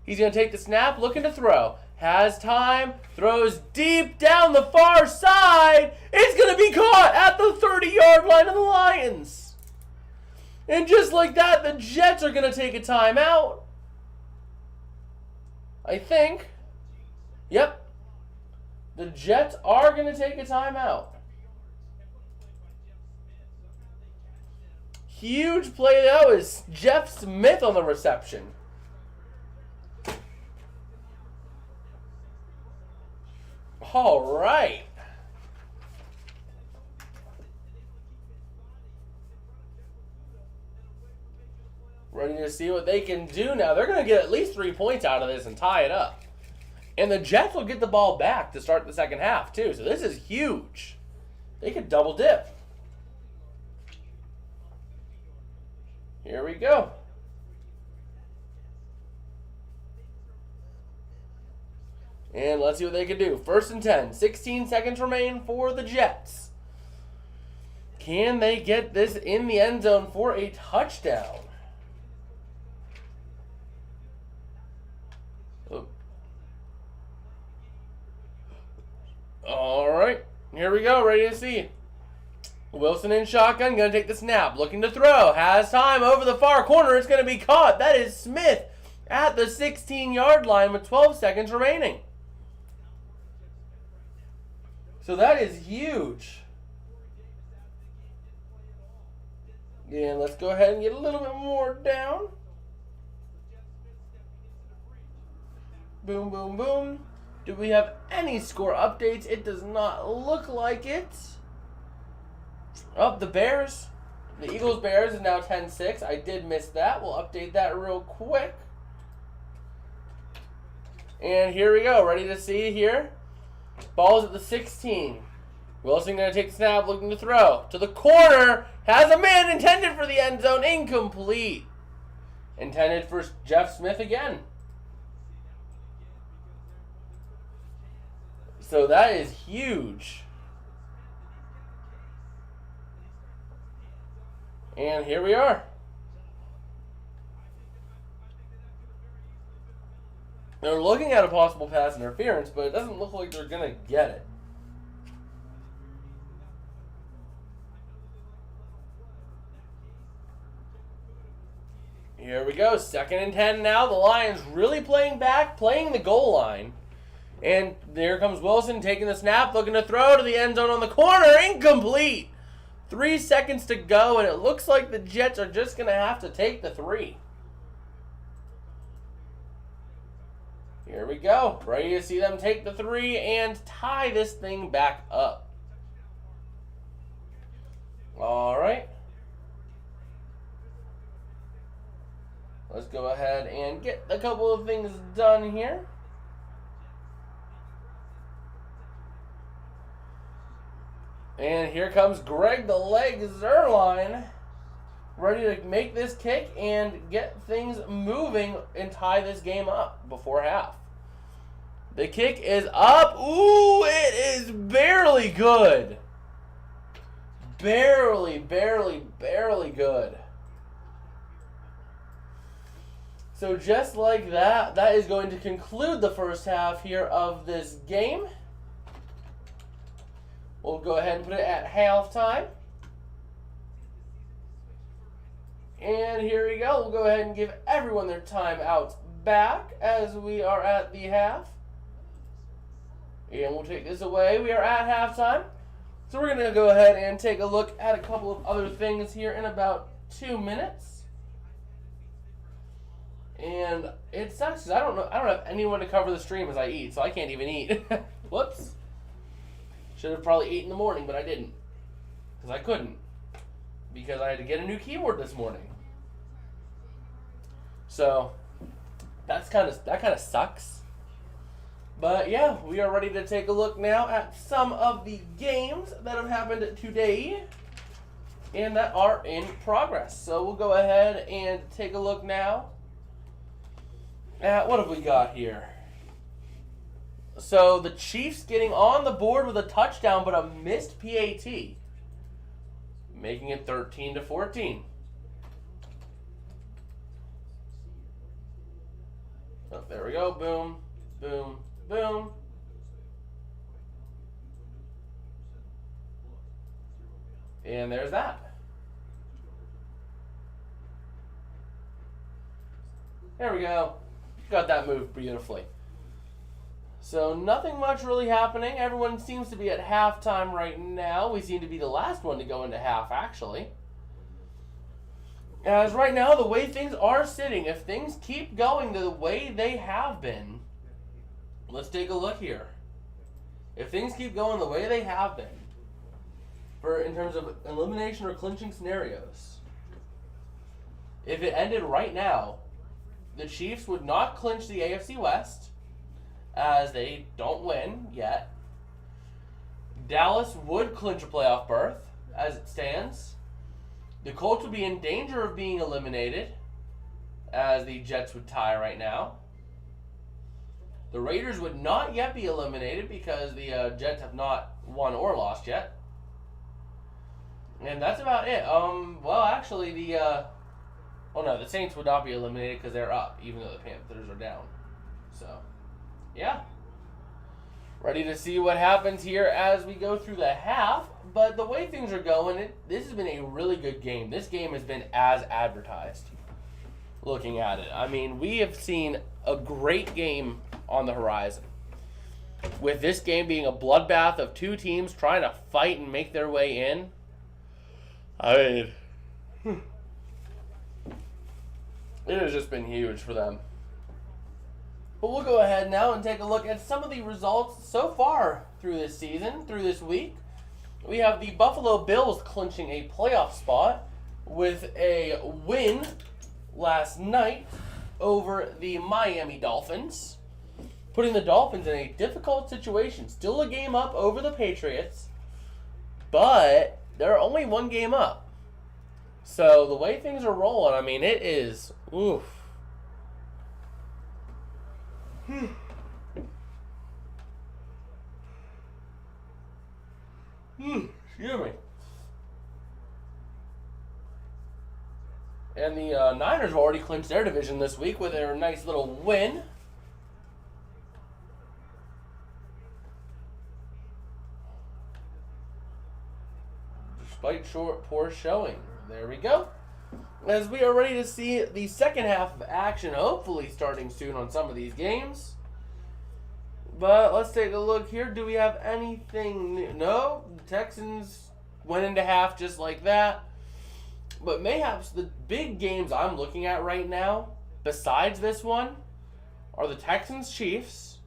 He's going to take the snap, looking to throw. Has time, throws deep down the far side. It's going to be caught at the 30-yard line of the Lions. And just like that, the Jets are going to take a timeout. I think. Yep. The Jets are going to take a timeout. Huge play. That was Jeff Smith on the reception. All right. Ready to see what they can do now. They're going to get at least 3 points out of this and tie it up. And the Jets will get the ball back to start the second half, too. So this is huge. They could double dip. Here we go. And let's see what they can do. 1st and 10. 16 seconds remain for the Jets. Can they get this in the end zone for a touchdown? Oh. All right. Here we go. Ready to see. Wilson in shotgun, going to take the snap, looking to throw, has time over the far corner, it's going to be caught. That is Smith at the 16-yard line with 12 seconds remaining. So that is huge. And let's go ahead and get a little bit more down. Boom, boom, boom. Do we have any score updates? It does not look like it. Oh, the Bears. The Eagles-Bears is now 10-6. I did miss that. We'll update that real quick. And here we go. Ready to see here. Ball's at the 16. Wilson going to take the snap, looking to throw. To the corner. Has a man intended for the end zone. Incomplete. Intended for Jeff Smith again. So that is huge. And here we are. They're looking at a possible pass interference, but it doesn't look like they're going to get it. Here we go. 2nd and 10 now. The Lions really playing back, playing the goal line. And there comes Wilson taking the snap, looking to throw to the end zone on the corner. Incomplete. 3 seconds to go, and it looks like the Jets are just going to have to take the 3. Here we go. Ready to see them take the 3 and tie this thing back up. All right. Let's go ahead and get a couple of things done here. And here comes Greg the Leg Zuerlein, ready to make this kick and get things moving and tie this game up before half. The kick is up. Ooh, it is barely good. Barely good. So just like that, that is going to conclude the first half here of this game. We'll go ahead and put it at halftime. And here we go. We'll go ahead and give everyone their timeouts back as we are at the half. And we'll take this away. We are at halftime. So we're going to go ahead and take a look at a couple of other things here in about 2 minutes. And it sucks because I don't have anyone to cover the stream as I eat, so I can't even eat. Whoops. Should have probably ate in the morning, but I didn't. Because I couldn't. Because I had to get a new keyboard this morning. So that kind of sucks. But yeah, we are ready to take a look now at some of the games that have happened today and that are in progress. So we'll go ahead and take a look now at what have we got here. So the Chiefs getting on the board with a touchdown, but a missed PAT, making it 13-14. Oh, there we go. Boom, boom, boom. And there's that. There we go. Got that moved beautifully. So nothing much really happening. Everyone seems to be at halftime right now. We seem to be the last one to go into half, actually. As right now, the way things are sitting, if things keep going the way they have been, let's take a look here. If things keep going the way they have been, in terms of elimination or clinching scenarios, if it ended right now, the Chiefs would not clinch the AFC West, as they don't win yet. Dallas would clinch a playoff berth, as it stands. The Colts would be in danger of being eliminated, as the Jets would tie right now. The Raiders would not yet be eliminated because the Jets have not won or lost yet. And that's about it. Well, actually, the Saints would not be eliminated because they're up, even though the Panthers are down. So, yeah. Ready to see what happens here as we go through the half. But the way things are going, this has been a really good game. This game has been as advertised, looking at it. I mean, we have seen a great game on the horizon, with this game being a bloodbath of two teams trying to fight and make their way in. I mean, it has just been huge for them. But we'll go ahead now and take a look at some of the results so far through this season, through this week. we have the Buffalo Bills clinching a playoff spot with a win last night over the Miami Dolphins, putting the Dolphins in a difficult situation. Still a game up over the Patriots, but they're only one game up. So the way things are rolling, I mean, it is, oof. Excuse me. And the Niners have already clinched their division this week with their nice little win. Despite poor showing. There we go. As we are ready to see the second half of action, hopefully starting soon on some of these games. But let's take a look here. Do we have anything new? No, the Texans went into half just like that. But mayhaps the big games I'm looking at right now, besides this one, are the Texans-Chiefs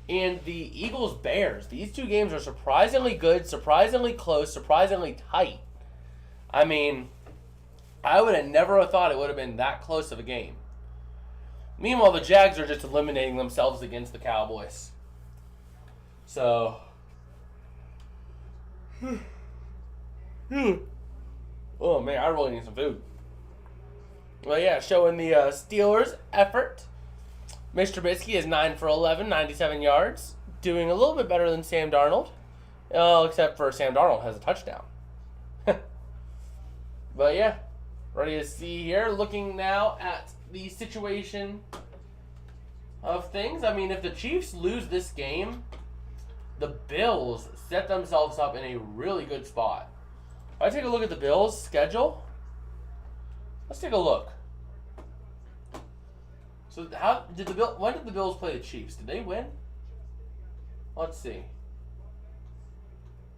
and the Eagles-Bears. These two games are surprisingly good, surprisingly close, surprisingly tight. I mean, I would have never thought it would have been that close of a game. Meanwhile, the Jags are just eliminating themselves against the Cowboys. So, oh man, I really need some food. Well, yeah, showing the Steelers' effort. Mr. Trubisky is 9 for 11, 97 yards. Doing a little bit better than Sam Darnold. Except for Sam Darnold has a touchdown. But yeah, ready to see here. Looking now at the situation of things. I mean, if the Chiefs lose this game, the Bills set themselves up in a really good spot. If I take a look at the Bills' schedule, let's take a look. So when did the Bills play the Chiefs? Did they win? Let's see.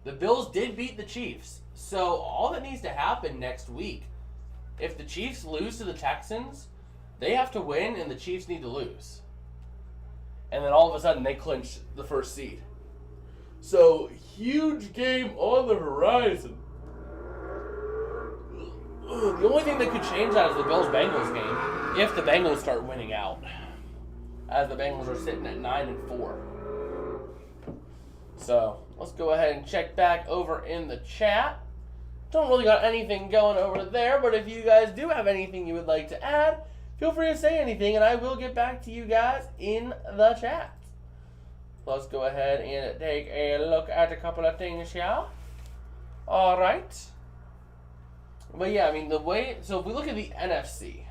The Bills did beat the Chiefs. So all that needs to happen next week, if the Chiefs lose to the Texans, they have to win and the Chiefs need to lose. And then all of a sudden they clinch the first seed. So huge game on the horizon. The only thing that could change that is the Bills-Bengals game, if the Bengals start winning out, as the Bengals are sitting at 9-4. So let's go ahead and check back over in the chat. Don't really got anything going over there, but if you guys do have anything you would like to add, feel free to say anything, and I will get back to you guys in the chat. Let's go ahead and take a look at a couple of things here. All right. But yeah, I mean, so if we look at the NFC,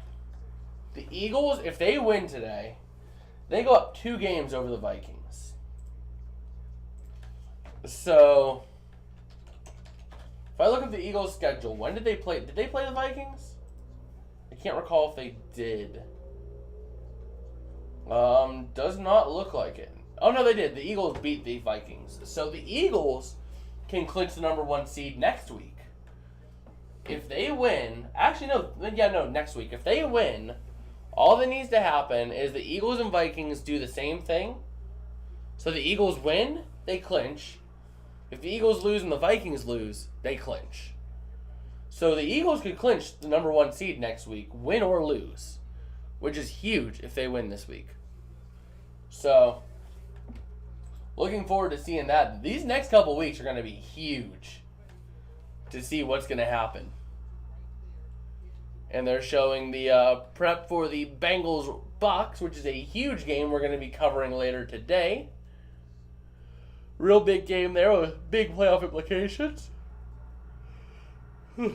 the Eagles, if they win today, they go up 2 games over the Vikings. So, if I look at the Eagles' schedule, when did they play? Did they play the Vikings? I can't recall if they did. Does not look like it. Oh, no, they did. The Eagles beat the Vikings. So, the Eagles can clinch the number 1 seed next week. If they win, next week. If they win, all that needs to happen is the Eagles and Vikings do the same thing. So the Eagles win, they clinch. If the Eagles lose and the Vikings lose, they clinch. So the Eagles could clinch the number 1 seed next week, win or lose, which is huge if they win this week. So, looking forward to seeing that. These next couple weeks are going to be huge to see what's going to happen. And they're showing the prep for the Bengals-Bucks, which is a huge game we're going to be covering later today. Real big game there with big playoff implications. Yeah,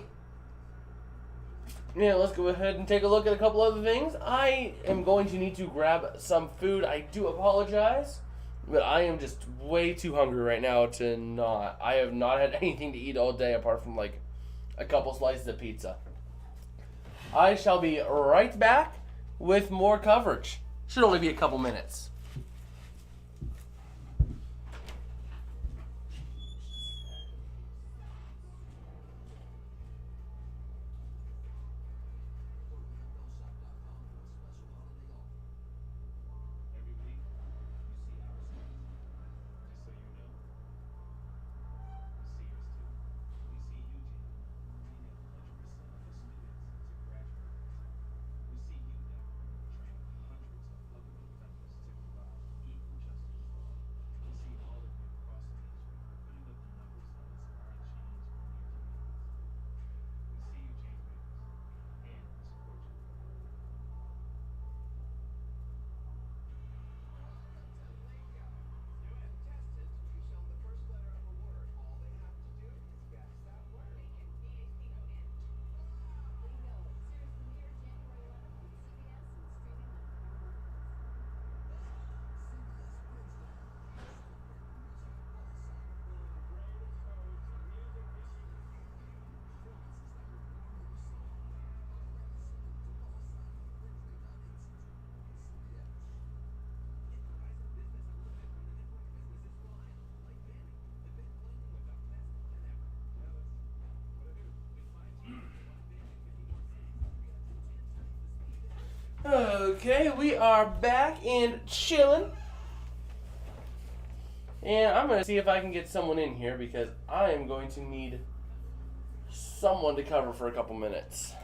let's go ahead and take a look at a couple other things. I am going to need to grab some food. I do apologize, but I am just way too hungry right now to not. I have not had anything to eat all day apart from like a couple slices of pizza. I shall be right back with more coverage. Should only be a couple minutes. Okay, we are back and chilling. And I'm going to see if I can get someone in here because I am going to need someone to cover for a couple minutes.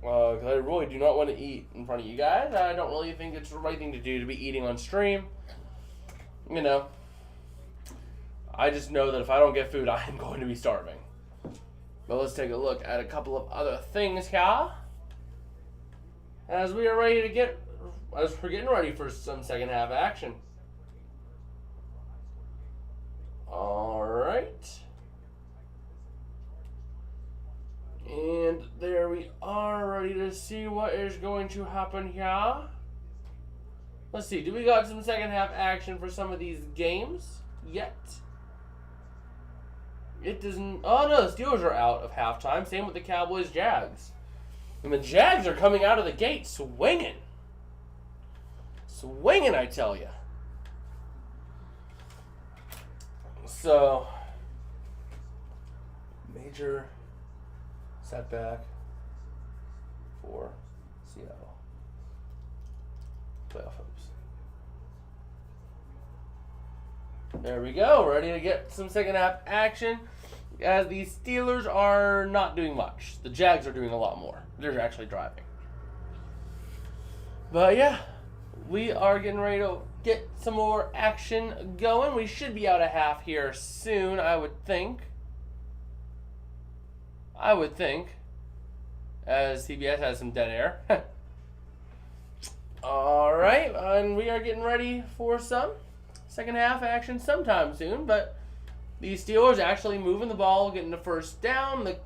Because I really do not want to eat in front of you guys. I don't really think it's the right thing to do to be eating on stream. You know, I just know that if I don't get food, I am going to be starving. But let's take a look at a couple of other things here. As we are ready to as we're getting ready for some second half action. Alright. And there we are, ready to see what is going to happen here. Let's see, do we got some second half action for some of these games yet? It doesn't. Oh no, the Steelers are out of halftime. Same with the Cowboys Jags. And the Jags are coming out of the gate swinging. Swinging, I tell you. So, major setback for Seattle. Playoff hopes. There we go. Ready to get some second half action. As the Steelers are not doing much. The Jags are doing a lot more. They're actually driving. But yeah, we are getting ready to get some more action going. We should be out of half here soon, I would think. As CBS has some dead air. Alright, and we are getting ready for some second half action sometime soon, but the Steelers actually moving the ball, getting the first down. The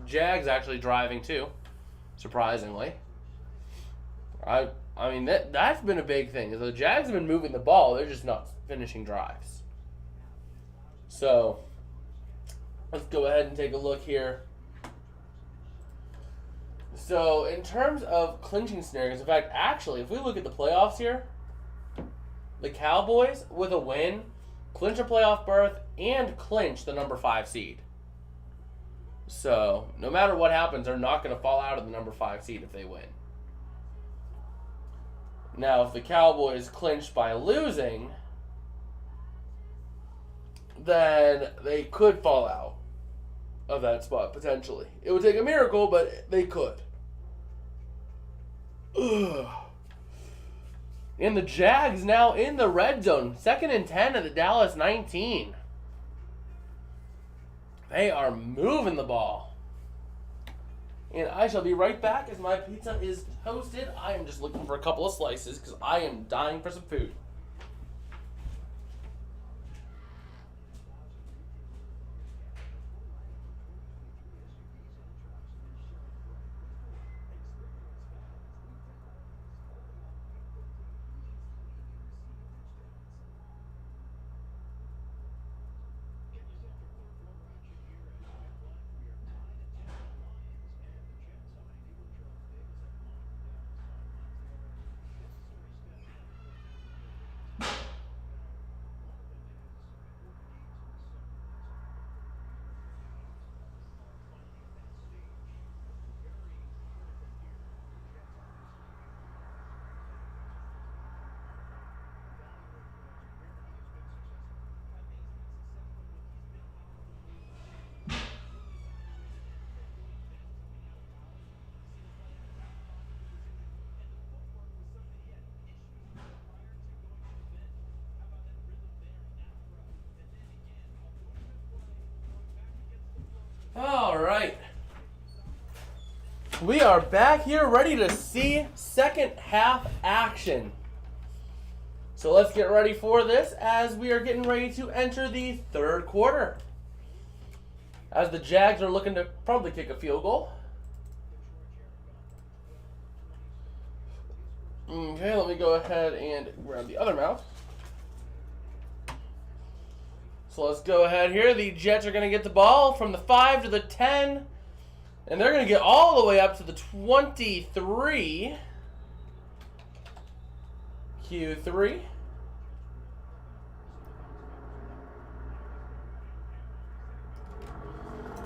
Jags actually driving too, surprisingly. I mean, that's been a big thing. The Jags have been moving the ball. They're just not finishing drives. So, let's go ahead and take a look here. So, in terms of clinching scenarios, in fact, actually, if we look at the playoffs here, the Cowboys, with a win, clinch a playoff berth and clinch the number 5 seed. So, no matter what happens, they're not going to fall out of the number 5 seed if they win. Now, if the Cowboys clinch by losing, then they could fall out of that spot, potentially. It would take a miracle, but they could. Ugh. And the Jags now in the red zone. 2nd and 10 at the Dallas 19. They are moving the ball. And I shall be right back as my pizza is toasted. I am just looking for a couple of slices because I am dying for some food. All right. We are back here ready to see second half action. So let's get ready for this as we are getting ready to enter the third quarter. As the Jags are looking to probably kick a field goal. Okay, let me go ahead and grab the other mouse. So let's go ahead here. The Jets are going to get the ball from the 5 to the 10. And they're going to get all the way up to the 23. Q3.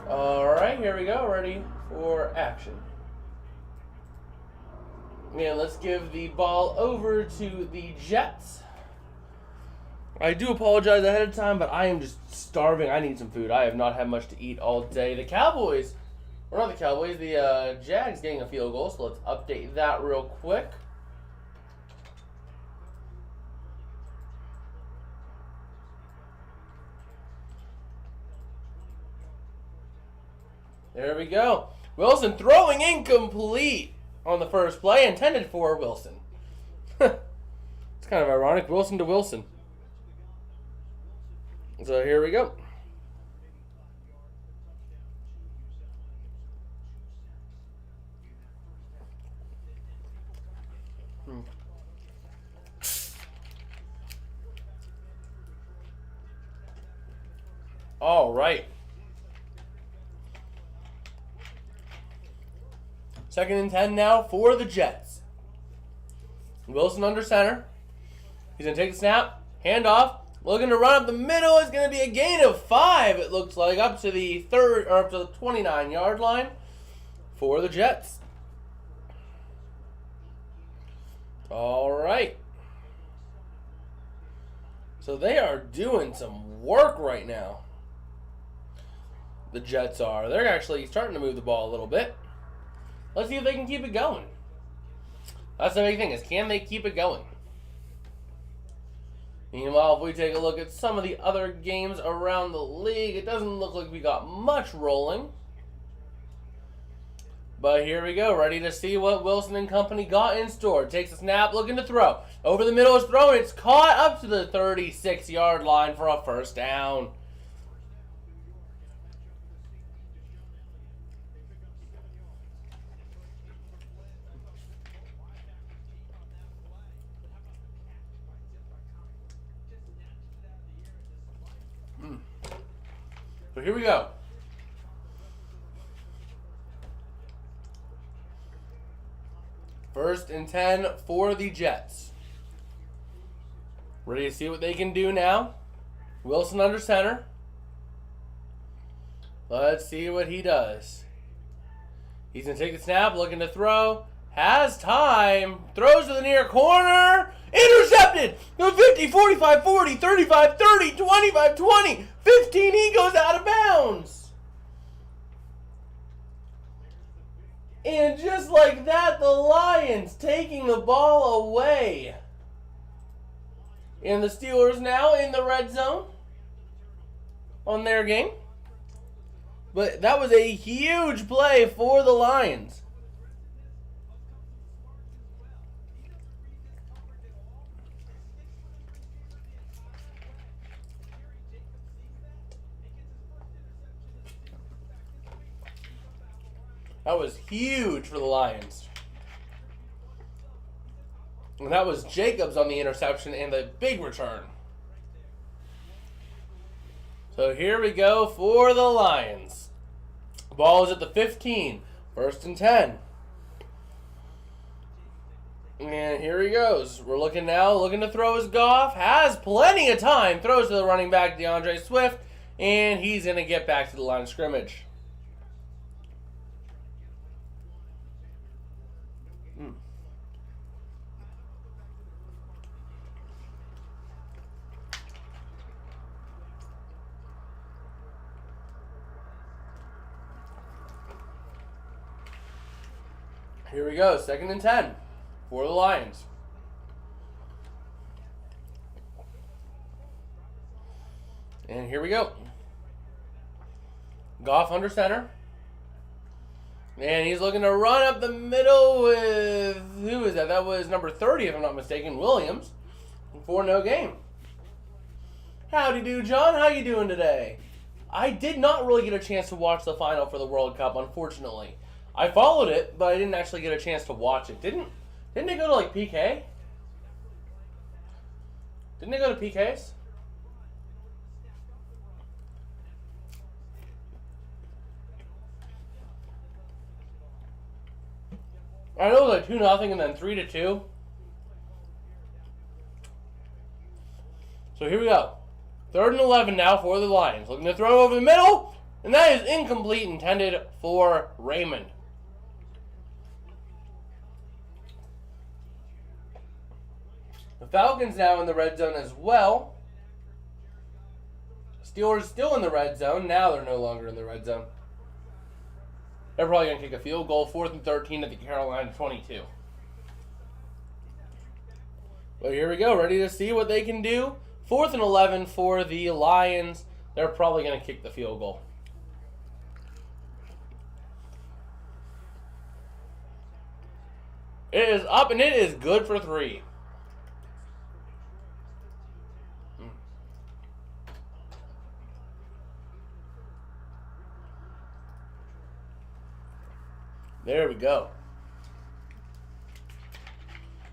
All right, here we go. Ready for action. And let's give the ball over to the Jets. I do apologize ahead of time, but I am just starving. I need some food. I have not had much to eat all day. The Cowboys, or not the Cowboys, the Jags getting a field goal, so let's update that real quick. There we go. Wilson throwing incomplete on the first play, intended for Wilson. It's kind of ironic, Wilson to Wilson. So here we go. All right. Second and 10 now for the Jets. Wilson under center. He's going to take the snap. Handoff. Looking to run up the middle. It's going to be a gain of 5, it looks like, up to the 29-yard line for the Jets. All right. So they are doing some work right now. The Jets are. They're actually starting to move the ball a little bit. Let's see if they can keep it going. That's the big thing, is can they keep it going? Meanwhile, if we take a look at some of the other games around the league, it doesn't look like we got much rolling. But here we go, ready to see what Wilson and company got in store. Takes a snap, looking to throw. Over the middle is thrown. It's caught up to the 36-yard line for a first down. So here we go. First and 10 for the Jets. Ready to see what they can do now. Wilson under center. Let's see what he does. He's going to take the snap, looking to throw. Has time. Throws to the near corner. Intercepted. The 50, 45, 40, 35, 30, 25, 20, 15. He goes out of bounds. And just like that, the Lions taking the ball away. And the Steelers now in the red zone on their game. But that was a huge play for the Lions. That was huge for the Lions. And that was Jacobs on the interception and the big return. So here we go for the Lions. Ball is at the 15. First and 10. And here he goes. We're looking now, looking to throw his Goff. Has plenty of time. Throws to the running back, DeAndre Swift. And he's going to get back to the line of scrimmage. Here we go, second and 10 for the Lions. And here we go. Goff under center. And he's looking to run up the middle with, who is that? That was number 30, if I'm not mistaken, Williams, for no gain. Howdy do, John. How you doing today? I did not really get a chance to watch the final for the World Cup, unfortunately. I followed it, but I didn't actually get a chance to watch it. Didn't it go to like PK? Didn't it go to PKs? I know it was like 2-0 and then 3-2. So here we go. 3rd and 11 now for the Lions. Looking to throw over the middle, and that is incomplete, intended for Raymond. The Falcons now in the red zone as well. Steelers still in the red zone. Now they're no longer in the red zone. They're probably going to kick a field goal. 4th and 13 at the Carolina 22. But here we go. Ready to see what they can do. 4th and 11 for the Lions. They're probably going to kick the field goal. It is up and it is good for 3. There we go.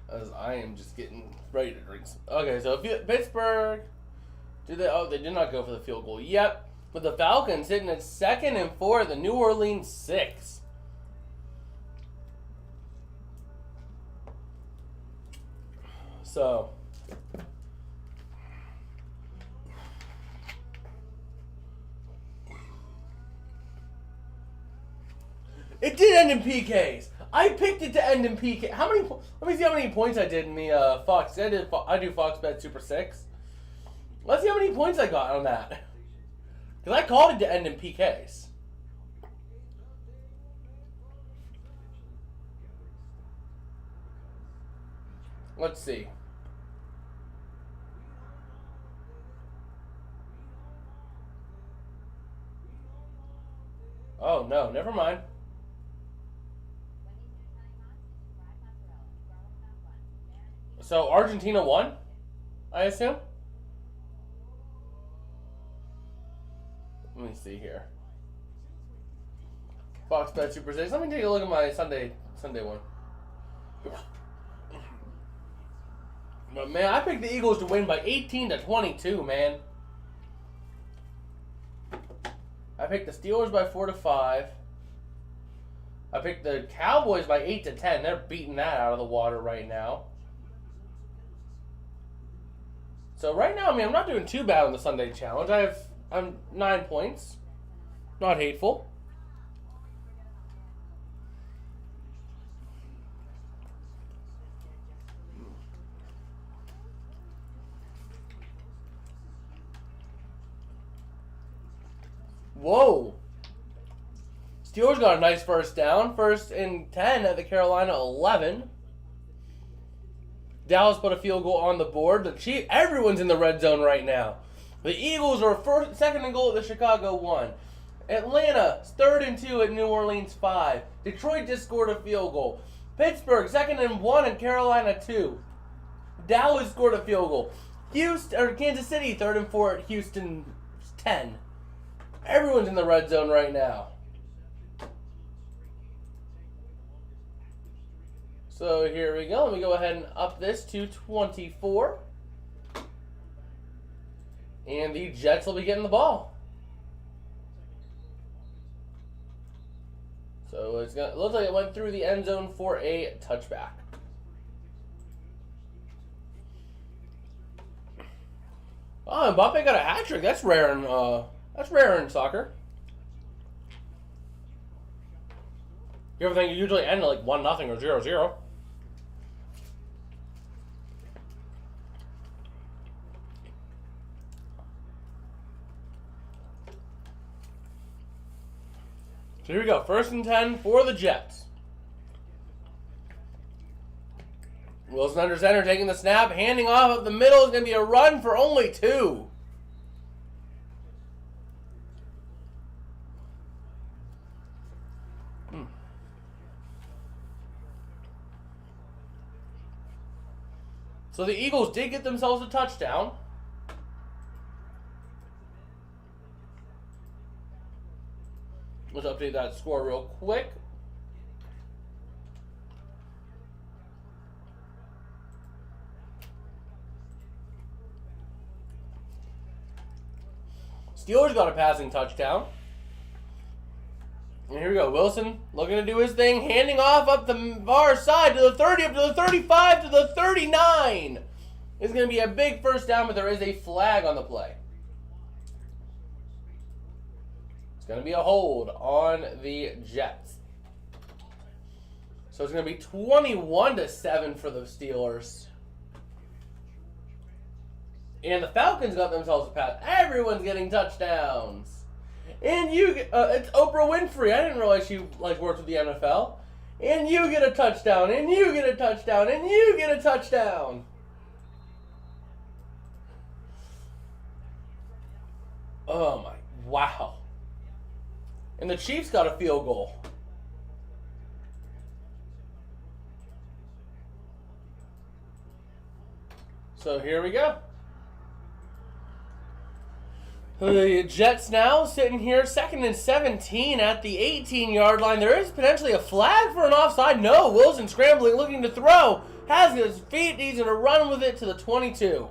As I am just getting ready to drink some. Okay, so Pittsburgh, they did not go for the field goal yet. But the Falcons hitting at 2nd and 4 at the New Orleans 6. So it did end in PKs. I picked it to end in PK. How many? Let me see how many points I did in the Fox. I do Fox Bet Super 6. Let's see how many points I got on that. Because I called it to end in PKs. Let's see. Oh, no. Never mind. So, Argentina won, I assume? Let me see here. Fox Bet Super 6. Let me take a look at my Sunday one. But, man, I picked the Eagles to win by 18-22, man. I picked the Steelers by 4-5. I picked the Cowboys by 8-10. They're beating that out of the water right now. So right now, I mean, I'm not doing too bad on the Sunday challenge. I'm 9 points. Not hateful. Whoa. Steelers got a nice first down. 1st and 10 at the Carolina 11. Dallas put a field goal on the board. The Chiefs, everyone's in the red zone right now. The Eagles are 2nd and goal at the Chicago 1. Atlanta, 3rd and 2 at New Orleans 5. Detroit just scored a field goal. Pittsburgh, 2nd and 1 at Carolina 2. Dallas scored a field goal. Kansas City, 3rd and 4 at Houston 10. Everyone's in the red zone right now. So here we go. Let me go ahead and up this to 24. And the Jets will be getting the ball. So it looks like it went through the end zone for a touchback. Oh, Mbappe got a hat trick. That's rare in soccer. You ever think you usually end like 1-0 or 0-0? So here we go. 1st and 10 for the Jets. Wilson under center, taking the snap, handing off up the middle. Is going to be a run for only 2. So the Eagles did get themselves a touchdown. Let's update that score real quick. Steelers got a passing touchdown. And here we go. Wilson looking to do his thing. Handing off up the far side to the 30, up to the 35, to the 39. It's going to be a big first down, but there is a flag on the play. It's going to be a hold on the Jets. So it's going to be 21-7 for the Steelers. And the Falcons got themselves a pass. Everyone's getting touchdowns. And you, it's Oprah Winfrey. I didn't realize she worked with the NFL. And you get a touchdown. And you get a touchdown. And you get a touchdown. Oh my, wow. And the Chiefs got a field goal. So here we go. The Jets now sitting here, 2nd and 17 at the 18-yard line. There is potentially a flag for an offside. No, Wilson scrambling, looking to throw. Has his feet. He's going to run with it to the 22.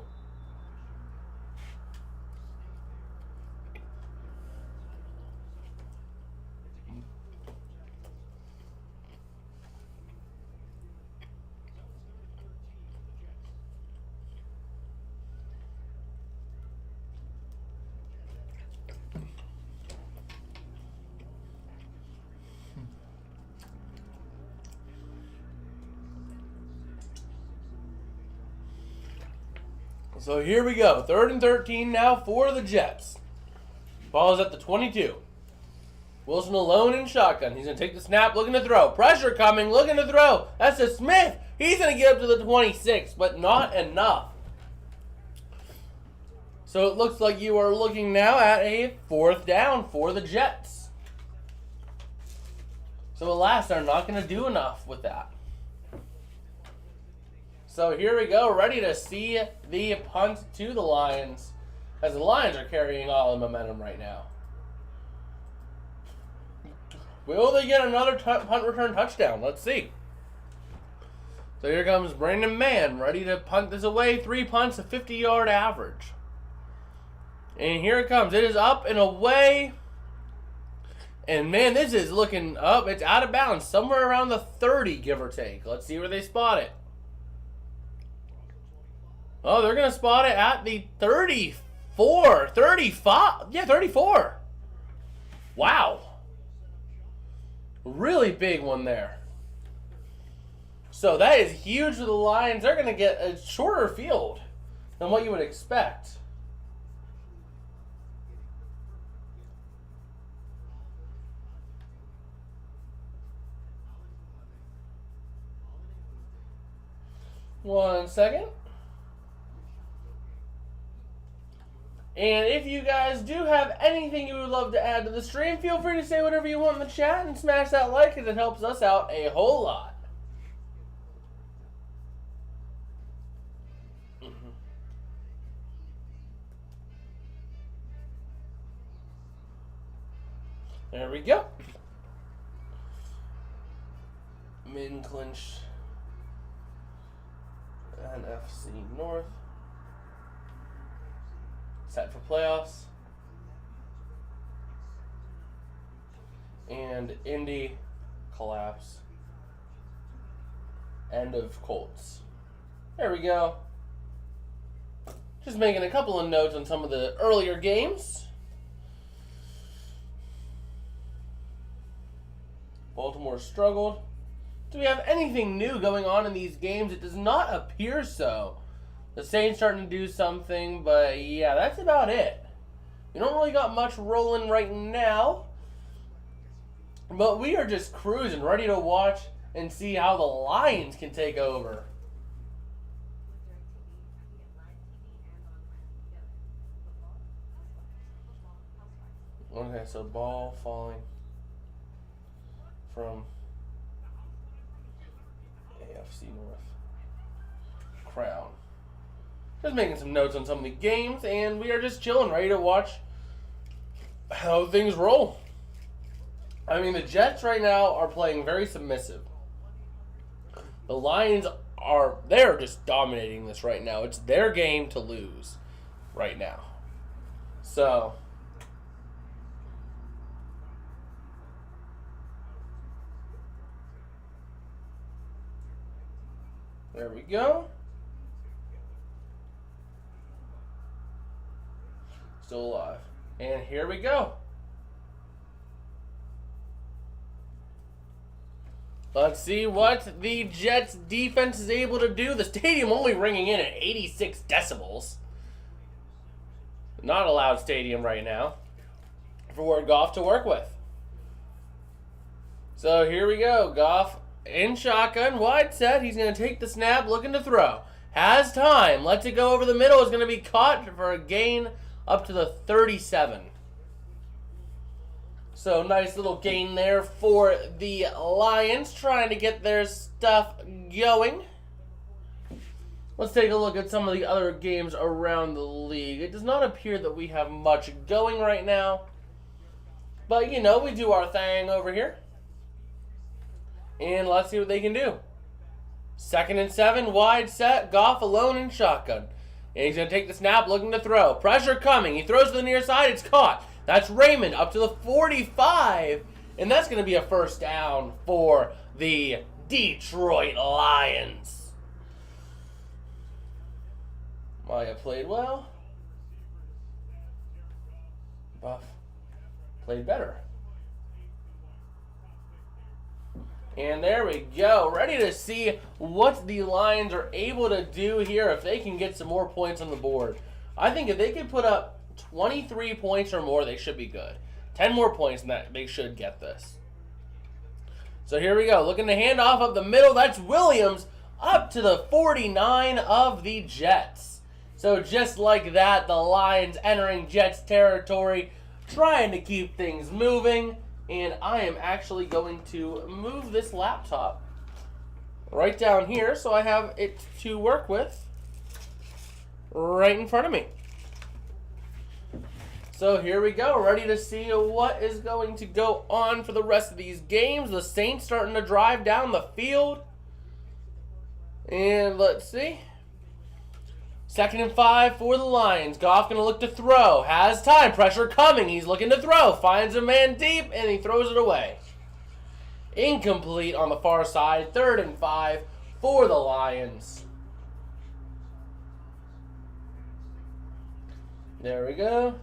So here we go. 3rd and 13 now for the Jets. Ball is at the 22. Wilson alone in shotgun. He's going to take the snap, looking to throw. Pressure coming, looking to throw. That's to Smith. He's going to get up to the 26, but not enough. So it looks like you are looking now at a 4th down for the Jets. So alas, they're not going to do enough with that. So here we go, ready to see the punt to the Lions, as the Lions are carrying all the momentum right now. Will they get another punt return touchdown? Let's see. So here comes Brandon Mann, ready to punt this away. 3 punts, a 50-yard average. And here it comes. It is up and away. And man, this is looking up. It's out of bounds, somewhere around the 30, give or take. Let's see where they spot it. Oh, they're going to spot it at the 34, 35. Yeah, 34. Wow. Really big one there. So that is huge for the Lions. They're going to get a shorter field than what you would expect. One second. And if you guys do have anything you would love to add to the stream, feel free to say whatever you want in the chat and smash that like because it helps us out a whole lot. There we go. Mid clinch NFC North. Set for playoffs. And Indy collapse. End of Colts. There we go. Just making a couple of notes on some of the earlier games. Baltimore struggled. Do we have anything new going on in these games? It does not appear so. The Saints starting to do something, but yeah, that's about it. We don't really got much rolling right now. But we are just cruising, ready to watch and see how the Lions can take over. Okay, so ball falling from AFC North. Crown. Just making some notes on some of the games, and we are just chilling, ready to watch how things roll. I mean, the Jets right now are playing very submissive. The Lions they're just dominating this right now. It's their game to lose right now. So, there we go. Still alive. And here we go. Let's see what the Jets defense is able to do. The stadium only ringing in at 86 decibels. Not a loud stadium right now for Goff to work with. So here we go. Goff in shotgun, wide set. He's going to take the snap, looking to throw. Has time. Lets it go over the middle. Is going to be caught for a gain up to the 37. So nice little gain there for the Lions, trying to get their stuff going. Let's take a look at some of the other games around the league. It does not appear that we have much going right now. But, you know, we do our thing over here. And let's see what they can do. 2nd and 7, wide set. Goff alone in shotgun. And he's going to take the snap, looking to throw. Pressure coming. He throws to the near side. It's caught. That's Raymond up to the 45. And that's going to be a first down for the Detroit Lions. Maya played well. Buff played better. And there we go. Ready to see what the Lions are able to do here if they can get some more points on the board. I think if they can put up 23 points or more, they should be good. 10 more points, and that they should get this. So here we go. Looking to hand off up the middle. That's Williams up to the 49 of the Jets. So just like that, the Lions entering Jets territory, trying to keep things moving. And I am actually going to move this laptop right down here so I have it to work with right in front of me. So here we go, ready to see what is going to go on for the rest of these games. The Saints starting to drive down the field. And let's see. 2nd and 5 for the Lions. Goff going to look to throw. Has time. Pressure coming. He's looking to throw. Finds a man deep, and he throws it away. Incomplete on the far side. 3rd and 5 for the Lions. There we go.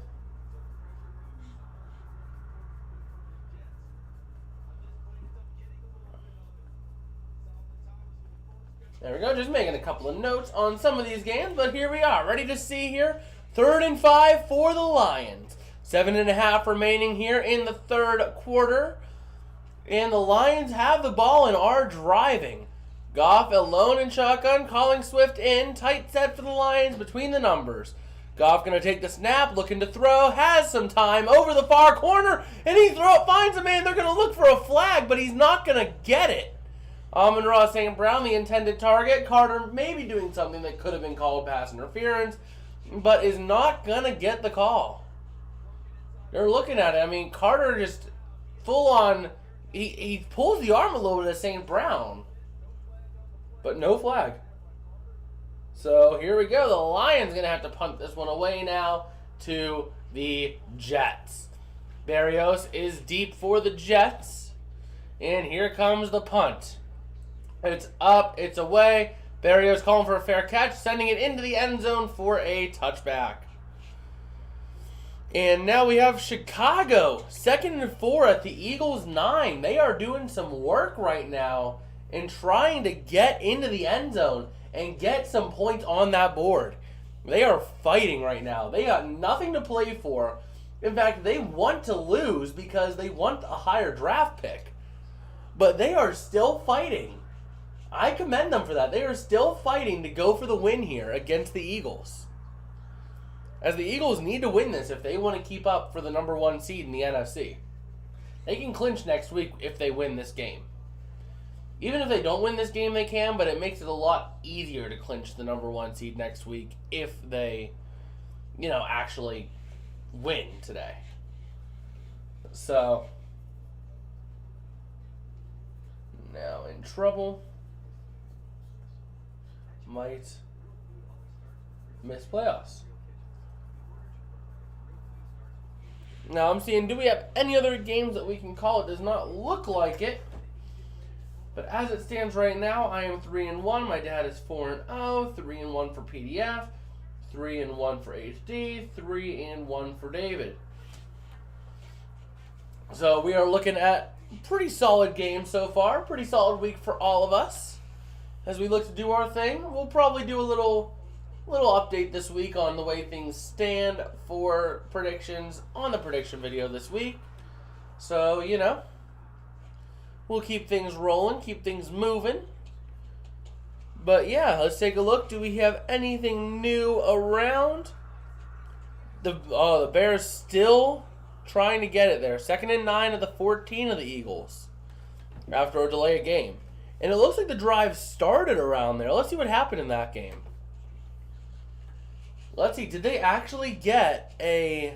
There we go, just making a couple of notes on some of these games, but here we are, ready to see here. 3rd and 5 for the Lions. 7.5 remaining here in the third quarter. And the Lions have the ball and are driving. Goff alone in shotgun, calling Swift in. Tight set for the Lions between the numbers. Goff going to take the snap, looking to throw, has some time over the far corner, and he finds a man. They're going to look for a flag, but he's not going to get it. Amon-Ra St. Brown, the intended target. Carter maybe doing something that could have been called pass interference, but is not going to get the call. They're looking at it. I mean, Carter just full on, he pulls the arm a little bit of St. Brown, but no flag. So here we go. The Lions going to have to punt this one away now to the Jets. Berrios is deep for the Jets, and here comes the punt. It's up, it's away. Berrios calling for a fair catch, sending it into the end zone for a touchback. And now we have Chicago, 2nd and 4 at the Eagles' 9. They are doing some work right now and trying to get into the end zone and get some points on that board. They are fighting right now. They got nothing to play for. In fact, they want to lose because they want a higher draft pick. But they are still fighting. I commend them for that. They are still fighting to go for the win here against the Eagles. As the Eagles need to win this if they want to keep up for the number 1 seed in the NFC. They can clinch next week if they win this game. Even if they don't win this game, they can, but it makes it a lot easier to clinch the number 1 seed next week if they, actually win today. So, now in trouble. Might miss playoffs. Now I'm seeing, do we have any other games that we can call? It does not look like it. But as it stands right now, I am 3-1. My dad is 4-0. 3-1 for PDF. 3-1 for HD. 3-1 for David. So we are looking at pretty solid games so far. Pretty solid week for all of us. As we look to do our thing, we'll probably do a little little update this week on the way things stand for predictions on the prediction video this week. So, we'll keep things rolling, keep things moving. But yeah, let's take a look. Do we have anything new around? The Bears still trying to get it there. 2nd and 9 of the 14 of the Eagles after a delay of game. And it looks like the drive started around there. Let's see what happened in that game. Let's see, did they actually get a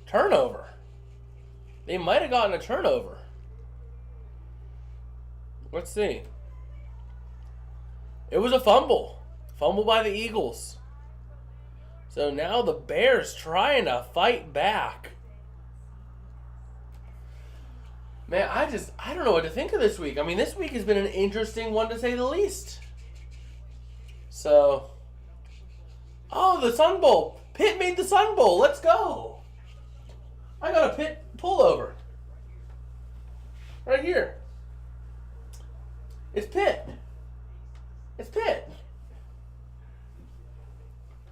turnover? They might have gotten a turnover. Let's see. It was a fumble. Fumble by the Eagles. So now the Bears trying to fight back. Man, I don't know what to think of this week. I mean, this week has been an interesting one to say the least. So... Oh, the Sun Bowl. Pitt made the Sun Bowl. Let's go. I got a Pitt pullover. Right here. It's Pitt. It's Pitt.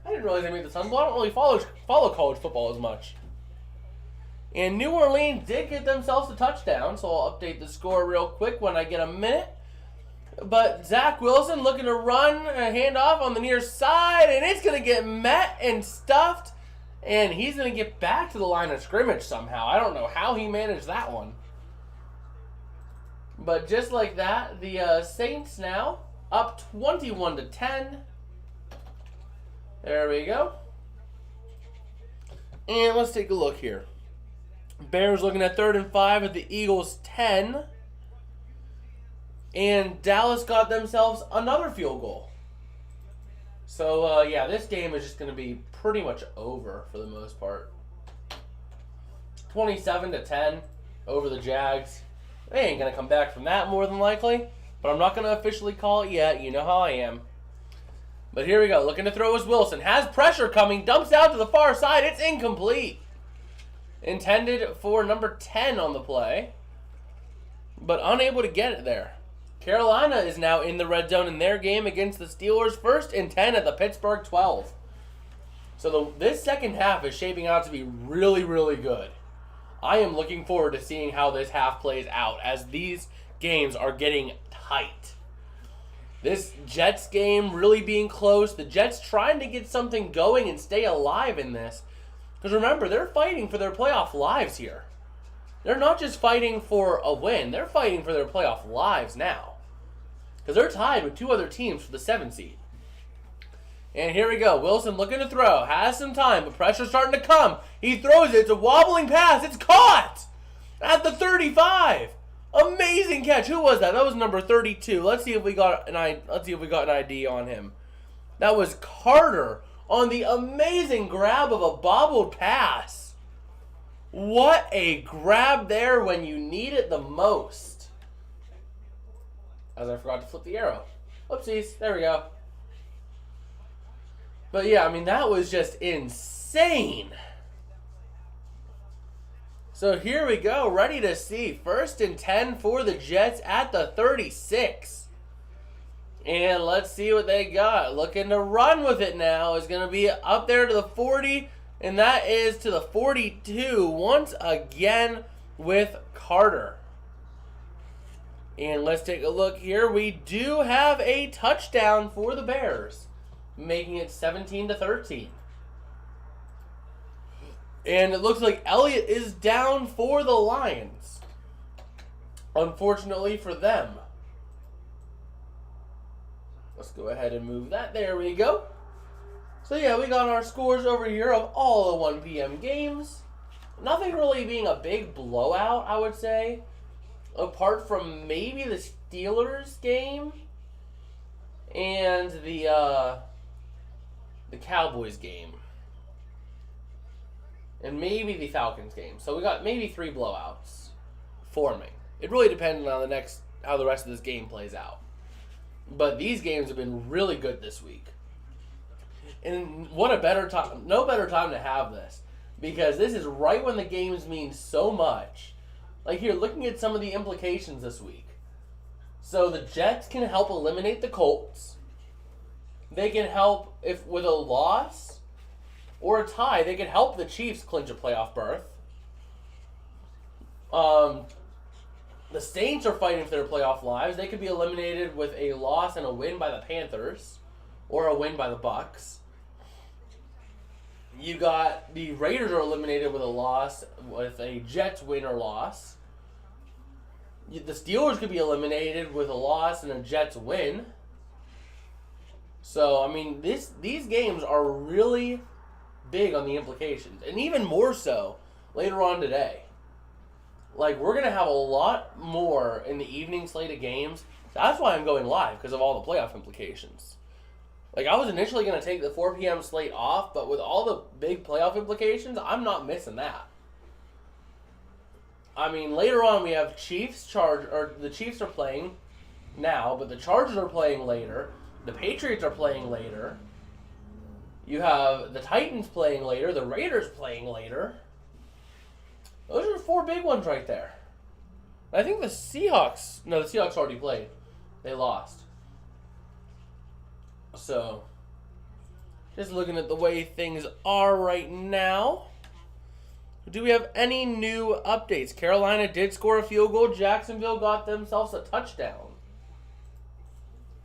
I didn't realize they made the Sun Bowl. I don't really follow college football as much. And New Orleans did get themselves a touchdown, so I'll update the score real quick when I get a minute. But Zach Wilson looking to run a handoff on the near side, and it's going to get met and stuffed, and he's going to get back to the line of scrimmage somehow. I don't know how he managed that one. But just like that, the Saints now up 21-10. There we go. And let's take a look here. Bears looking at 3rd and 5 at the Eagles' 10. And Dallas got themselves another field goal. So, yeah, this game is just going to be pretty much over for the most part. 27-10 over the Jags. They ain't going to come back from that more than likely. But I'm not going to officially call it yet. You know how I am. But here we go. Looking to throw is Wilson. Has pressure coming. Dumps out to the far side. It's incomplete. Intended for number 10 on the play. But unable to get it there. Carolina is now in the red zone in their game against the Steelers. 1st and 10 at the Pittsburgh 12. So this second half is shaping out to be really, really good. I am looking forward to seeing how this half plays out as these games are getting tight. This Jets game really being close. The Jets trying to get something going and stay alive in this. Because remember, they're fighting for their playoff lives here. They're not just fighting for a win. They're fighting for their playoff lives now. Because they're tied with 2 other teams for the 7th seed. And here we go. Wilson looking to throw. Has some time, but pressure's starting to come. He throws it. It's a wobbling pass. It's caught at the 35. Amazing catch. Who was that? That was number 32. Let's see if we got an ID on him. That was Carter on the amazing grab of a bobbled pass. What a grab there when you need it the most. As I forgot to flip the arrow. Whoopsies. There we go. But yeah, I mean, that was just insane. So here we go, ready to see 1st and 10 for the Jets at the 36. And let's see what they got. Looking to run with it now is going to be up there to the 40, and that is to the 42 once again with Carter. And let's take a look here. We do have a touchdown for the Bears, making it 17-13. And it looks like Elliott is down for the Lions. Unfortunately for them. Let's go ahead and move that. There we go. So yeah, we got our scores over here of all the 1 p.m. games. Nothing really being a big blowout, I would say. Apart from maybe the Steelers game and the Cowboys game. And maybe the Falcons game. So we got maybe 3 blowouts forming. It really depends on how the rest of this game plays out. But these games have been really good this week. And what a better time, no better time to have this. Because this is right when the games mean so much. Like here, looking at some of the implications this week. So the Jets can help eliminate the Colts. they can help if with a loss or a tie, they can help the Chiefs clinch a playoff berth. The Saints are fighting for their playoff lives. They could be eliminated with a loss and a win by the Panthers, or a win by the Bucks. You got the Raiders are eliminated with a loss, with a Jets win or loss. The Steelers could be eliminated with a loss and a Jets win. So, I mean, these games are really big on the implications. And even more so later on today. Like, we're going to have a lot more in the evening slate of games. That's why I'm going live, because of all the playoff implications. Like, I was initially going to take the 4 p.m. slate off, but with all the big playoff implications, I'm not missing that. I mean, later on we have the Chiefs are playing now, but the Chargers are playing later. The Patriots are playing later. You have the Titans playing later, the Raiders playing later. Those are 4 big ones right there. I think the Seahawks already played. They lost. So, just looking at the way things are right now. Do we have any new updates? Carolina did score a field goal. Jacksonville got themselves a touchdown.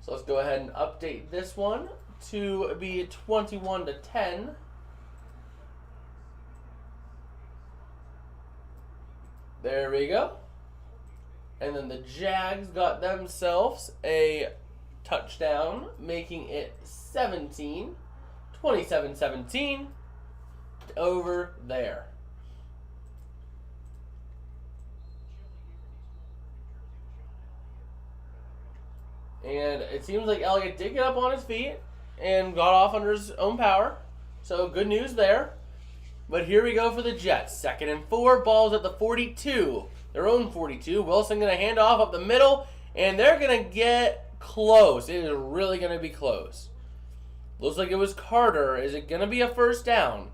So let's go ahead and update this one to be 21-10. There we go. And then the Jags got themselves a touchdown, making it 27-17 over there. And it seems like Elliott did get up on his feet and got off under his own power. So good news there. But here we go for the Jets. 2nd and 4. Ball's at the 42. Their own 42. Wilson going to hand off up the middle. And they're going to get close. It is really going to be close. Looks like it was Carter. Is it going to be a first down?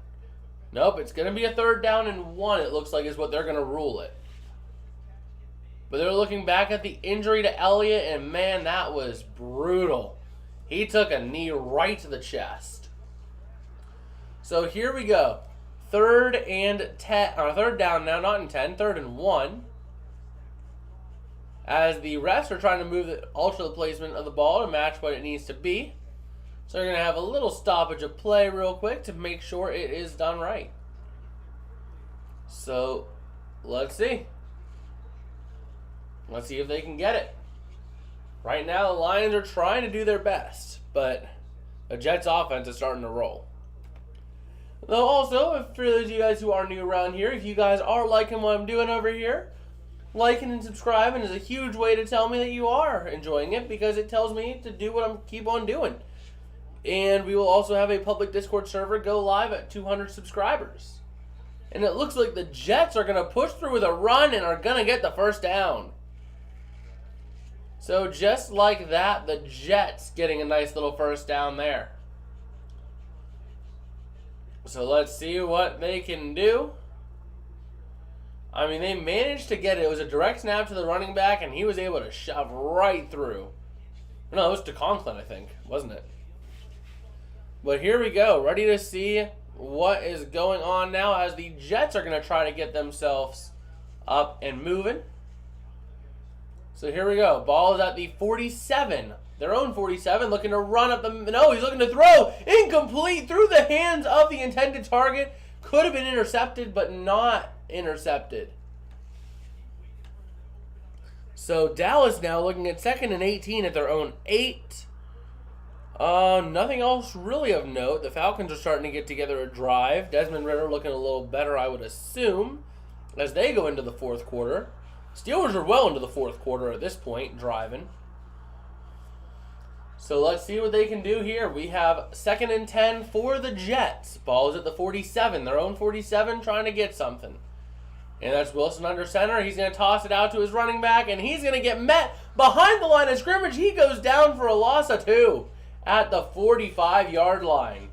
Nope. It's going to be a 3rd down and 1. It looks like is what they're going to rule it. But they're looking back at the injury to Elliott. And man, that was brutal. He took a knee right to the chest. So here we go. 3rd and 10, 3rd down now, not in 10, 3rd and 1. As the refs are trying to alter the placement of the ball to match what it needs to be. So they're going to have a little stoppage of play real quick to make sure it is done right. So, let's see. Let's see if they can get it. Right now, the Lions are trying to do their best, but the Jets offense is starting to roll. Though also, for those of you guys who are new around here, if you guys are liking what I'm doing over here, liking and subscribing is a huge way to tell me that you are enjoying it, because it tells me to do what I'm keep on doing. And we will also have a public Discord server go live at 200 subscribers. And it looks like the Jets are going to push through with a run and are going to get the first down. So just like that, the Jets getting a nice little first down there. So let's see what they can do. I mean, they managed to get it. It was a direct snap to the running back, and he was able to shove right through. No, it was to Conklin, I think, wasn't it? But here we go. Ready to see what is going on now as the Jets are going to try to get themselves up and moving. So here we go. Ball is at the 47. Their own 47, looking to run up the... No, he's looking to throw. Incomplete through the hands of the intended target. Could have been intercepted, but not intercepted. So Dallas now looking at 2nd and 18 at their own 8. Nothing else really of note. The Falcons are starting to get together a drive. Desmond Ridder looking a little better, I would assume, as they go into the 4th quarter. Steelers are well into the 4th quarter at this point, driving. So let's see what they can do here. We have 2nd and 10 for the Jets. Ball is at the 47. Their own 47, trying to get something. And that's Wilson under center. He's going to toss it out to his running back, and he's going to get met behind the line of scrimmage. He goes down for a loss of 2 at the 45-yard line.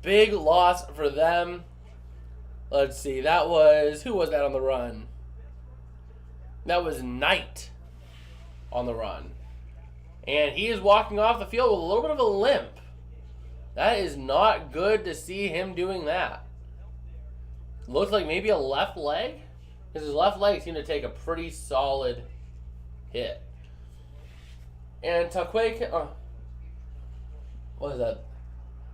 Big loss for them. Let's see. That was... Who was that on the run? That was Knight on the run. And he is walking off the field with a little bit of a limp. That is not good to see him doing that. Looks like maybe a left leg, because his left leg seemed to take a pretty solid hit. And Takwe, what is that?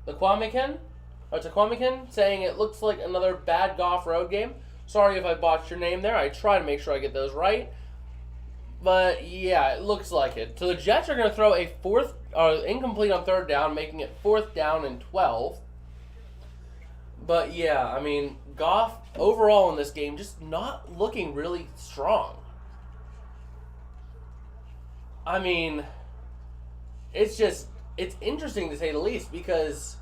Takwamekin saying it looks like another bad Goff road game. Sorry if I botched your name there. I try to make sure I get those right. But yeah, it looks like it. So the Jets are going to throw a incomplete on third down, making it 4th down and 12. But yeah, I mean, Goff overall in this game just not looking really strong. I mean, it's interesting to say the least, because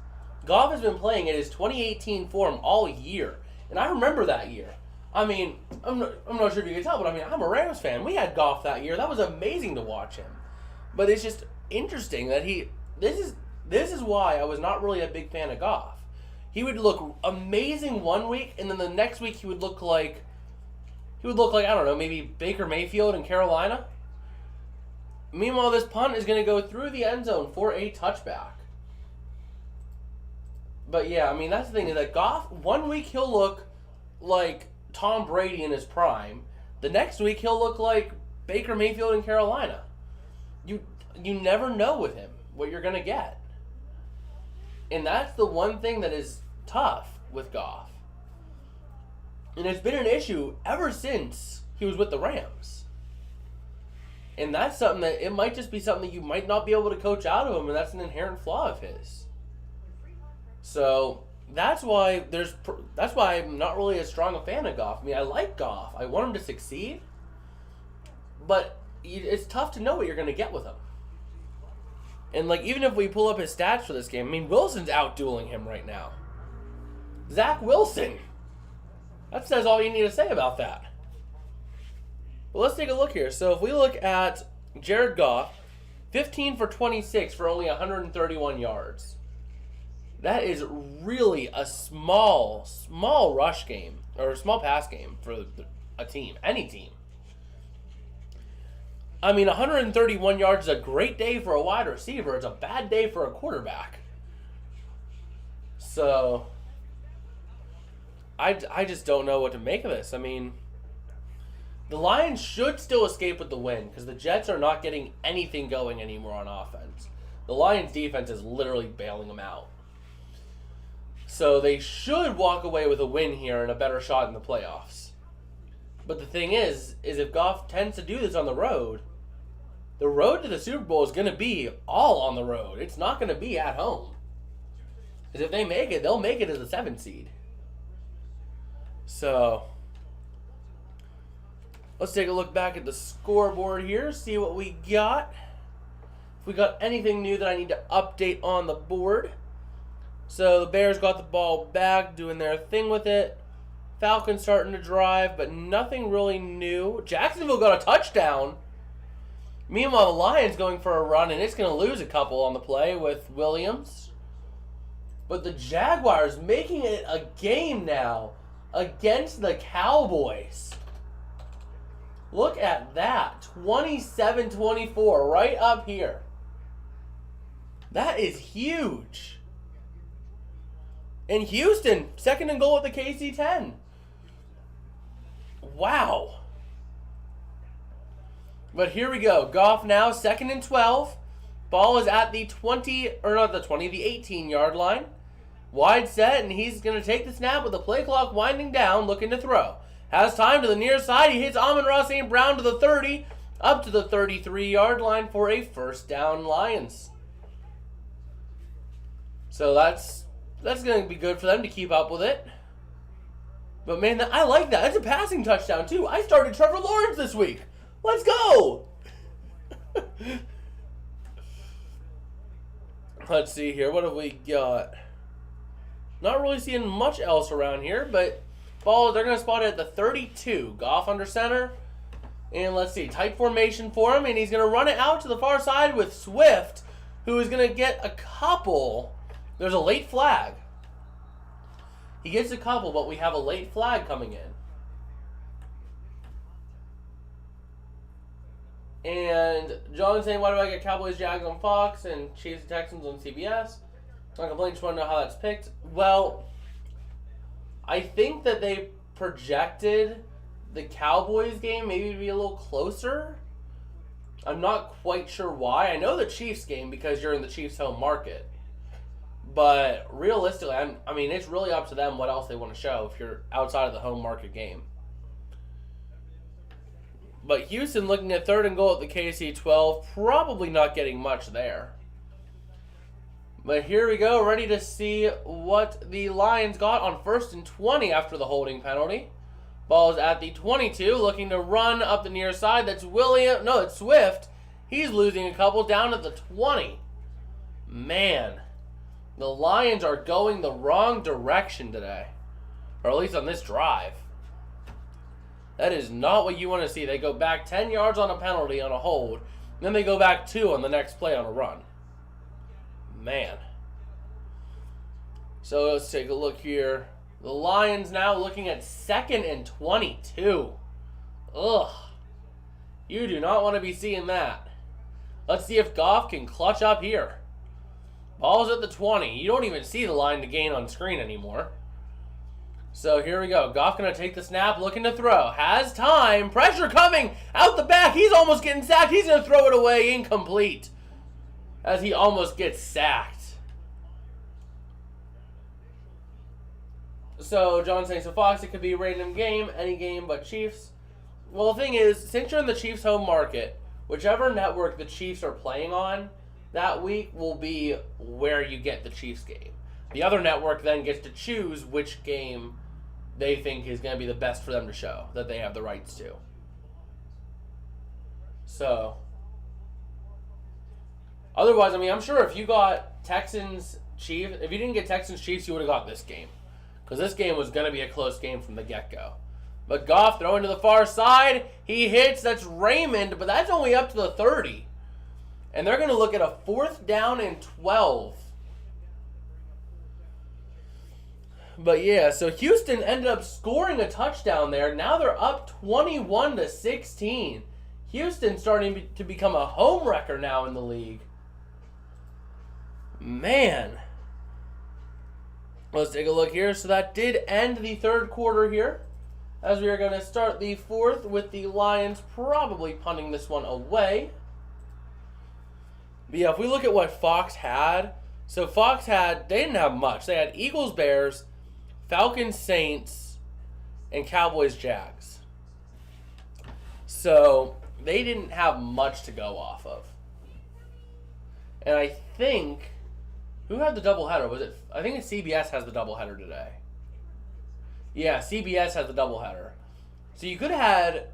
Goff has been playing at his 2018 form all year. And I remember that year. I mean, I'm not sure if you can tell, but I mean, I'm a Rams fan. We had Goff that year. That was amazing to watch him. But it's just interesting that this is why I was not really a big fan of Goff. He would look amazing one week, and then the next week he would look like, I don't know, maybe Baker Mayfield in Carolina. Meanwhile, this punt is going to go through the end zone for a touchback. But yeah, I mean, that's the thing, is that Goff, one week he'll look like Tom Brady in his prime. The next week he'll look like Baker Mayfield in Carolina. You never know with him what you're going to get. And that's the one thing that is tough with Goff. And it's been an issue ever since he was with the Rams. And that's something that, it might just be something that you might not be able to coach out of him, and that's an inherent flaw of his. So that's why I'm not really as strong a fan of Goff. I mean, I like Goff. I want him to succeed. But it's tough to know what you're going to get with him. And like, even if we pull up his stats for this game, I mean, Wilson's out-dueling him right now. Zach Wilson. That says all you need to say about that. But let's take a look here. So if we look at Jared Goff, 15 for 26 for only 131 yards. That is really a small rush game, or a small pass game for a team, any team. I mean, 131 yards is a great day for a wide receiver. It's a bad day for a quarterback. So, I just don't know what to make of this. I mean, the Lions should still escape with the win, because the Jets are not getting anything going anymore on offense. The Lions' defense is literally bailing them out. So they should walk away with a win here and a better shot in the playoffs. But the thing is if Goff tends to do this on the road to the Super Bowl is going to be all on the road. It's not going to be at home. Because if they make it, they'll make it as a 7th seed. So, let's take a look back at the scoreboard here, see what we got. If we got anything new that I need to update on the board. So the Bears got the ball back, doing their thing with it. Falcons starting to drive, but nothing really new. Jacksonville got a touchdown. Meanwhile, the Lions going for a run, and it's going to lose a couple on the play with Williams. But the Jaguars making it a game now against the Cowboys. Look at that. 27-24 right up here. That is huge. And Houston, 2nd and goal at the KC-10. Wow. But here we go. Goff now, 2nd and 12. Ball is at the 18-yard line. Wide set, and he's going to take the snap with the play clock winding down, looking to throw. Has time to the near side. He hits Amon-Ra St. Brown to the 30, up to the 33-yard line for a 1st down Lions. So that's going to be good for them to keep up with it. But man, I like that. That's a passing touchdown too. I started Trevor Lawrence this week. Let's go! Let's see here. What have we got? Not really seeing much else around here, but they're going to spot it at the 32. Goff under center. And let's see. Tight formation for him. And he's going to run it out to the far side with Swift, who is going to get a couple. There's a late flag. He gets a couple, but we have a late flag coming in. And John saying, why do I get Cowboys, Jags on Fox and Chiefs and Texans on CBS? I complain, just want to know how that's picked. Well, I think that they projected the Cowboys game maybe to be a little closer. I'm not quite sure why. I know the Chiefs game because you're in the Chiefs home market. But realistically, I mean, it's really up to them what else they want to show if you're outside of the home market game. But Houston looking at 3rd and goal at the KC-12, probably not getting much there. But here we go, ready to see what the Lions got on 1st and 20 after the holding penalty. Ball is at the 22, looking to run up the near side. That's it's Swift. He's losing a couple down at the 20. Man, the Lions are going the wrong direction today. Or at least on this drive. That is not what you want to see. They go back 10 yards on a penalty on a hold. Then they go back 2 on the next play on a run. Man. So let's take a look here. The Lions now looking at 2nd and 22. Ugh. You do not want to be seeing that. Let's see if Goff can clutch up here. Ball's at the 20. You don't even see the line to gain on screen anymore. So here we go. Goff going to take the snap, looking to throw. Has time. Pressure coming out the back. He's almost getting sacked. He's going to throw it away. Incomplete. As he almost gets sacked. So John saying, so Fox, it could be a random game, any game but Chiefs. Well, the thing is, since you're in the Chiefs home market, whichever network the Chiefs are playing on that week will be where you get the Chiefs game. The other network then gets to choose which game they think is going to be the best for them to show, that they have the rights to. So, otherwise, I mean, I'm sure if you got Texans Chiefs, if you didn't get Texans Chiefs, you would have got this game. Because this game was going to be a close game from the get-go. But Goff throwing to the far side. He hits. That's Raymond, but that's only up to the 30. And they're going to look at a 4th down and 12. But yeah, so Houston ended up scoring a touchdown there. Now they're up 21-16. Houston starting to become a home wrecker now in the league. Man. Let's take a look here. So that did end the 3rd quarter here. As we are going to start the 4th with the Lions probably punting this one away. But yeah, if we look at what Fox had. So Fox they didn't have much. They had Eagles, Bears, Falcons, Saints, and Cowboys, Jags. So they didn't have much to go off of. And I think, who had the doubleheader? I think CBS has the doubleheader today. Yeah, CBS has the doubleheader. So you could have had,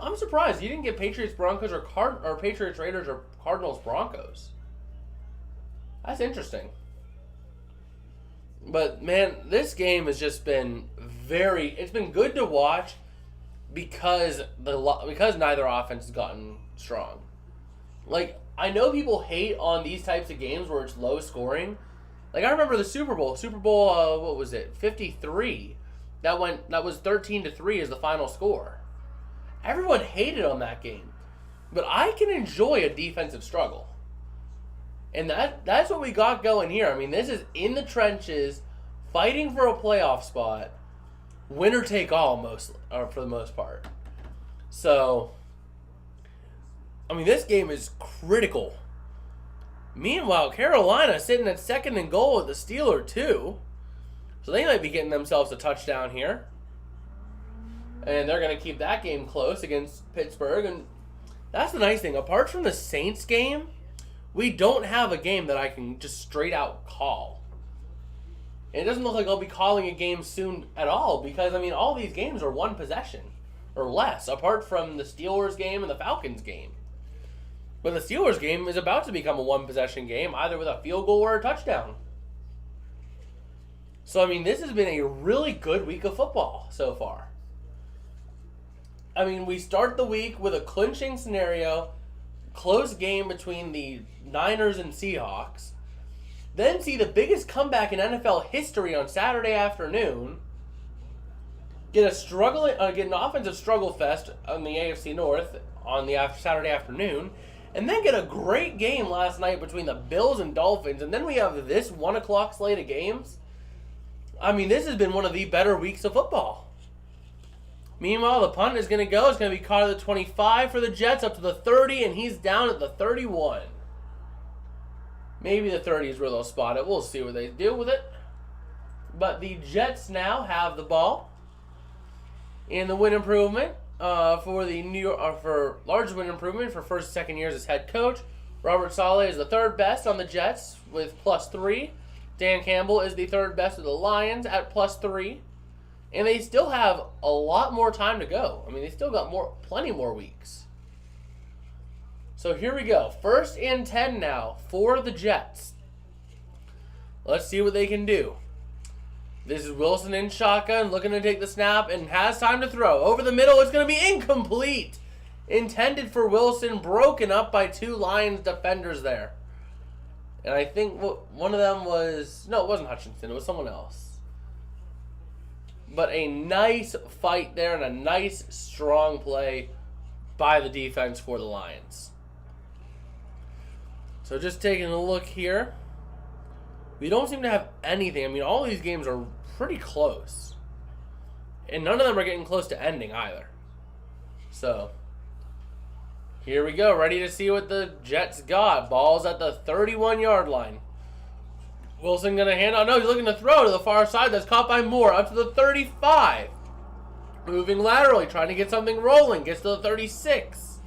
I'm surprised you didn't get Patriots, Broncos, or Patriots, Raiders, or Cardinals, Broncos. That's interesting. But man, this game has just been it's been good to watch because neither offense has gotten strong. Like, I know people hate on these types of games where it's low scoring. Like, I remember the Super Bowl, what was it, 53. That was 13-3 as the final score. Everyone hated on that game. But I can enjoy a defensive struggle. And that's what we got going here. I mean, this is in the trenches, fighting for a playoff spot, winner take all for the most part. So, I mean, this game is critical. Meanwhile, Carolina sitting at 2nd and goal with the Steelers too. So they might be getting themselves a touchdown here. And they're going to keep that game close against Pittsburgh. And that's the nice thing. Apart from the Saints game, we don't have a game that I can just straight out call. And it doesn't look like I'll be calling a game soon at all because, I mean, all these games are one possession or less, apart from the Steelers game and the Falcons game. But the Steelers game is about to become a one-possession game, either with a field goal or a touchdown. So, I mean, this has been a really good week of football so far. I mean, we start the week with a clinching scenario, close game between the Niners and Seahawks, then see the biggest comeback in NFL history on Saturday afternoon, get an offensive struggle fest on the AFC North on the Saturday afternoon, and then get a great game last night between the Bills and Dolphins, and then we have this 1 o'clock slate of games. I mean, this has been one of the better weeks of football. Meanwhile, the punt is going to go. It's going to be caught at the 25 for the Jets, up to the 30, and he's down at the 31. Maybe the 30 is where they'll spot it. We'll see what they do with it. But the Jets now have the ball. And the win improvement for the New York, for large win improvement for first and second years as head coach. Robert Saleh is the third best on the Jets with +3. Dan Campbell is the third best of the Lions at +3. And they still have a lot more time to go. I mean, they still got plenty more weeks. So here we go. 1st and 10 now for the Jets. Let's see what they can do. This is Wilson in shotgun, looking to take the snap, and has time to throw. Over the middle, it's going to be incomplete. Intended for Wilson, broken up by 2 Lions defenders there. And I think one of them was... No, it wasn't Hutchinson. It was someone else. But a nice fight there and a nice, strong play by the defense for the Lions. So just taking a look here. We don't seem to have anything. I mean, all these games are pretty close. And none of them are getting close to ending either. So, here we go. Ready to see what the Jets got. Ball's at the 31-yard line. Wilson going to hand out. No, he's looking to throw to the far side. That's caught by Moore. Up to the 35. Moving laterally. Trying to get something rolling. Gets to the 36.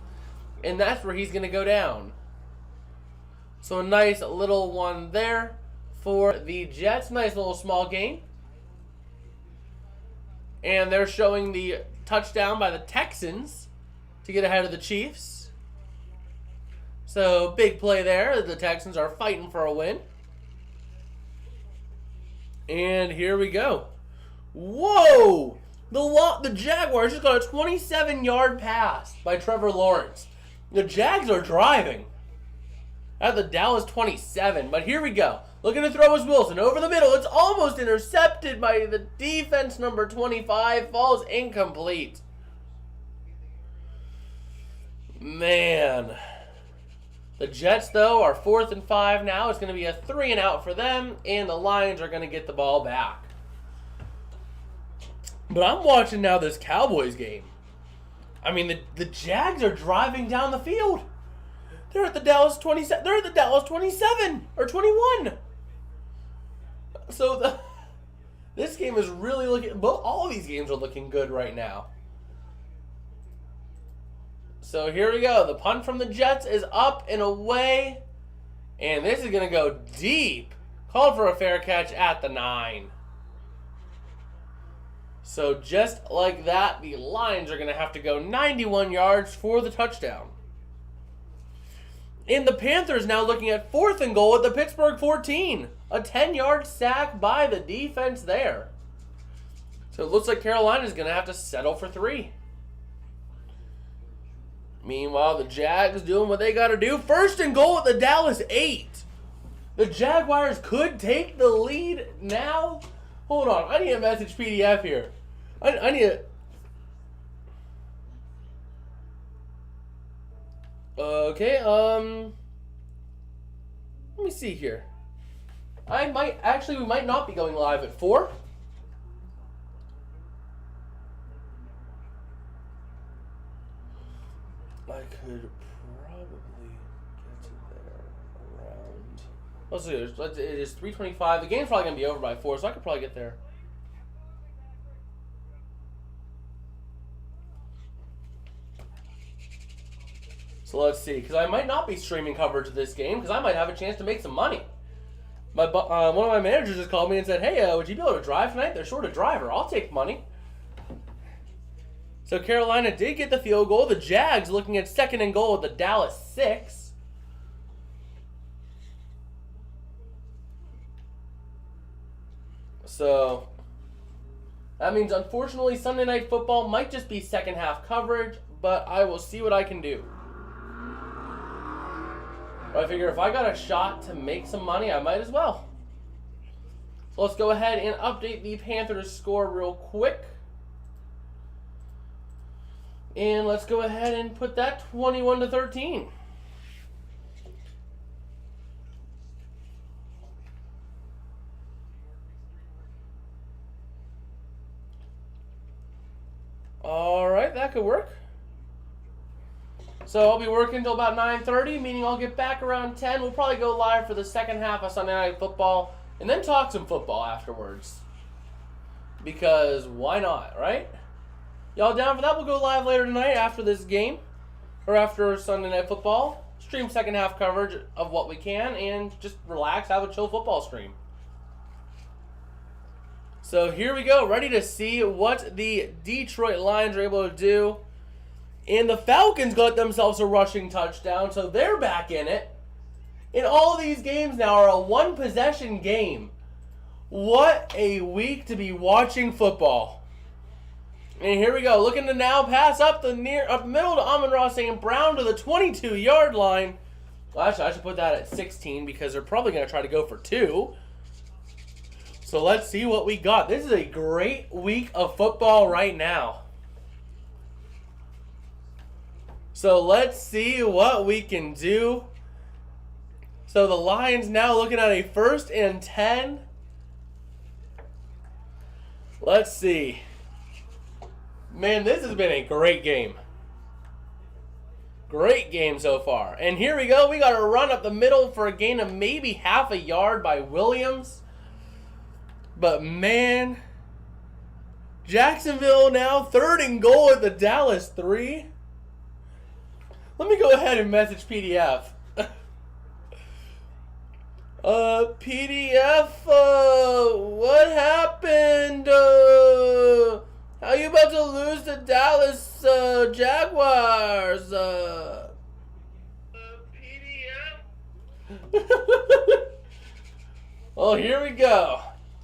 And that's where he's going to go down. So a nice little one there for the Jets. Nice little small gain. And they're showing the touchdown by the Texans to get ahead of the Chiefs. So big play there. The Texans are fighting for a win. And here we go. Whoa! The Jaguars just got a 27-yard pass by Trevor Lawrence. The Jags are driving at the Dallas 27. But here we go. Looking to throw is Wilson. Over the middle. It's almost intercepted by the defense. Number 25 falls incomplete. Man. The Jets, though, are 4th and 5 now. It's going to be a 3 and out for them. And the Lions are going to get the ball back. But I'm watching now this Cowboys game. I mean, the Jags are driving down the field. They're at the Dallas 27. They're at the Dallas 27 or 21. So this game is really looking. All of these games are looking good right now. So here we go. The punt from the Jets is up and away, and this is going to go deep. Called for a fair catch at the 9. So just like that, the Lions are going to have to go 91 yards for the touchdown. And the Panthers now looking at 4th and goal at the Pittsburgh 14. A 10-yard sack by the defense there. So it looks like Carolina is going to have to settle for 3. Meanwhile, the Jags doing what they got to do. 1st and goal at the Dallas 8. The Jaguars could take the lead now. Hold on. I need a message PDF here. I need a... Okay, let me see here. We might not be going live at 4. I could probably get to there around... Let's see, it is 3:25. The game's probably going to be over by 4, so I could probably get there. So let's see, because I might not be streaming coverage of this game, because I might have a chance to make some money. One of my managers just called me and said, hey, would you be able to drive tonight? They're short a driver. I'll take money. So Carolina did get the field goal. The Jags looking at 2nd and goal at the Dallas 6. So that means, unfortunately, Sunday Night Football might just be second half coverage, but I will see what I can do. But I figure if I got a shot to make some money, I might as well. So let's go ahead and update the Panthers score real quick. And let's go ahead and put that 21-13. All right, that could work. So I'll be working until about 9:30, meaning I'll get back around 10. We'll probably go live for the second half of Sunday Night Football and then talk some football afterwards. Because why not, right? Y'all down for that? We'll go live later tonight after this game, or after Sunday Night Football. Stream second half coverage of what we can and just relax, have a chill football stream. So here we go, ready to see what the Detroit Lions are able to do. And the Falcons got themselves a rushing touchdown, so they're back in it. And all of these games now are a one-possession game. What a week to be watching football. And here we go, looking to now pass up the middle to Amon-Ra St. Brown to the 22-yard line. Well, actually, I should put that at 16 because they're probably going to try to go for 2. So let's see what we got. This is a great week of football right now. So let's see what we can do. So the Lions now looking at a 1st and 10. Let's see. Man, this has been a great game. Great game so far. And here we go. We got a run up the middle for a gain of maybe half a yard by Williams. But man, Jacksonville now 3rd and goal at the Dallas 3. Let me go ahead and message PDF. PDF, what happened? How you about to lose to Dallas Jaguars? PDF. Well, here we go.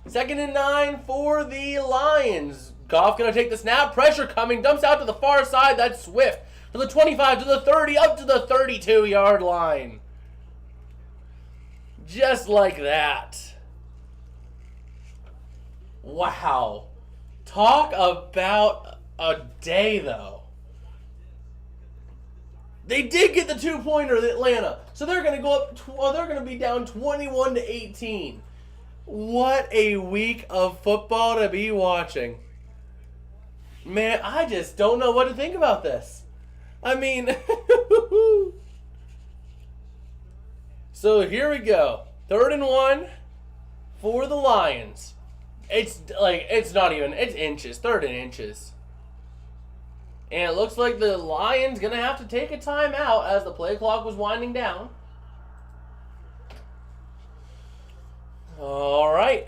2nd and 9 for the Lions. Goff gonna take the snap. Pressure coming. Dumps out to the far side. That's Swift. To the 25, to the 30, up to the 32-yard line. Just like that. Wow. Talk about a day, though. They did get the 2-pointer, Atlanta. So they're going to go up. They're going to be down 21-18. What a week of football to be watching. Man, I just don't know what to think about this. I mean, so here we go. 3rd and 1 for the Lions. It's not even, it's inches, 3rd and inches. And it looks like the Lions going to have to take a timeout as the play clock was winding down. All right.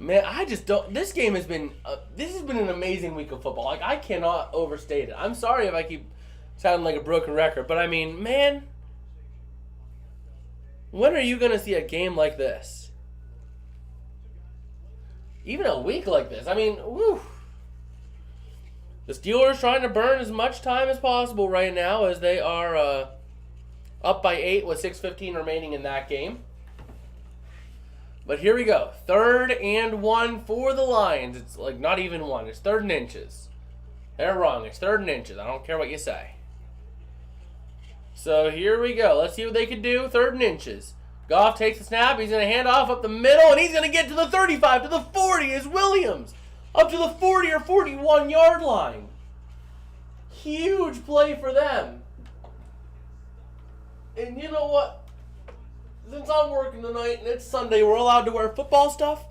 Man, I just don't. This game has been. This has been an amazing week of football. Like, I cannot overstate it. I'm sorry if I keep sounding like a broken record, but I mean, man, when are you gonna see a game like this? Even a week like this. I mean, woo. The Steelers trying to burn as much time as possible right now as they are up by 8 with 6:15 remaining in that game. But here we go. 3rd and 1 for the Lions. It's like not even 1. It's 3rd and inches. They're wrong. It's 3rd and inches. I don't care what you say. So here we go. Let's see what they can do. 3rd and inches. Goff takes the snap. He's going to hand off up the middle, and he's going to get to the 35, to the 40 is Williams. Up to the 40 or 41-yard line. Huge play for them. And you know what? Since I'm working tonight and it's Sunday, we're allowed to wear football stuff.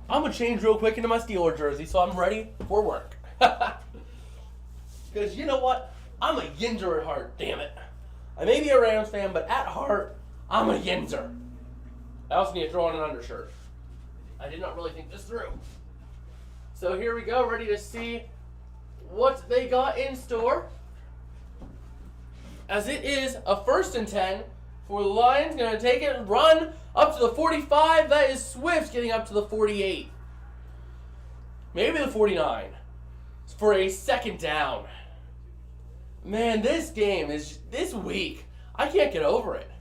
I'm going to change real quick into my Steelers jersey so I'm ready for work. Because you know what? I'm a Yinzer at heart, damn it. I may be a Rams fan, but at heart, I'm a Yinzer. I also need to throw on an undershirt. I did not really think this through. So here we go, ready to see what they got in store. As it is a 1st and 10 for the Lions. Going to take it and run up to the 45. That is Swift getting up to the 48. Maybe the 49. It's for a 2nd down. Man, this week, I can't get over it.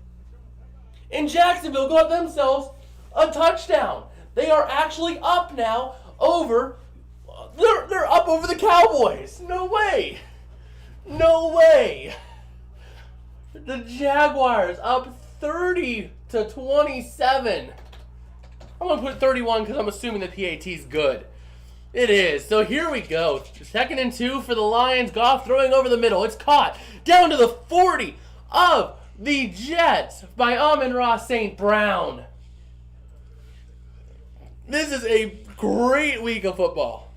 And Jacksonville got themselves a touchdown. They are actually up now over They're up over the Cowboys. No way. No way. The Jaguars up 30-27. I'm going to put 31 because I'm assuming the PAT's good. It is. So here we go. 2nd and 2 for the Lions. Goff throwing over the middle. It's caught. Down to the 40 of the Jets by Amon-Ra St. Brown. This is a great week of football.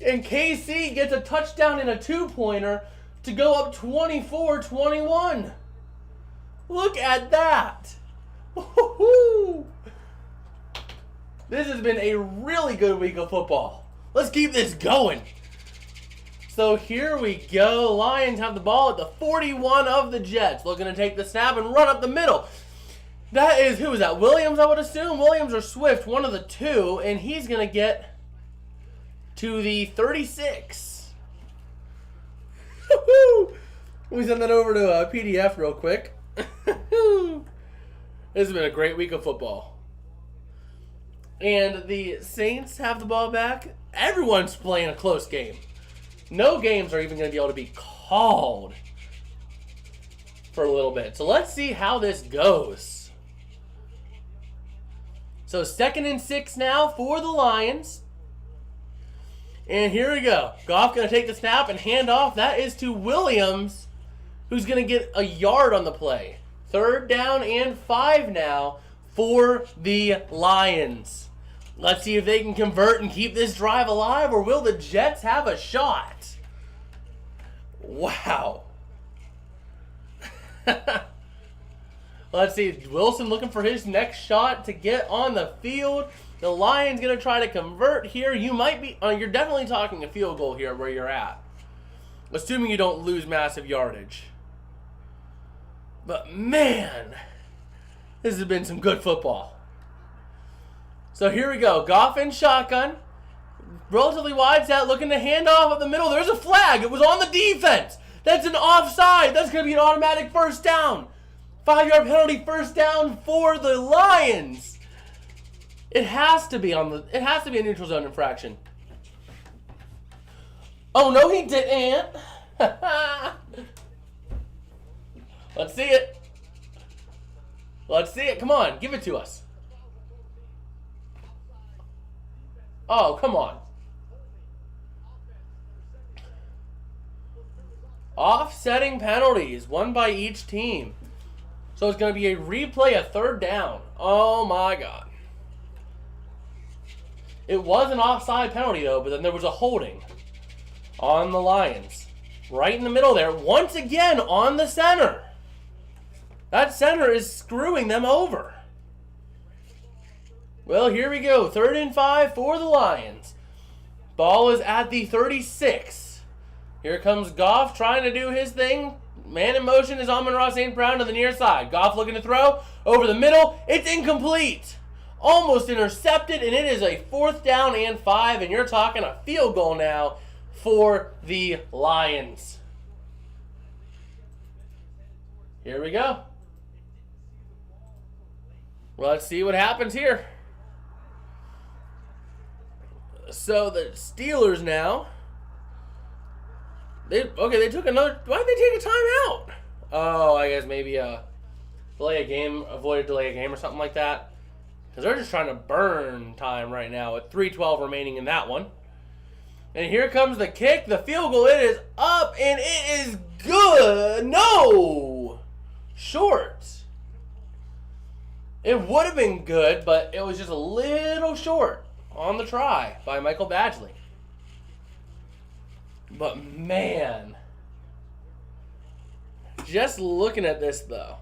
And KC gets a touchdown and a 2-pointer to go up 24-21. Look at that. Woo-hoo-hoo. This has been a really good week of football. Let's keep this going. So here we go. Lions have the ball at the 41 of the Jets. Looking to take the snap and run up the middle. That is, who is that? Williams, I would assume. Williams or Swift, one of the two. And he's going to get to the 36. Let me send that over to a PDF real quick. This has been a great week of football. And the Saints have the ball back. Everyone's playing a close game. No games are even going to be able to be called for a little bit. So let's see how this goes. So 2nd and 6 now for the Lions. And here we go. Goff going to take the snap and hand off. That is to Williams, who's going to get a yard on the play. 3rd down and 5 now for the Lions. Let's see if they can convert and keep this drive alive, or will the Jets have a shot? Wow. Let's see. Wilson looking for his next shot to get on the field. The Lions going to try to convert here. You might be, you're definitely talking a field goal here where you're at, assuming you don't lose massive yardage. But man, this has been some good football. So here we go. Goff in shotgun. Relatively wide set, looking to hand off up the middle. There's a flag. It was on the defense. That's an offside. That's going to be an automatic first down. 5-yard penalty, first down for the Lions. It has to be a neutral zone infraction. Oh no, he didn't. Let's see it. Let's see it. Come on, give it to us. Oh, come on. Offsetting penalties, one by each team. So it's going to be a replay of 3rd down. Oh my God. It was an offside penalty though, but then there was a holding on the Lions. Right in the middle there, once again on the center. That center is screwing them over. Well, here we go. 3rd and 5 for the Lions. Ball is at the 36. Here comes Goff trying to do his thing. Man in motion is Amon-Ra St. Brown to the near side. Goff looking to throw over the middle. It's incomplete. Almost intercepted, and it is a 4th down and 5, and you're talking a field goal now for the Lions. Here we go. Let's see what happens here. So the Steelers now. They took another. Why did they take a timeout? Oh, I guess maybe avoid a delay a game or something like that. Because they're just trying to burn time right now with 3:12 remaining in that one. And here comes the kick, the field goal. It is up and it is good. No, short. It would have been good, but it was just a little short on the try by Michael Badgley. But man, just looking at this though,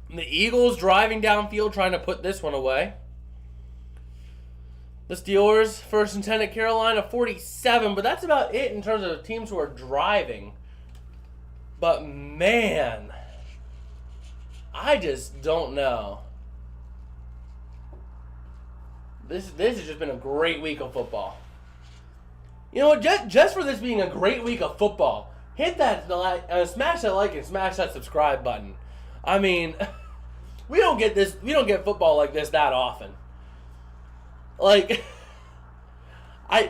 the Eagles driving downfield trying to put this one away. The Steelers, 1st and 10 at Carolina, 47, but that's about it in terms of teams who are driving. But man, I just don't know. This has just been a great week of football. You know what? Just for this being a great week of football, hit that smash that like and smash that subscribe button. I mean, we don't get football like this that often. Like,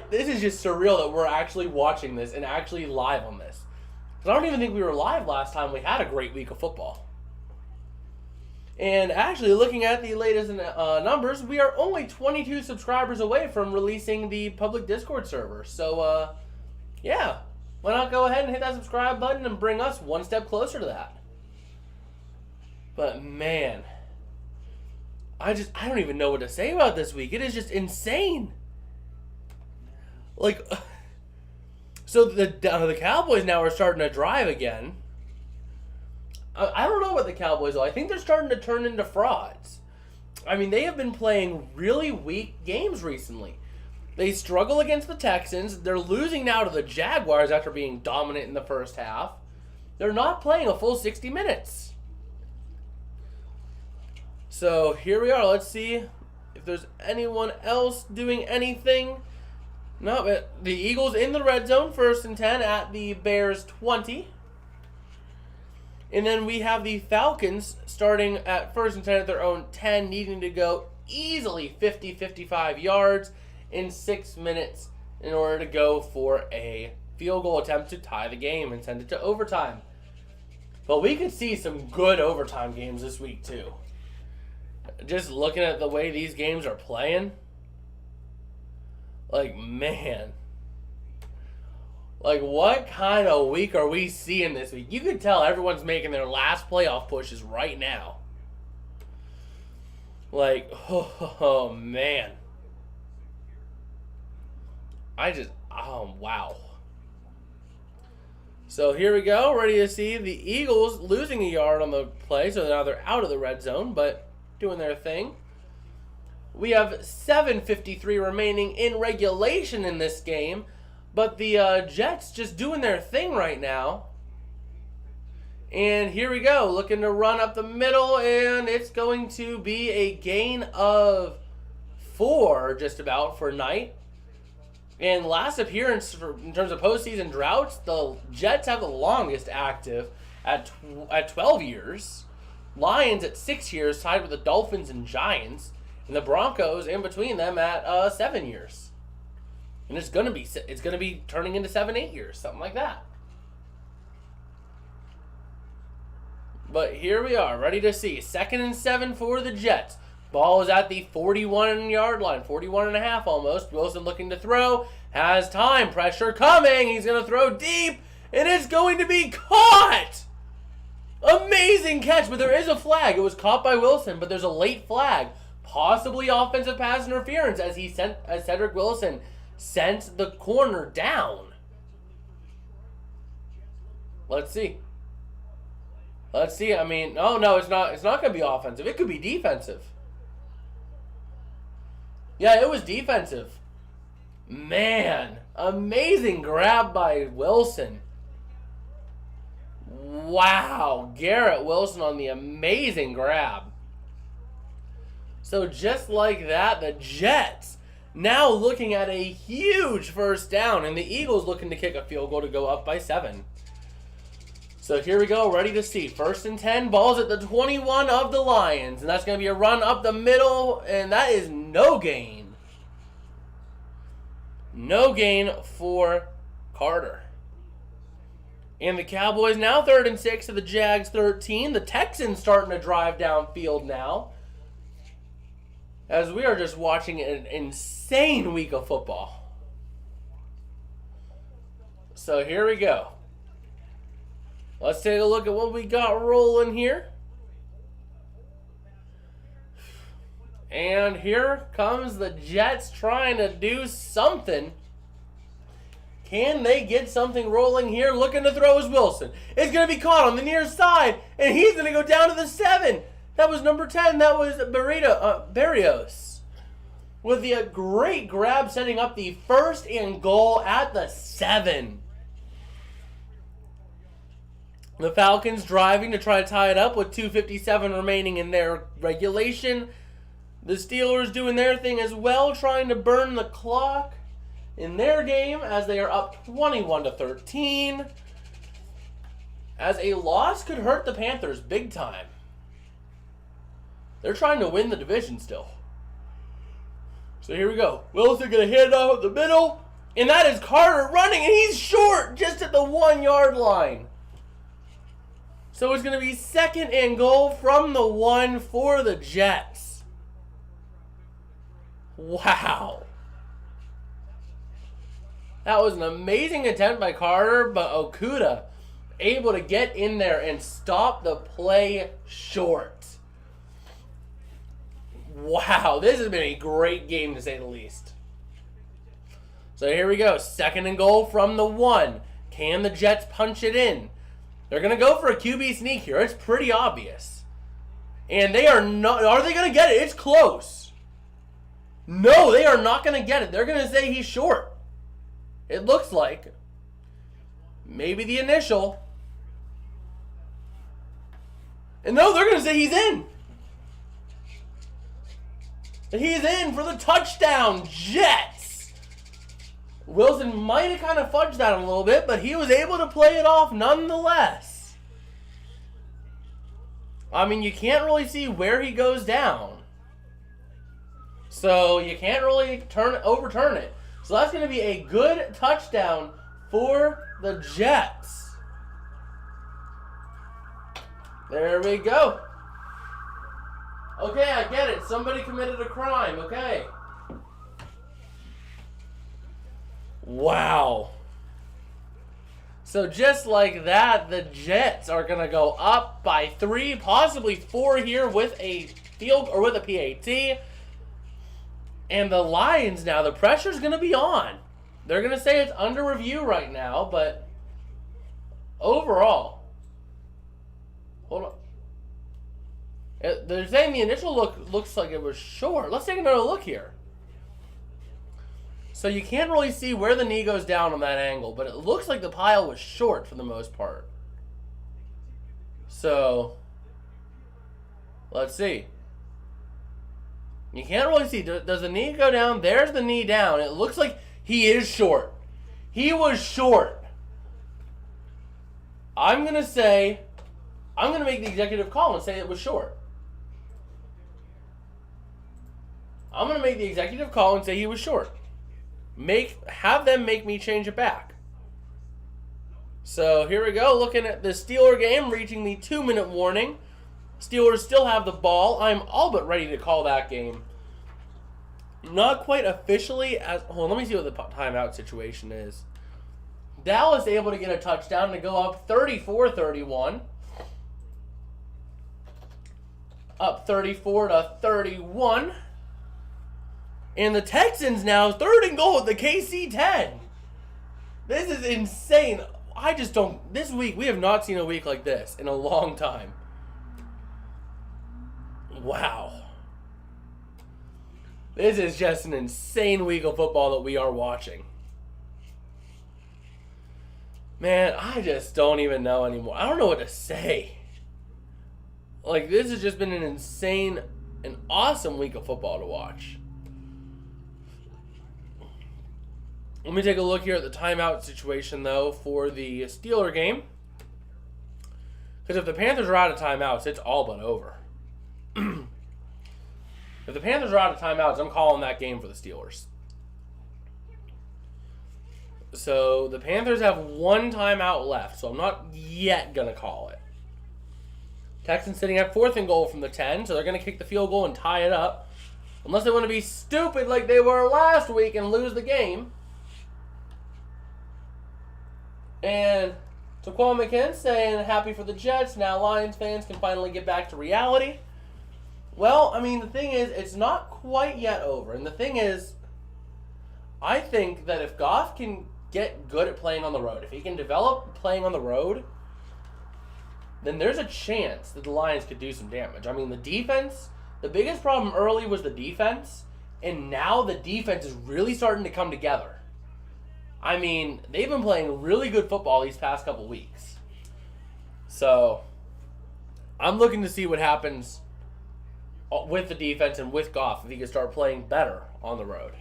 this is just surreal that we're actually watching this and actually live on this. Because I don't even think we were live last time we had a great week of football. And actually, looking at the latest numbers, we are only 22 subscribers away from releasing the public Discord server. So, yeah, why not go ahead and hit that subscribe button and bring us one step closer to that. But, man, I don't even know what to say about this week. It is just insane. Like, so the Cowboys now are starting to drive again. I don't know what the Cowboys are. I think they're starting to turn into frauds. I mean, they have been playing really weak games recently. They struggle against the Texans. They're losing now to the Jaguars after being dominant in the first half. They're not playing a full 60 minutes. So here we are. Let's see if there's anyone else doing anything. No, but the Eagles in the red zone, 1st and 10 at the Bears 20. And then we have the Falcons starting at 1st and 10 at their own 10, needing to go easily 50-55 yards in 6 minutes in order to go for a field goal attempt to tie the game and send it to overtime. But we could see some good overtime games this week too. Just looking at the way these games are playing, like, man. Like, what kind of week are we seeing this week? You can tell everyone's making their last playoff pushes right now. Like, oh man. Wow. So here we go, ready to see the Eagles losing a yard on the play, so now they're out of the red zone, but doing their thing. We have 7:53 remaining in regulation in this game, but the Jets just doing their thing right now. And here we go, looking to run up the middle, and it's going to be a gain of 4 just about for Knight. And last appearance in terms of postseason droughts, the Jets have the longest active at 12 years. Lions at 6 years, tied with the Dolphins and Giants. And the Broncos in between them at 7 years. And it's gonna be turning into 7-8 years, something like that. But here we are, ready to see 2nd and 7 for the Jets. Ball is at the 41-yard line, 41 and a half almost. Wilson looking to throw, has time, pressure coming. He's gonna throw deep, and it's going to be caught. Amazing catch, but there is a flag. It was caught by Wilson, but there's a late flag. Possibly offensive pass interference as Cedric Wilson sent the corner down. Let's see. I mean, no, it's not. It's not going to be offensive. It could be defensive. Yeah, it was defensive. Man, amazing grab by Wilson. Wow, Garrett Wilson on the amazing grab. So just like that, the Jets now looking at a huge first down, and the Eagles looking to kick a field goal to go up by 7. So here we go, ready to see. 1st and 10, balls at the 21 of the Lions, and that's going to be a run up the middle, and that is no gain. No gain for Carter. And the Cowboys now 3rd and 6 to the Jags 13. The Texans starting to drive downfield now, as we are just watching an insane week of football. So here we go. Let's take a look at what we got rolling here. And here comes the Jets trying to do something. Can they get something rolling here? Looking to throw is Wilson. It's going to be caught on the near side, and he's going to go down to the 7. That was number 10. That was Berrios. With the great grab, setting up the 1st and goal at the 7. The Falcons driving to try to tie it up with 2:57 remaining in their regulation. The Steelers doing their thing as well, trying to burn the clock in their game as they are up 21-13. As a loss could hurt the Panthers big time. They're trying to win the division still. So here we go. Wilson going to hand off at the middle. And that is Carter running, and he's short just at the 1 yard line. So it's going to be 2nd and goal from the 1 for the Jets. Wow. That was an amazing attempt by Carter, but Okudah able to get in there and stop the play short. Wow, this has been a great game to say the least. So here we go. 2nd and goal from the 1. Can the Jets punch it in? They're going to go for a QB sneak here. It's pretty obvious. And they are not. Are they going to get it? It's close. No, they are not going to get it. They're going to say he's short. It looks like. Maybe the initial. And no, they're going to say he's in. He's in for the touchdown, Jets. Wilson might have kind of fudged that a little bit, but he was able to play it off nonetheless. I mean, you can't really see where he goes down. So you can't really overturn it. So that's going to be a good touchdown for the Jets. There we go. Okay, I get it. Somebody committed a crime. Okay. Wow. So just like that, the Jets are going to go up by 3, possibly 4 here with a field or with a PAT. And the Lions now, the pressure's going to be on. They're going to say it's under review right now, but overall, hold on. They're saying the initial look looks like it was short. Let's take another look here. So you can't really see where the knee goes down on that angle, but it looks like the pile was short for the most part. So, let's see. You can't really see. Does the knee go down? There's the knee down. It looks like he is short. He was short. I'm going to make the executive call and say it was short. I'm going to make the executive call and say he was short. Have them make me change it back. So here we go, looking at the Steeler game, reaching the 2-minute warning. Steelers still have the ball. I'm all but ready to call that game. Not quite officially as... Hold on, let me see what the timeout situation is. Dallas able to get a touchdown to go up 34-31. Up 34-31. And the Texans now 3rd and goal at the KC-10. This is insane. I just don't... This week, we have not seen a week like this in a long time. Wow. This is just an insane week of football that we are watching. Man, I just don't even know anymore. I don't know what to say. Like, this has just been an insane and awesome week of football to watch. Let me take a look here at the timeout situation, though, for the Steeler game. Because if the Panthers are out of timeouts, it's all but over. If the Panthers are out of timeouts, I'm calling that game for the Steelers. So the Panthers have 1 timeout left, so I'm not yet going to call it. Texans sitting at 4th and goal from the 10, so they're going to kick the field goal and tie it up. Unless they want to be stupid like they were last week and lose the game. And Taquan McKinn saying happy for the Jets. Now Lions fans can finally get back to reality. Well, I mean, the thing is, it's not quite yet over. And the thing is, I think that if Goff can get good at playing on the road, if he can develop playing on the road, then there's a chance that the Lions could do some damage. I mean, the defense, the biggest problem early was the defense, and now the defense is really starting to come together. I mean, they've been playing really good football these past couple weeks. So, I'm looking to see what happens with the defense and with Goff if he can start playing better on the road.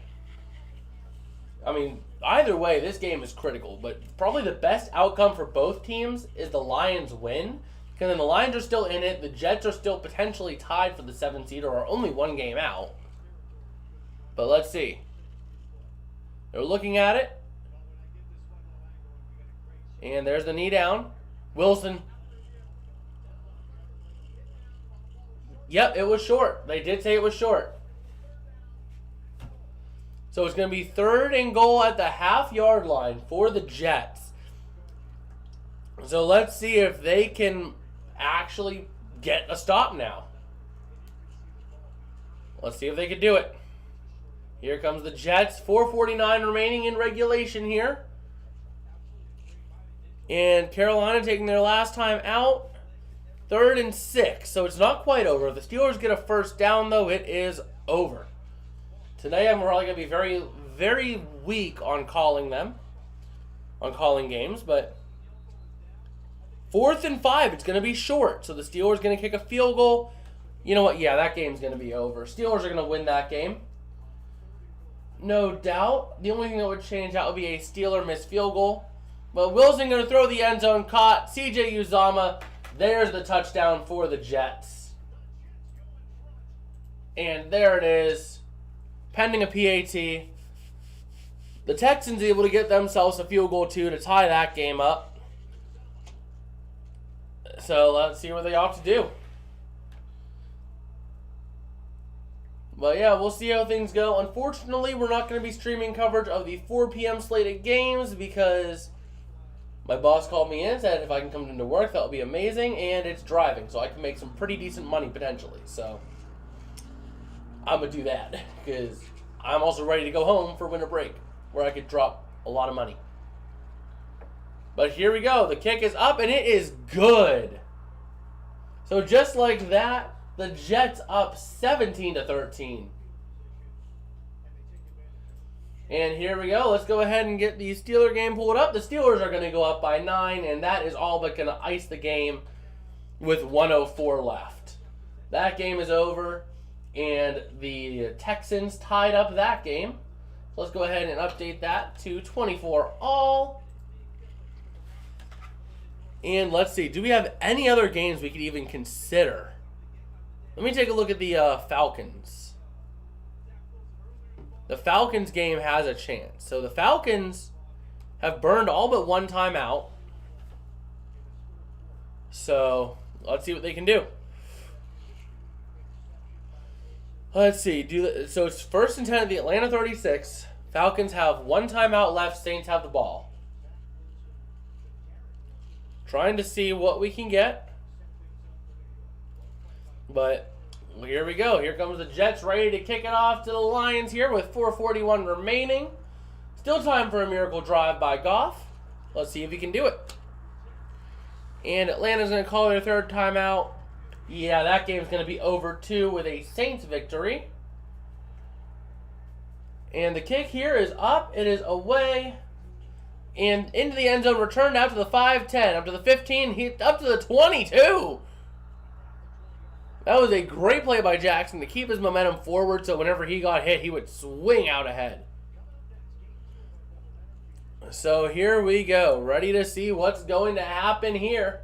I mean, either way, this game is critical, but probably the best outcome for both teams is the Lions win, because then the Lions are still in it, the Jets are still potentially tied for the 7th seed or are only 1 game out. But let's see. They're looking at it. And there's the knee down. Wilson. Yep, it was short. They did say it was short. So it's going to be 3rd and goal at the half-yard line for the Jets. So let's see if they can actually get a stop now. Let's see if they can do it. Here comes the Jets. 4:49 remaining in regulation here. And Carolina taking their last time out. 3rd and 6. So it's not quite over. If the Steelers get a first down, though, it is over. Today I'm probably going to be very, very weak on calling games. But 4th and 5, it's going to be short. So the Steelers going to kick a field goal. You know what? Yeah, that game's going to be over. Steelers are going to win that game. No doubt. The only thing that would change out would be a Steeler missed field goal. But Wilson going to throw the end zone, caught. CJ Uzomah. There's the touchdown for the Jets. And there it is. Pending a PAT. The Texans able to get themselves a field goal too to tie that game up. So let's see what they ought to do. But yeah, we'll see how things go. Unfortunately, we're not going to be streaming coverage of the 4 p.m. slated games because my boss called me in and said if I can come into work, that would be amazing. And it's driving, so I can make some pretty decent money potentially. So I'm going to do that because I'm also ready to go home for winter break where I could drop a lot of money. But here we go. The kick is up, and it is good. So just like that, the Jets up 17-13. And here we go. Let's go ahead and get the Steeler game pulled up. The Steelers are going to go up by 9, and that is all but going to ice the game with 1:04 left. That game is over, and the Texans tied up that game. So let's go ahead and update that to 24-all. And let's see. Do we have any other games we could even consider? Let me take a look at the Falcons. The Falcons game has a chance. So the Falcons have burned all but one time out. So let's see what they can do. Let's see. So it's 1st and 10 at the Atlanta 36. Falcons have one timeout left. Saints have the ball. Trying to see what we can get. But here we go. Here comes the Jets ready to kick it off to the Lions here with 4:41 remaining. Still time for a miracle drive by Goff. Let's see if he can do it. And Atlanta's going to call their 3rd timeout. Yeah, that game's going to be over too with a Saints victory. And the kick here is up. It is away. And into the end zone, returned out to the 5-10, up to the 15, up to the 22. That was a great play by Jackson to keep his momentum forward so whenever he got hit, he would swing out ahead. So here we go, ready to see what's going to happen here.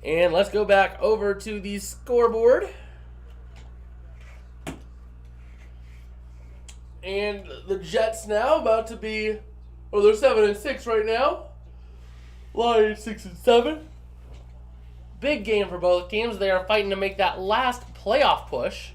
And let's go back over to the scoreboard. And the Jets now about to be, they're 7-6 right now. Lions 6-7. Big game for both teams. They are fighting to make that last playoff push.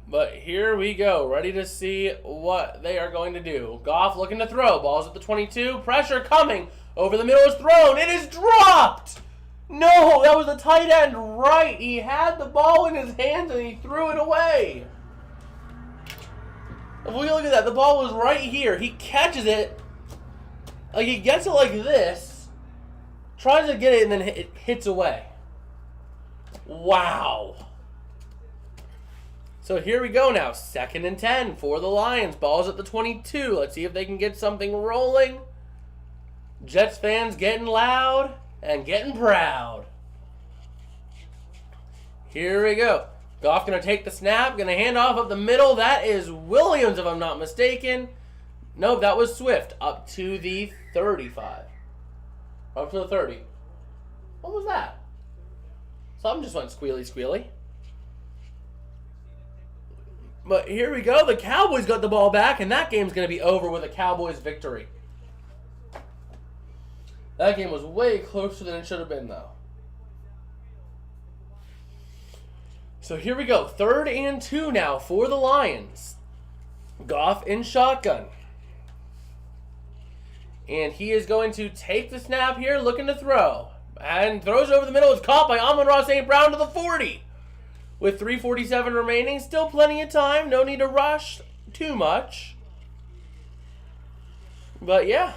But here we go, ready to see what they are going to do. Goff looking to throw. Ball's at the 22. Pressure coming. Over the middle is thrown. It is dropped. No, that was the tight end right. He had the ball in his hands and he threw it away. If we look at that, the ball was right here. He catches it. Like he gets it like this. Tries to get it and then it hits away. Wow. So here we go now. 2nd and 10 for the Lions. Ball's at the 22. Let's see if they can get something rolling. Jets fans getting loud and getting proud. Here we go. Goff going to take the snap. Going to hand off up the middle. That is Williams, if I'm not mistaken. Nope, that was Swift. Up to the 35. Up to the 30. What was that? Something just went squealy. But here we go. The Cowboys got the ball back, and that game's going to be over with a Cowboys victory. That game was way closer than it should have been, though. So here we go. 3rd and 2 now for the Lions. Goff in shotgun. And he is going to take the snap here, looking to throw. And throws over the middle. It's caught by Amon-Ra St. Brown to the 40. With 3:47 remaining. Still plenty of time. No need to rush too much. But yeah.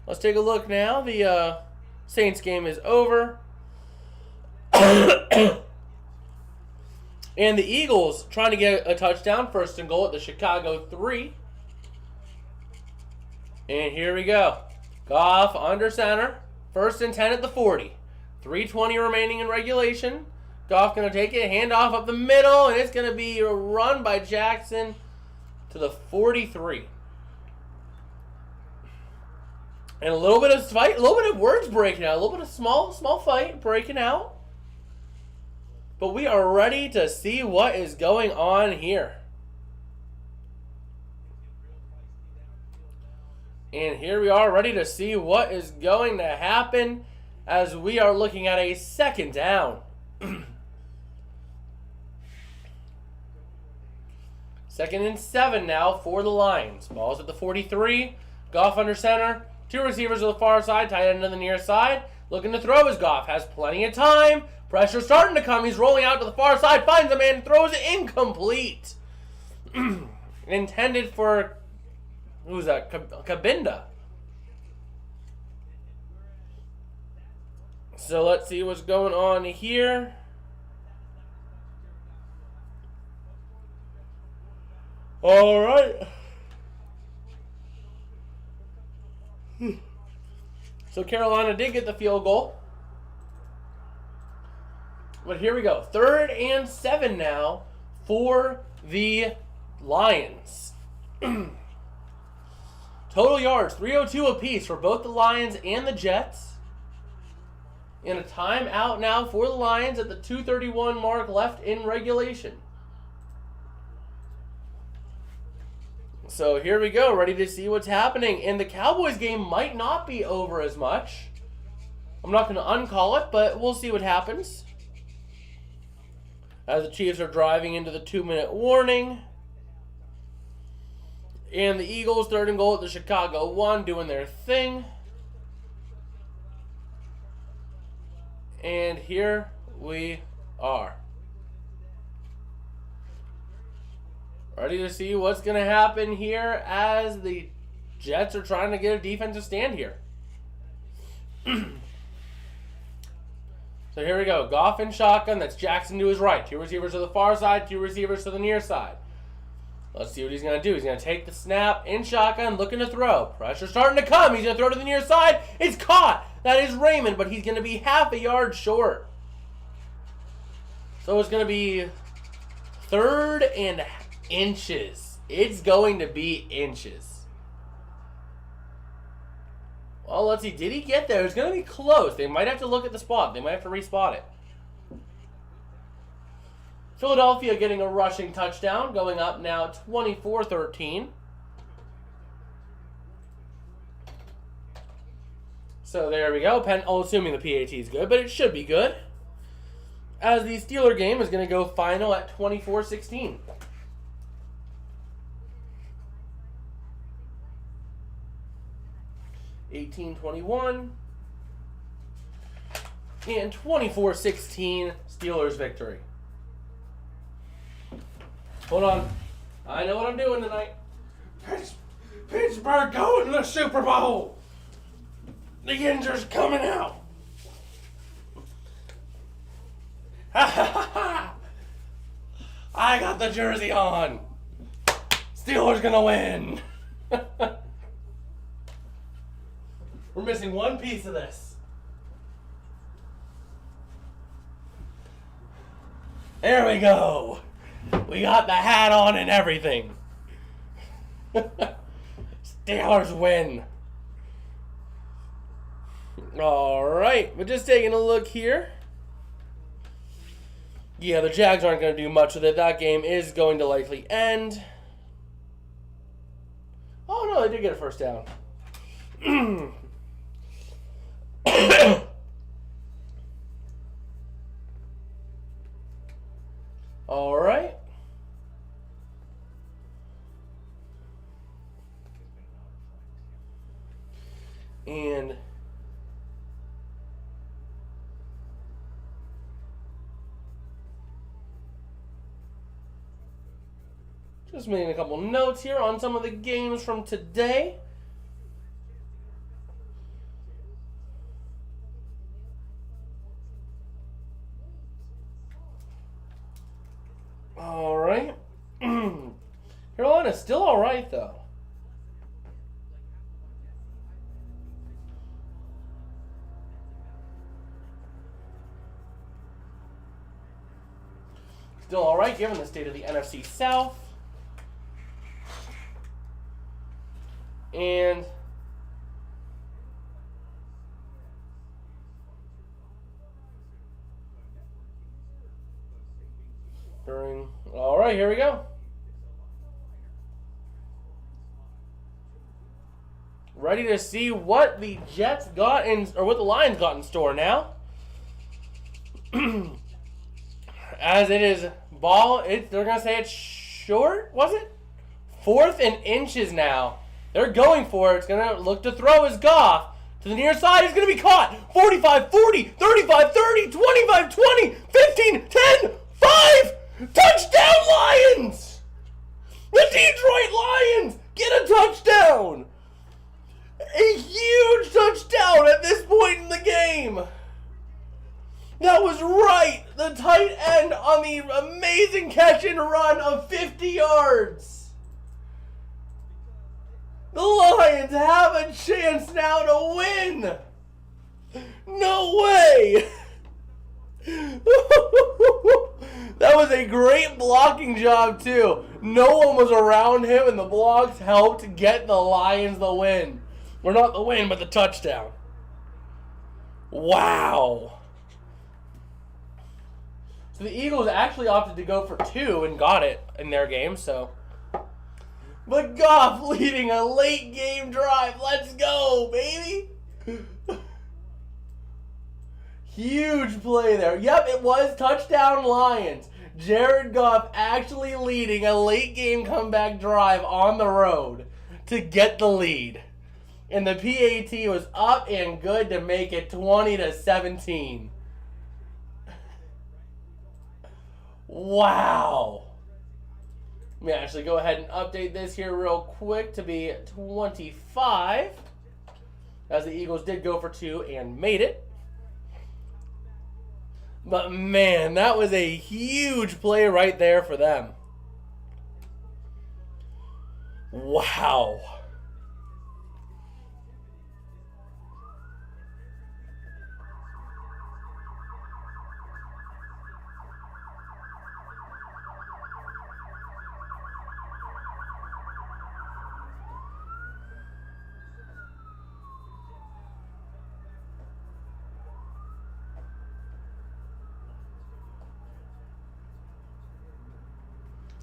Let's take a look now. The Saints game is over. And the Eagles trying to get a touchdown. 1st and goal at the Chicago 3. And here we go. Goff under center. 1st and 10 at the 40. 3:20 remaining in regulation. Goff going to take it, hand off up the middle, and it's going to be a run by Jackson to the 43. And a little bit of fight, a little bit of words breaking out, a little bit of small fight breaking out. But we are ready to see what is going on here. And here we are ready to see what is going to happen as we are looking at a 2nd down. 2nd and 7 now for the Lions. Ball's at the 43. Goff under center. 2 receivers to the far side. Tight end to the near side. Looking to throw as Goff has plenty of time. Pressure starting to come. He's rolling out to the far side. Finds a man. Throws it incomplete. Intended for... Who's that? Cabinda. So let's see what's going on here. All right. So Carolina did get the field goal. But here we go. 3rd and 7 now for the Lions. Total yards, 302 apiece for both the Lions and the Jets. And a timeout now for the Lions at the 2:31 mark left in regulation. So here we go, ready to see what's happening. And the Cowboys game might not be over as much. I'm not going to uncall it, but we'll see what happens. As the Chiefs are driving into the 2-minute warning. And the Eagles, 3rd and goal at the Chicago 1, doing their thing. And here we are. Ready to see what's going to happen here as the Jets are trying to get a defensive stand here. So here we go. Goff in shotgun. That's Jackson to his right. 2 receivers to the far side. 2 receivers to the near side. Let's see what he's going to do. He's going to take the snap in shotgun, looking to throw. Pressure starting to come. He's going to throw to the near side. It's caught. That is Raymond, but he's going to be half a yard short. So it's going to be 3rd and inches. It's going to be inches. Well, let's see. Did he get there? It's going to be close. They might have to look at the spot. They might have to respot it. Philadelphia getting a rushing touchdown, going up now 24-13. So there we go. Assuming the PAT is good, but it should be good. As the Steeler game is going to go final at 24-16. (18-21) and 24-16 Steelers victory. Hold on. I know what I'm doing tonight. Pittsburgh going to the Super Bowl. The Yinzer's coming out. Ha ha ha ha. I got the jersey on. Steelers gonna win. We're missing one piece of this. There we go. We got the hat on and everything. Steelers win. Alright, we're just taking a look here Yeah, the Jags aren't going to do much with it. That game is going to likely end. Oh, no, they did get a first down. All right. And just making a couple notes here on some of the games from today. All right. Carolina's still all right, though. Still all right, given the state of the NFC South. And all right, here we go. Ready to see what the Jets got in, or what the Lions got in store now. As it is ball, they're going to say it's short, was it? 4th and inches now. They're going for it. It's going to look to throw his Goff to the near side. He's going to be caught. 45, 40, 35, 30, 25, 20, 15, 10, 5. Touchdown Lions! The Detroit Lions get a touchdown. A huge touchdown at this point in the game. That was right. The tight end on the amazing catch and run of 50 yards. The Lions have a chance now to win. No way. That was a great blocking job, too. No one was around him, and the blocks helped get the Lions the win. Or not the win, but the touchdown. Wow. So the Eagles actually opted to go for 2 and got it in their game, so. But Goff leading a late game drive. Let's go, baby. Huge play there. Yep, it was touchdown Lions. Jared Goff actually leading a late game comeback drive on the road to get the lead. And the PAT was up and good to make it 20-17. Wow. Let me actually go ahead and update this here real quick to be 25. As the Eagles did go for 2 and made it. But man, that was a huge play right there for them. Wow.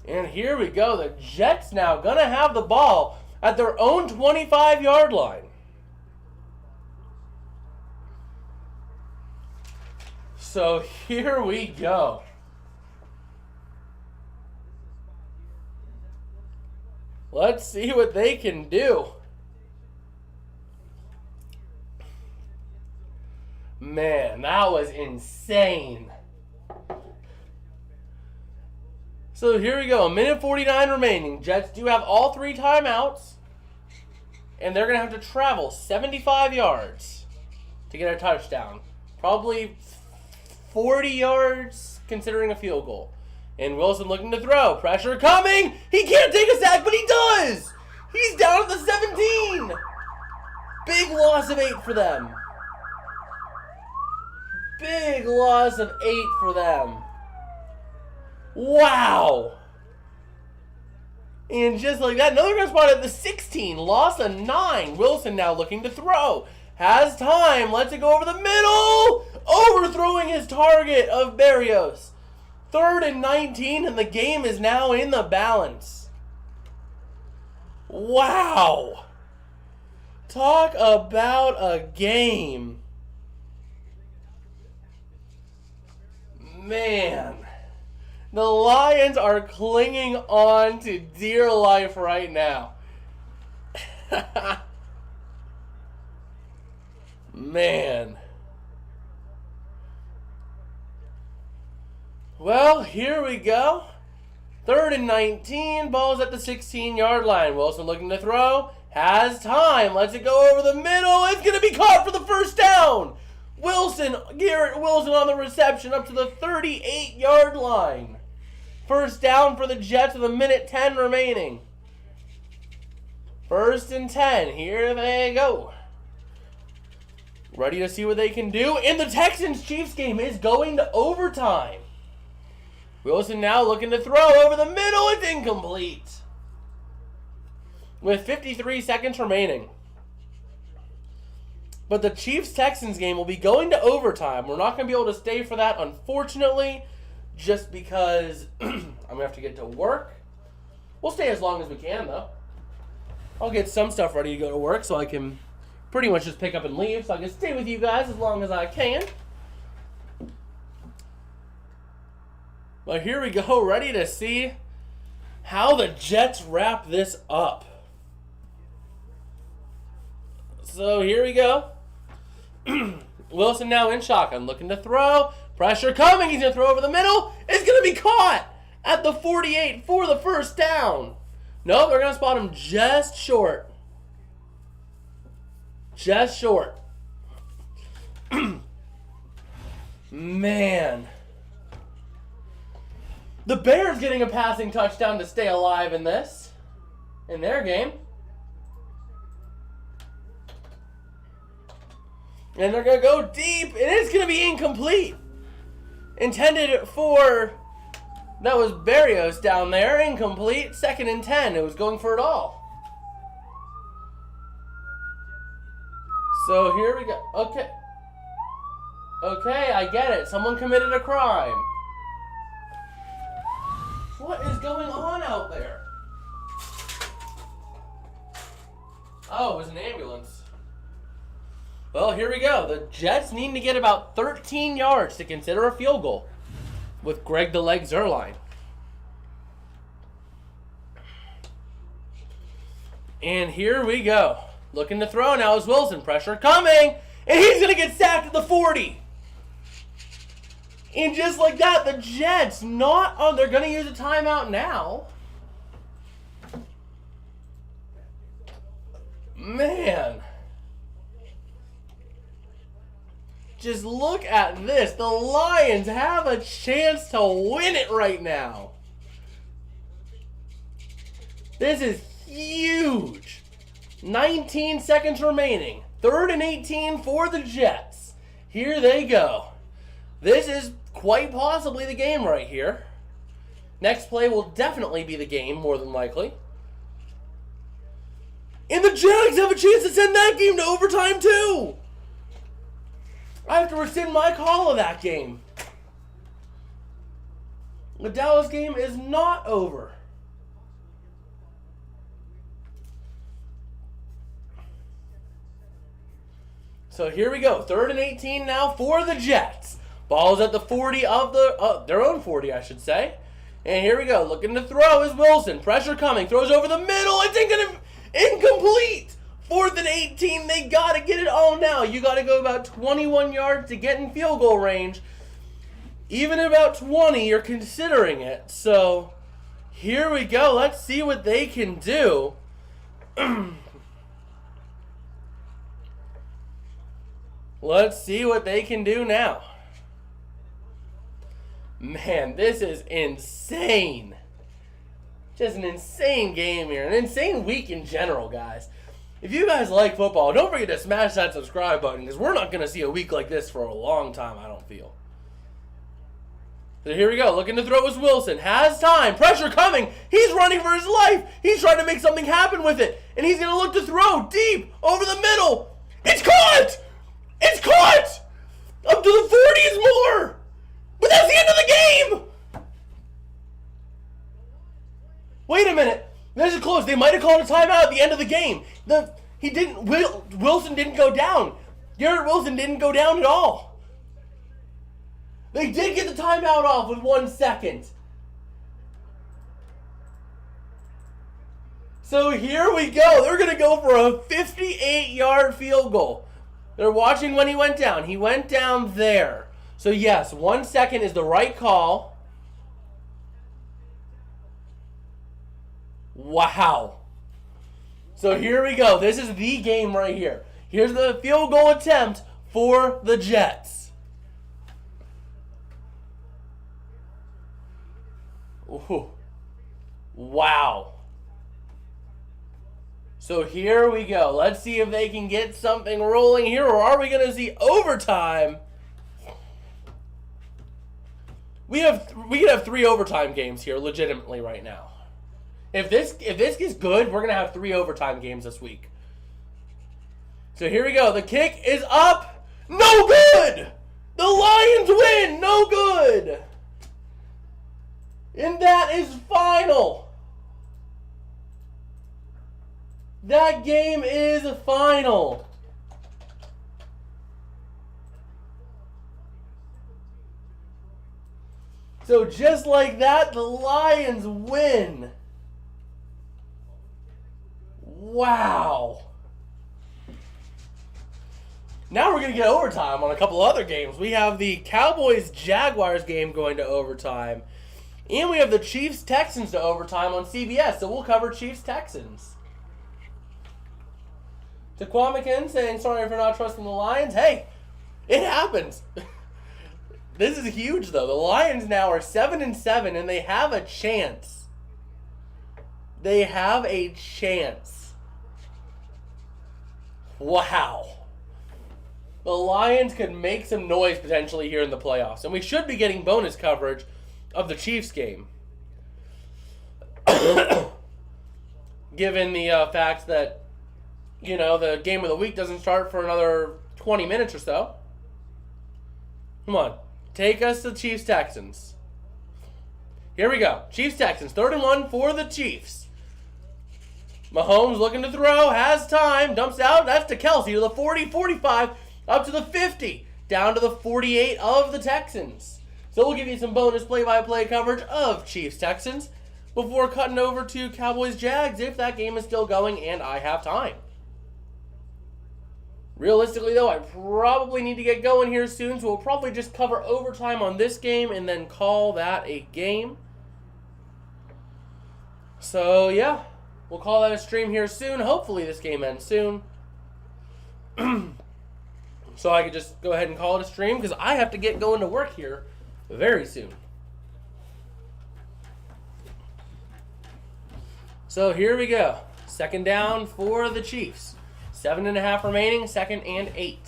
And here we go. The Jets now going to have the ball at their own 25-yard line. So here we go. Let's see what they can do. Man, that was insane. So here we go, 1:49 remaining. Jets do have all 3 timeouts. And they're going to have to travel 75 yards to get a touchdown. Probably 40 yards considering a field goal. And Wilson looking to throw. Pressure coming. He can't take a sack, but he does. He's down at the 17. Big loss of 8 for them. Big loss of 8 for them. Wow. And just like that, another guy spot at the 16. Loss of 9. Wilson now looking to throw. Has time. Lets it go over the middle. Overthrowing his target of Berrios. 3rd and 19, and the game is now in the balance. Wow. Talk about a game. Man. The Lions are clinging on to dear life right now. Man. Well, here we go. 3rd and 19. Ball's at the 16-yard line. Wilson looking to throw. Has time. Lets it go over the middle. It's going to be caught for the first down. Garrett Wilson on the reception up to the 38-yard line. First down for the Jets with 1:10 remaining. 1st and 10. Here they go. Ready to see what they can do. And the Texans-Chiefs game is going to overtime. Wilson now looking to throw over the middle. It's incomplete. With 53 seconds remaining. But the Chiefs-Texans game will be going to overtime. We're not going to be able to stay for that, unfortunately, just because I'm going to have to get to work. We'll stay as long as we can, though. I'll get some stuff ready to go to work so I can pretty much just pick up and leave. So I can stay with you guys as long as I can. But here we go, ready to see how the Jets wrap this up. So here we go. Wilson now in shotgun, looking to throw. Pressure coming. He's going to throw over the middle. It's going to be caught at the 48 for the first down. Nope, they're going to spot him just short. Just short. Man. The Bears getting a passing touchdown to stay alive in their game. And they're going to go deep, and it's going to be incomplete. Intended for, that was Berrios down there, incomplete. 2nd and 10, it was going for it all. So here we go. Okay, I get it. Someone committed a crime. What is going on out there? Oh, it was an ambulance. Well, here we go. The Jets need to get about 13 yards to consider a field goal with Greg the Leg Zuerlein. And here we go. Looking to throw now is Wilson. Pressure coming. And he's going to get sacked at the 40. And just like that, the Jets they're going to use a timeout now. Man. Just look at this. The Lions have a chance to win it right now. This is huge. 19 seconds remaining. 3rd and 18 for the Jets. Here they go. This is quite possibly the game right here. Next play will definitely be the game, more than likely. And the Jags have a chance to send that game to overtime too. I have to rescind my call of that game. The Dallas game is not over. So here we go. 3rd and 18 now for the Jets. Ball's at the 40 of their own 40, I should say. And here we go. Looking to throw is Wilson. Pressure coming. Throws over the middle. It's incomplete. 4th and 18. They got to get it all now. You got to go about 21 yards to get in field goal range. Even at about 20, you're considering it. So here we go. Let's see what they can do. Let's see what they can do now. Man, this is insane. Just an insane game here. An insane week in general, guys. If you guys like football, don't forget to smash that subscribe button because we're not going to see a week like this for a long time, I don't feel. So here we go. Looking to throw is Wilson. Has time. Pressure coming. He's running for his life. He's trying to make something happen with it. And he's going to look to throw deep over the middle. It's caught! It's caught! Up to the 40 is more! But that's the end of the game! They might have called a timeout at the end of the game. Wilson didn't go down. Garrett Wilson didn't go down at all. They did get the timeout off with 1 second. So here we go. They're going to go for a 58-yard field goal. They're watching when he went down. He went down there. So yes, 1 second is the right call. Wow. So here we go. This is the game right here. Here's the field goal attempt for the Jets. Ooh. Wow. So here we go. Let's see if they can get something rolling here, or are we going to see overtime? We could have 3 overtime games here legitimately right now. If this gets good, we're going to have 3 overtime games this week. So here we go. The kick is up. No good! The Lions win. No good. And that is final. That game is final. So just like that, the Lions win. Wow. Now we're going to get overtime on a couple other games. We have the Cowboys-Jaguars game going to overtime. And we have the Chiefs-Texans to overtime on CBS. So we'll cover Chiefs-Texans. To Kwame saying, sorry for not trusting the Lions. Hey, it happens. This is huge, though. The Lions now are 7-7, and they have a chance. They have a chance. Wow. The Lions could make some noise potentially here in the playoffs. And we should be getting bonus coverage of the Chiefs game. Given the fact that, you know, the game of the week doesn't start for another 20 minutes or so. Come on. Take us to Chiefs-Texans. Here we go. Chiefs-Texans. 3rd and 1 for the Chiefs. Mahomes looking to throw. Has time. Dumps out. That's to Kelsey to the 40, 45. Up to the 50. Down to the 48 of the Texans. So we'll give you some bonus play-by-play coverage of Chiefs-Texans before cutting over to Cowboys-Jags if that game is still going and I have time. Realistically, though, I probably need to get going here soon, so we'll probably just cover overtime on this game and then call that a game. So, yeah, we'll call that a stream here soon. Hopefully this game ends soon. So I could just go ahead and call it a stream because I have to get going to work here very soon. So here we go. 2nd down for the Chiefs. 7.5 remaining, 2nd and 8.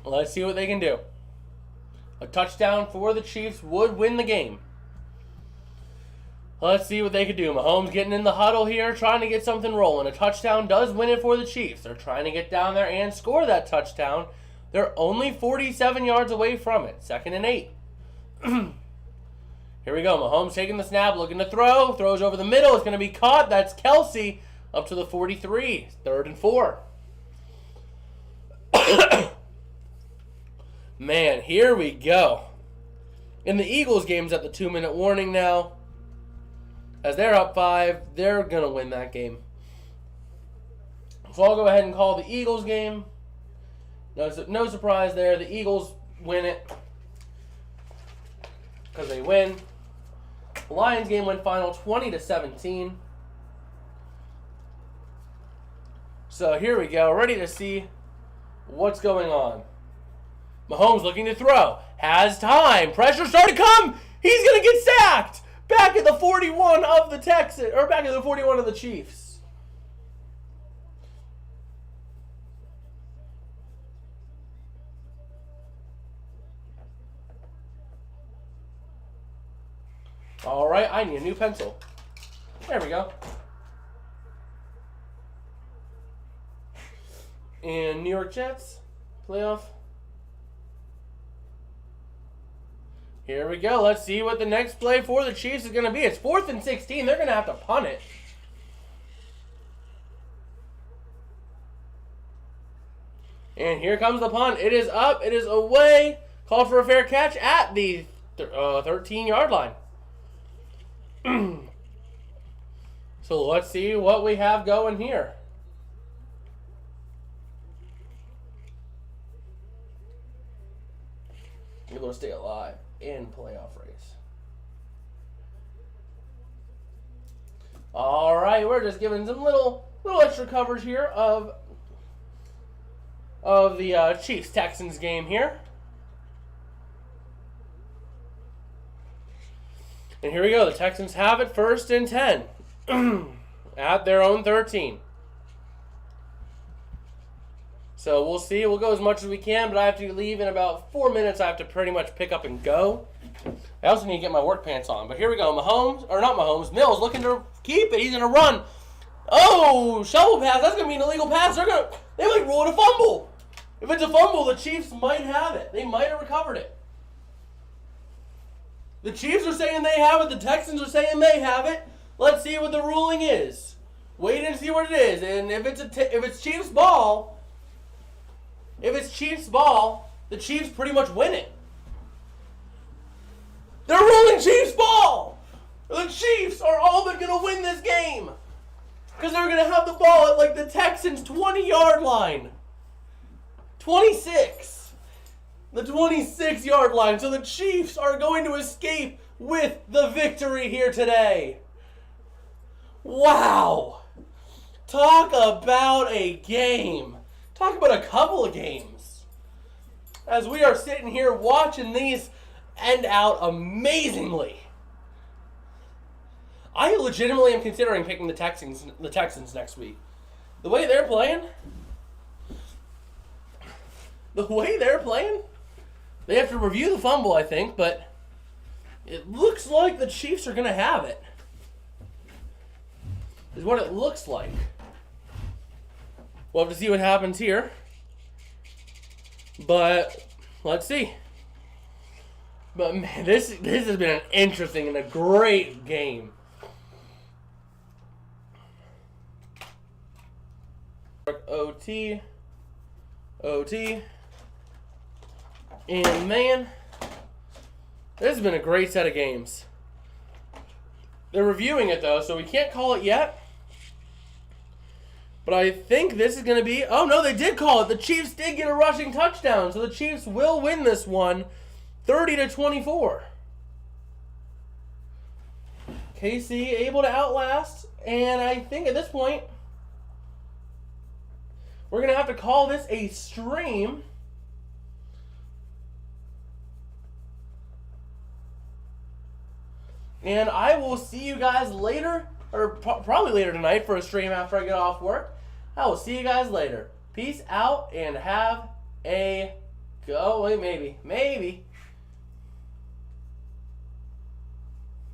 Let's see what they can do. A touchdown for the Chiefs would win the game. Let's see what they can do. Mahomes getting in the huddle here, trying to get something rolling. A touchdown does win it for the Chiefs. They're trying to get down there and score that touchdown. They're only 47 yards away from it. 2nd and 8. Here we go. Mahomes taking the snap, looking to throw. Throws over the middle. It's going to be caught. That's Kelsey. Up to the 43. 3rd and 4. Man, here we go. And the Eagles game's at the 2-minute warning now. As they're up 5, they're going to win that game. So I'll go ahead and call the Eagles game. No surprise there. The Eagles win it. Because they win. The Lions game went final 20-17. So here we go. Ready to see what's going on. Mahomes looking to throw. Has time. Pressure starting to come. He's going to get sacked. Back at the 41 of the Texans, or back at the 41 of the Chiefs. All right, I need a new pencil. There we go. And New York Jets playoff. Here we go. Let's see what the next play for the Chiefs is going to be. It's 4th and 16. They're going to have to punt it. And here comes the punt. It is up. It is away. Called for a fair catch at the 13-yard line. So let's see what we have going here. Able to stay alive in playoff race. All right, we're just giving some little extra coverage here of the Chiefs-Texans game here. And here we go. The Texans have it 1st and 10 at their own 13. So we'll see. We'll go as much as we can, but I have to leave in about 4 minutes. I have to pretty much pick up and go. I also need to get my work pants on. But here we go. Mills looking to keep it. He's going to run. Oh, shovel pass. That's going to be an illegal pass. They might rule it a fumble. If it's a fumble, the Chiefs might have it. They might have recovered it. The Chiefs are saying they have it. The Texans are saying they have it. Let's see what the ruling is. Wait and see what it is. And if it's Chiefs ball, the Chiefs pretty much win it. They're rolling Chiefs ball. The Chiefs are all but going to win this game. Because they're going to have the ball at like the Texans' 20-yard line. 26. The 26-yard line. So the Chiefs are going to escape with the victory here today. Wow. Talk about a game. Talk about a couple of games. As we are sitting here watching these end out amazingly. I legitimately am considering picking the Texans next week. The way they're playing, they have to review the fumble, I think, but it looks like the Chiefs are going to have it. Is what it looks like. We'll have to see what happens here. But let's see. But man, this has been an interesting and a great game. OT. And man, this has been a great set of games. They're reviewing it though, so we can't call it yet. But I think this is going to be... Oh, no, they did call it. The Chiefs did get a rushing touchdown. So the Chiefs will win this one 30-24. KC able to outlast. And I think at this point, we're going to have to call this a stream. And I will see you guys later, or probably later tonight for a stream after I get off work. I will see you guys later. Peace out and have a go. Wait, maybe.